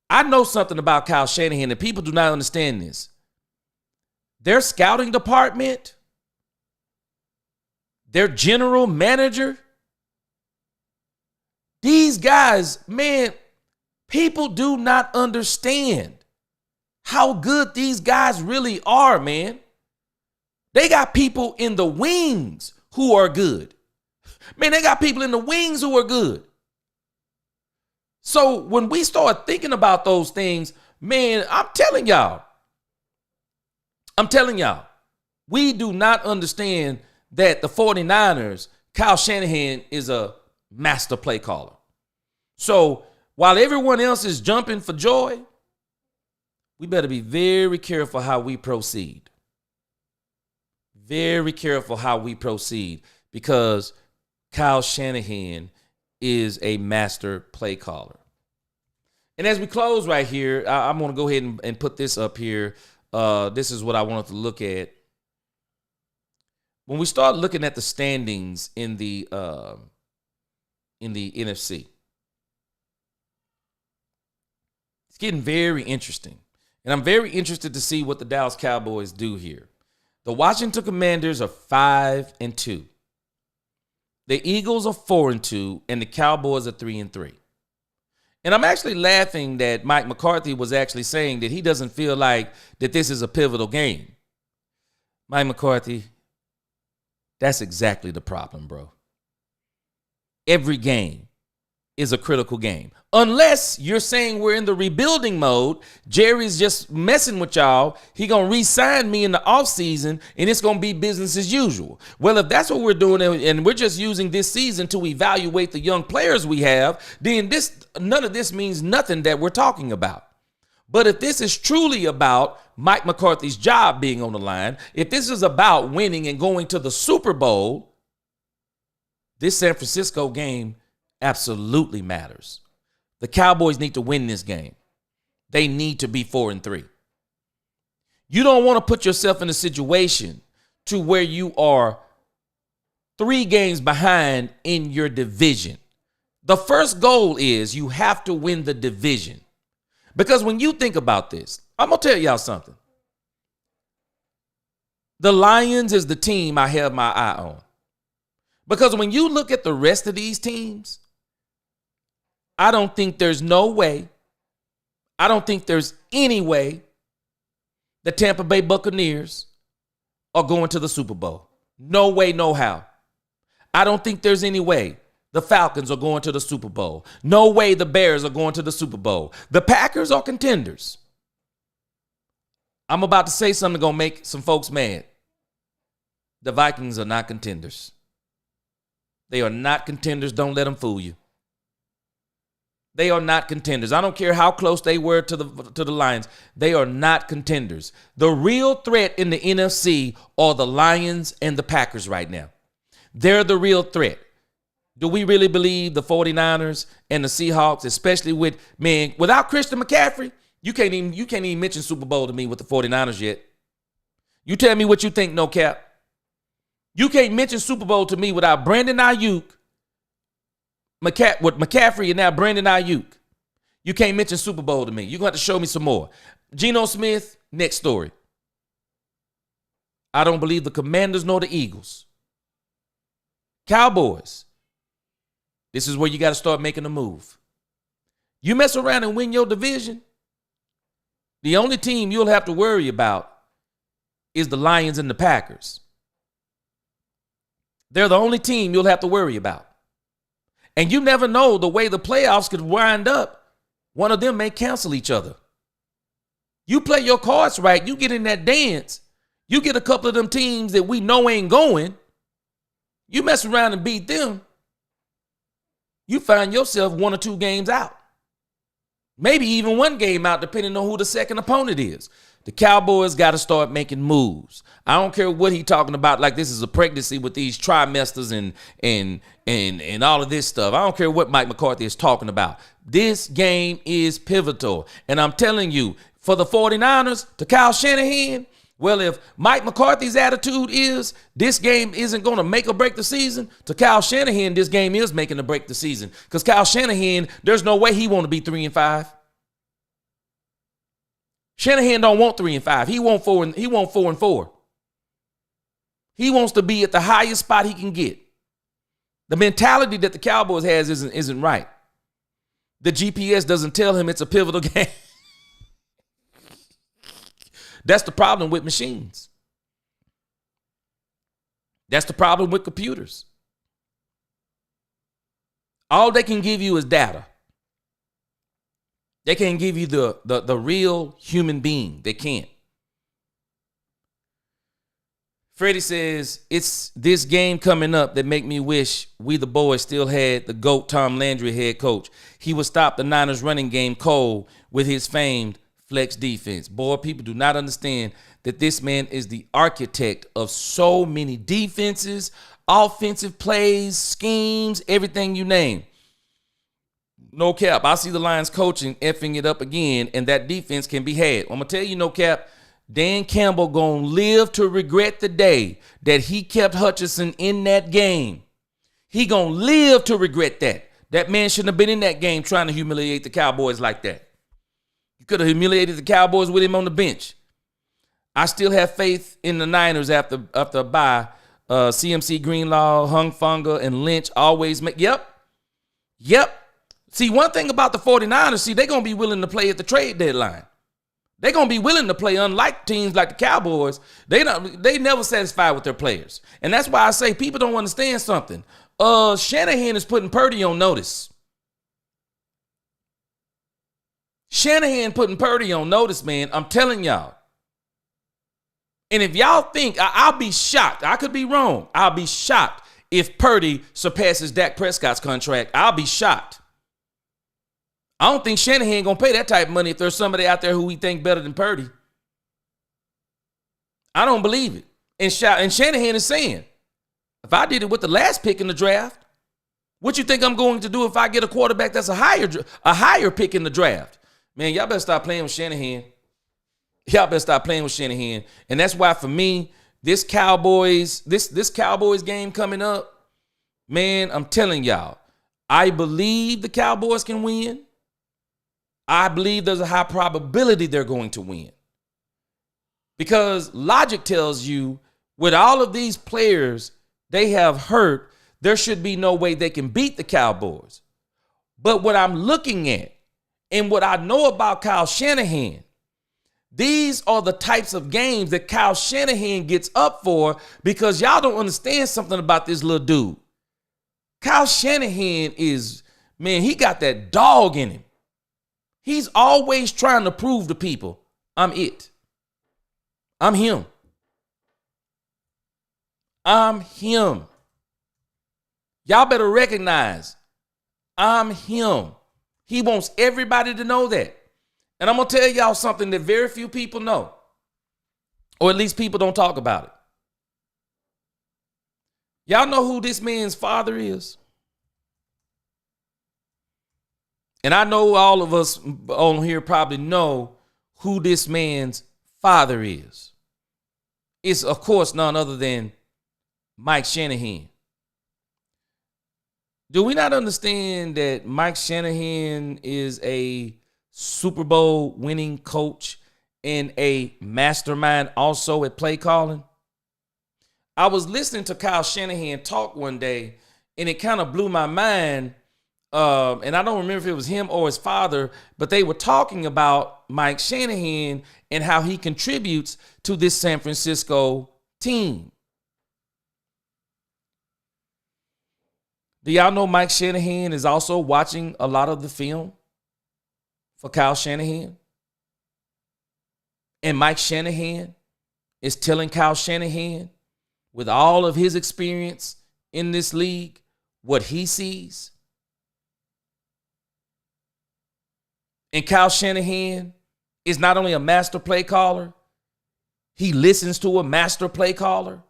I know something about Kyle Shanahan, and people do not understand this. Their scouting department, their general manager, these guys, man, people do not understand how good these guys really are, man. They got people in the wings who are good. Man, they got people in the wings who are good. So when we start thinking about those things, man, I'm telling y'all, we do not understand that the 49ers, Kyle Shanahan is a master play caller. So while everyone else is jumping for joy, we better be very careful how we proceed. Very careful how we proceed, because Kyle Shanahan is a master play caller. And as we close right here, I'm going to go ahead and put this up here. This is what I wanted to look at. When we start looking at the standings in the NFC, it's getting very interesting. And I'm very interested to see what the Dallas Cowboys do here. The Washington Commanders are 5-2. The Eagles are 4-2, and the Cowboys are 3-3. And I'm actually laughing that Mike McCarthy was actually saying that he doesn't feel like that this is a pivotal game. Mike McCarthy, that's exactly the problem, bro. Every game is a critical game. Unless you're saying we're in the rebuilding mode, Jerry's just messing with y'all. He going to re-sign me in the offseason, and it's going to be business as usual. Well, if that's what we're doing, and we're just using this season to evaluate the young players we have, then none of this means nothing that we're talking about. But if this is truly about Mike McCarthy's job being on the line, if this is about winning and going to the Super Bowl, this San Francisco game absolutely matters. The Cowboys need to win this game. They need to be 4-3. You don't want to put yourself in a situation to where you are 3 games behind in your division. The first goal is you have to win the division. Because when you think about this, I'm going to tell y'all something. The Lions is the team I have my eye on. Because when you look at the rest of these teams, I don't think there's no way, I don't think there's any way the Tampa Bay Buccaneers are going to the Super Bowl. No way, no how. I don't think there's any way the Falcons are going to the Super Bowl. No way the Bears are going to the Super Bowl. The Packers are contenders. I'm about to say something going to make some folks mad. The Vikings are not contenders. They are not contenders. Don't let them fool you. They are not contenders. I don't care how close they were to the Lions. They are not contenders. The real threat in the NFC are the Lions and the Packers right now. They're the real threat. Do we really believe the 49ers and the Seahawks, especially without Christian McCaffrey, you can't even mention Super Bowl to me with the 49ers yet. You tell me what you think, no cap. You can't mention Super Bowl to me without Brandon Aiyuk, with McCaffrey and now Brandon Aiyuk. You can't mention Super Bowl to me. You're going to have to show me some more. Geno Smith, next story. I don't believe the Commanders nor the Eagles. Cowboys. This is where you got to start making a move. You mess around and win your division, the only team you'll have to worry about is the Lions and the Packers. They're the only team you'll have to worry about. And you never know the way the playoffs could wind up. One of them may cancel each other. You play your cards right, you get in that dance, you get a couple of them teams that we know ain't going, you mess around and beat them, you find yourself 1 or 2 games out. Maybe even 1 game out, depending on who the second opponent is. The Cowboys got to start making moves. I don't care what he's talking about, like this is a pregnancy with these trimesters and all of this stuff. I don't care what Mike McCarthy is talking about. This game is pivotal. And I'm telling you, for the 49ers, to Kyle Shanahan, Well, if Mike McCarthy's attitude is this game isn't going to make or break the season, to Kyle Shanahan, this game is making or break the season. Because Kyle Shanahan, there's no way he want to be 3-5. Shanahan don't want 3-5. He want 4-4. He wants to be at the highest spot he can get. The mentality that the Cowboys has isn't right. The GPS doesn't tell him it's a pivotal game. That's the problem with machines. That's the problem with computers. All they can give you is data. They can't give you the real human being. They can't. Freddie says, it's this game coming up that make me wish we the boys still had the GOAT Tom Landry head coach. He would stop the Niners running game cold with his famed flex defense. Boy, people do not understand that this man is the architect of so many defenses, offensive plays, schemes, everything you name. No cap. I see the Lions coaching effing it up again, and that defense can be had. I'm going to tell you, no cap, Dan Campbell going to live to regret the day that he kept Hutchinson in that game. He going to live to regret that. That man shouldn't have been in that game trying to humiliate the Cowboys like that. He could have humiliated the Cowboys with him on the bench. I still have faith in the Niners after a bye. CMC, Greenlaw, Hung Funga, and Lynch always make. Yep. See, one thing about the 49ers, they're going to be willing to play at the trade deadline. They're going to be willing to play, unlike teams like the Cowboys. They never satisfied with their players. And that's why I say people don't understand something. Shanahan is putting Purdy on notice. Shanahan putting Purdy on notice, man. I'm telling y'all. And if y'all think, I'll be shocked. I could be wrong. I'll be shocked if Purdy surpasses Dak Prescott's contract. I'll be shocked. I don't think Shanahan going to pay that type of money if there's somebody out there who we think better than Purdy. I don't believe it. And Shanahan is saying, if I did it with the last pick in the draft, what you think I'm going to do if I get a quarterback that's a higher pick in the draft? Man, y'all better stop playing with Shanahan. Y'all better stop playing with Shanahan. And that's why, for me, this Cowboys game coming up, man, I'm telling y'all, I believe the Cowboys can win. I believe there's a high probability they're going to win. Because logic tells you, with all of these players they have hurt, there should be no way they can beat the Cowboys. But what I'm looking at and what I know about Kyle Shanahan, these are the types of games that Kyle Shanahan gets up for, because y'all don't understand something about this little dude. Kyle Shanahan is, man, he got that dog in him. He's always trying to prove to people, I'm it. I'm him. I'm him. Y'all better recognize, I'm him. He wants everybody to know that. And I'm going to tell y'all something that very few people know, or at least people don't talk about it. Y'all know who this man's father is? And I know all of us on here probably know who this man's father is. It's, of course, none other than Mike Shanahan. Do we not understand that Mike Shanahan is a Super Bowl winning coach and a mastermind also at play calling? I was listening to Kyle Shanahan talk one day, and it kind of blew my mind. And I don't remember if it was him or his father, but they were talking about Mike Shanahan and how he contributes to this San Francisco team. Do y'all know Mike Shanahan is also watching a lot of the film for Kyle Shanahan? And Mike Shanahan is telling Kyle Shanahan, with all of his experience in this league, what he sees. And Kyle Shanahan is not only a master play caller, he listens to a master play caller.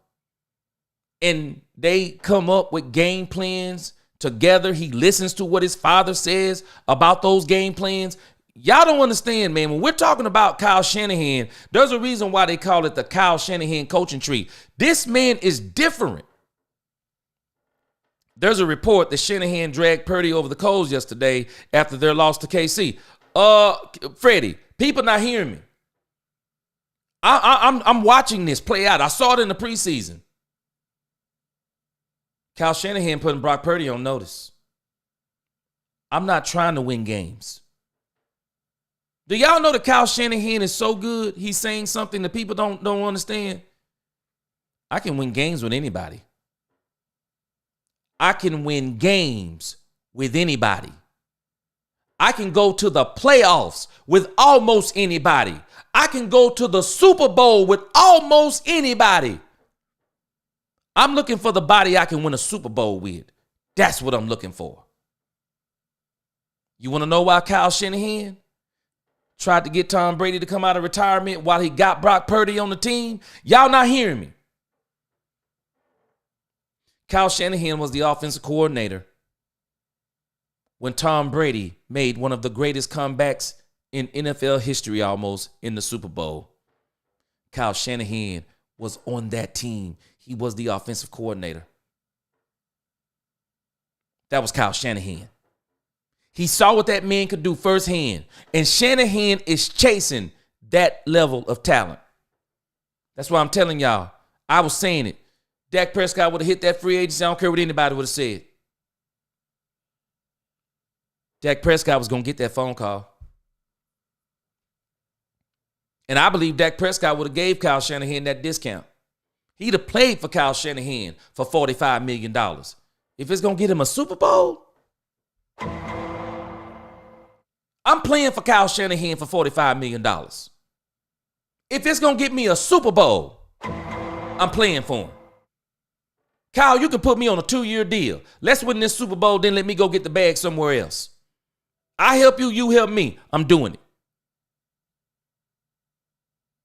And they come up with game plans together. He listens to what his father says about those game plans. Y'all don't understand, man. When we're talking about Kyle Shanahan, there's a reason why they call it the Kyle Shanahan coaching tree. This man is different. There's a report that Shanahan dragged Purdy over the coals yesterday after their loss to KC. Freddie, people not hearing me. I'm watching this play out. I saw it in the preseason. Kyle Shanahan putting Brock Purdy on notice. I'm not trying to win games. Do y'all know that Kyle Shanahan is so good? He's saying something that people don't understand. I can win games with anybody. I can win games with anybody. I can go to the playoffs with almost anybody. I can go to the Super Bowl with almost anybody. I'm looking for the body I can win a Super Bowl with. That's what I'm looking for. You want to know why Kyle Shanahan tried to get Tom Brady to come out of retirement while he got Brock Purdy on the team? Y'all not hearing me. Kyle Shanahan was the offensive coordinator when Tom Brady made one of the greatest comebacks in NFL history almost in the Super Bowl. Kyle Shanahan was on that team. He was the offensive coordinator. That was Kyle Shanahan. He saw what that man could do firsthand. And Shanahan is chasing that level of talent. That's why I'm telling y'all. I was saying it. Dak Prescott would have hit that free agency. I don't care what anybody would have said. Dak Prescott was going to get that phone call. And I believe Dak Prescott would have gave Kyle Shanahan that discount. He'd have played for Kyle Shanahan for $45 million. If it's going to get him a Super Bowl, I'm playing for Kyle Shanahan for $45 million. If it's going to get me a Super Bowl, I'm playing for him. Kyle, you can put me on a 2-year deal. Let's win this Super Bowl, then let me go get the bag somewhere else. I help you, you help me. I'm doing it.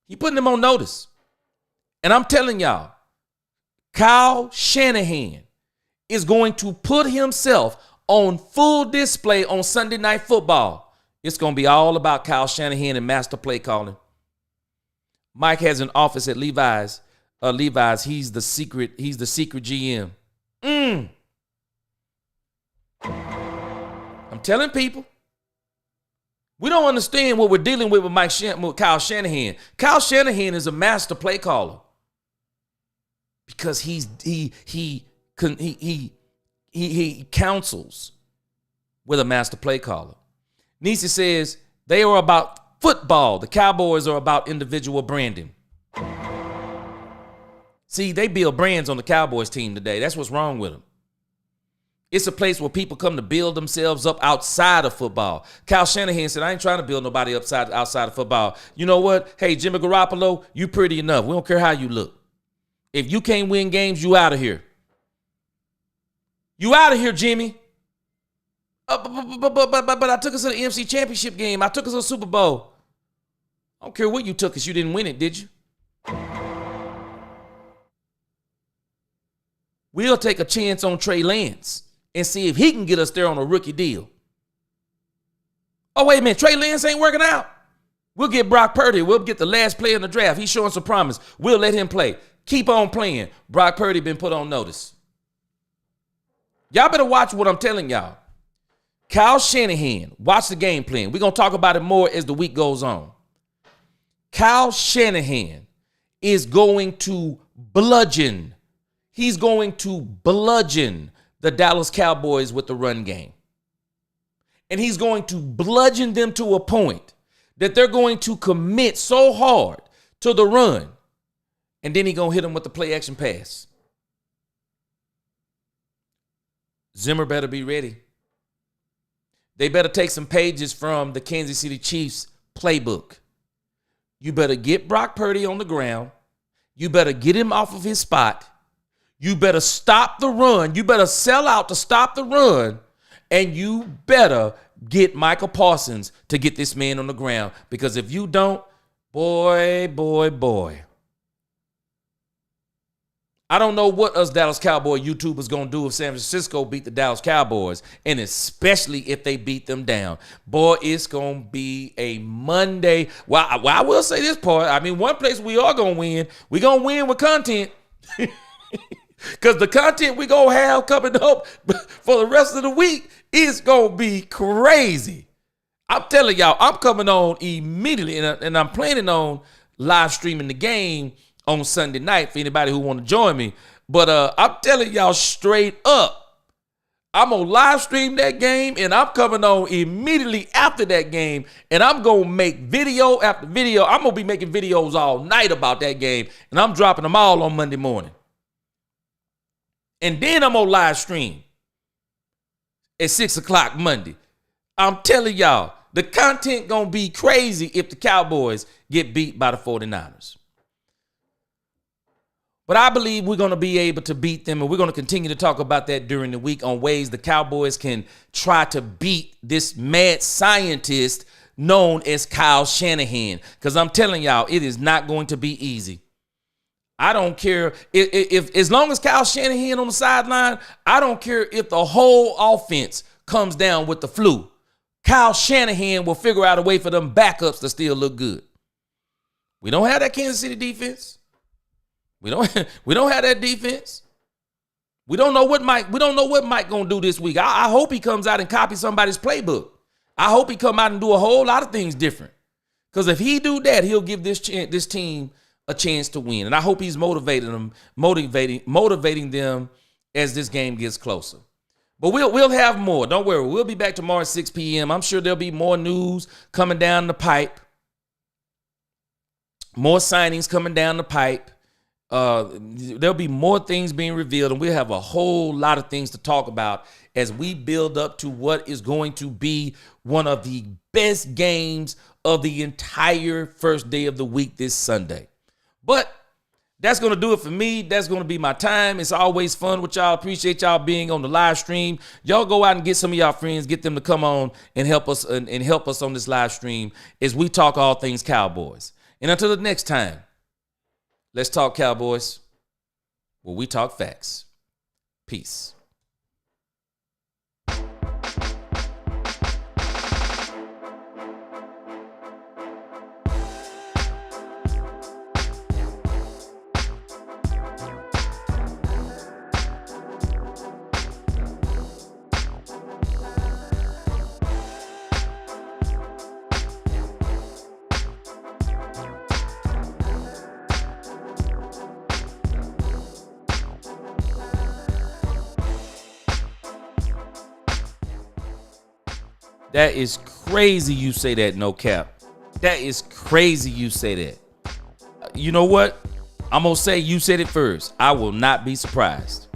He putting them on notice. And I'm telling y'all, Kyle Shanahan is going to put himself on full display on Sunday Night Football. It's going to be all about Kyle Shanahan and master play calling. Mike has an office at Levi's. He's the secret GM. I'm telling people. We don't understand what we're dealing with Kyle Shanahan. Kyle Shanahan is a master play caller because he counsels with a master play caller. Nisi says they are about football. The Cowboys are about individual branding. See, they build brands on the Cowboys team today. That's what's wrong with them. It's a place where people come to build themselves up outside of football. Kyle Shanahan said, I ain't trying to build nobody outside of football. You know what? Hey, Jimmy Garoppolo, you pretty enough. We don't care how you look. If you can't win games, you out of here. You out of here, Jimmy. But I took us to the NFC Championship game. I took us to the Super Bowl. I don't care what you took us. You didn't win it, did you? We'll take a chance on Trey Lance and see if he can get us there on a rookie deal. Oh, wait a minute. Trey Lance ain't working out. We'll get Brock Purdy. We'll get the last player in the draft. He's showing some promise. We'll let him play. Keep on playing. Brock Purdy been put on notice. Y'all better watch what I'm telling y'all. Kyle Shanahan, watch the game plan. We're going to talk about it more as the week goes on. Kyle Shanahan is going to bludgeon. He's going to bludgeon the Dallas Cowboys with the run game. And he's going to bludgeon them to a point that they're going to commit so hard to the run. And then he's going to hit them with the play action pass. Zimmer better be ready. They better take some pages from the Kansas City Chiefs playbook. You better get Brock Purdy on the ground. You better get him off of his spot. You better stop the run. You better sell out to stop the run. And you better get Michael Parsons to get this man on the ground. Because if you don't, boy. I don't know what us Dallas Cowboy YouTubers gonna do if San Francisco beat the Dallas Cowboys, and especially if they beat them down. Boy, it's gonna be a Monday. Well, I will say this part. I mean, one place we are gonna win. We gonna win with content. Because the content we gonna have coming up for the rest of the week is gonna be crazy. I'm telling y'all, I'm coming on immediately, and I'm planning on live streaming the game on Sunday night for anybody who want to join me. But I'm telling y'all straight up, I'm gonna live stream that game, and I'm coming on immediately after that game, and I'm gonna make video after video. I'm gonna be making videos all night about that game, and I'm dropping them all on Monday morning. And then I'm on live stream at 6 o'clock Monday. I'm telling y'all, the content gonna be crazy if the Cowboys get beat by the 49ers. But I believe we're gonna be able to beat them, and we're gonna continue to talk about that during the week on ways the Cowboys can try to beat this mad scientist known as Kyle Shanahan. Because I'm telling y'all, it is not going to be easy. I don't care if as long as Kyle Shanahan on the sideline, I don't care if the whole offense comes down with the flu. Kyle Shanahan will figure out a way for them backups to still look good. We don't have that Kansas City defense. We don't have that defense. We don't know what Mike gonna do this week. I hope he comes out and copies somebody's playbook. I hope he come out and do a whole lot of things different. Because if he do that, he'll give this team a chance to win. And I hope he's motivating them as this game gets closer. But we'll have more. Don't worry. We'll be back tomorrow at 6 p.m. I'm sure there'll be more news coming down the pipe. More signings coming down the pipe. There'll be more things being revealed, and we'll have a whole lot of things to talk about as we build up to what is going to be one of the best games of the entire first day of the week this Sunday. But that's going to do it for me. That's going to be my time. It's always fun with y'all. Appreciate y'all being on the live stream. Y'all go out and get some of y'all friends, get them to come on and help us on this live stream as we talk all things Cowboys. And until the next time, let's talk Cowboys, where we talk facts. Peace. That is crazy you say that, no cap. That is crazy you say that. You know what? I'm going to say you said it first. I will not be surprised.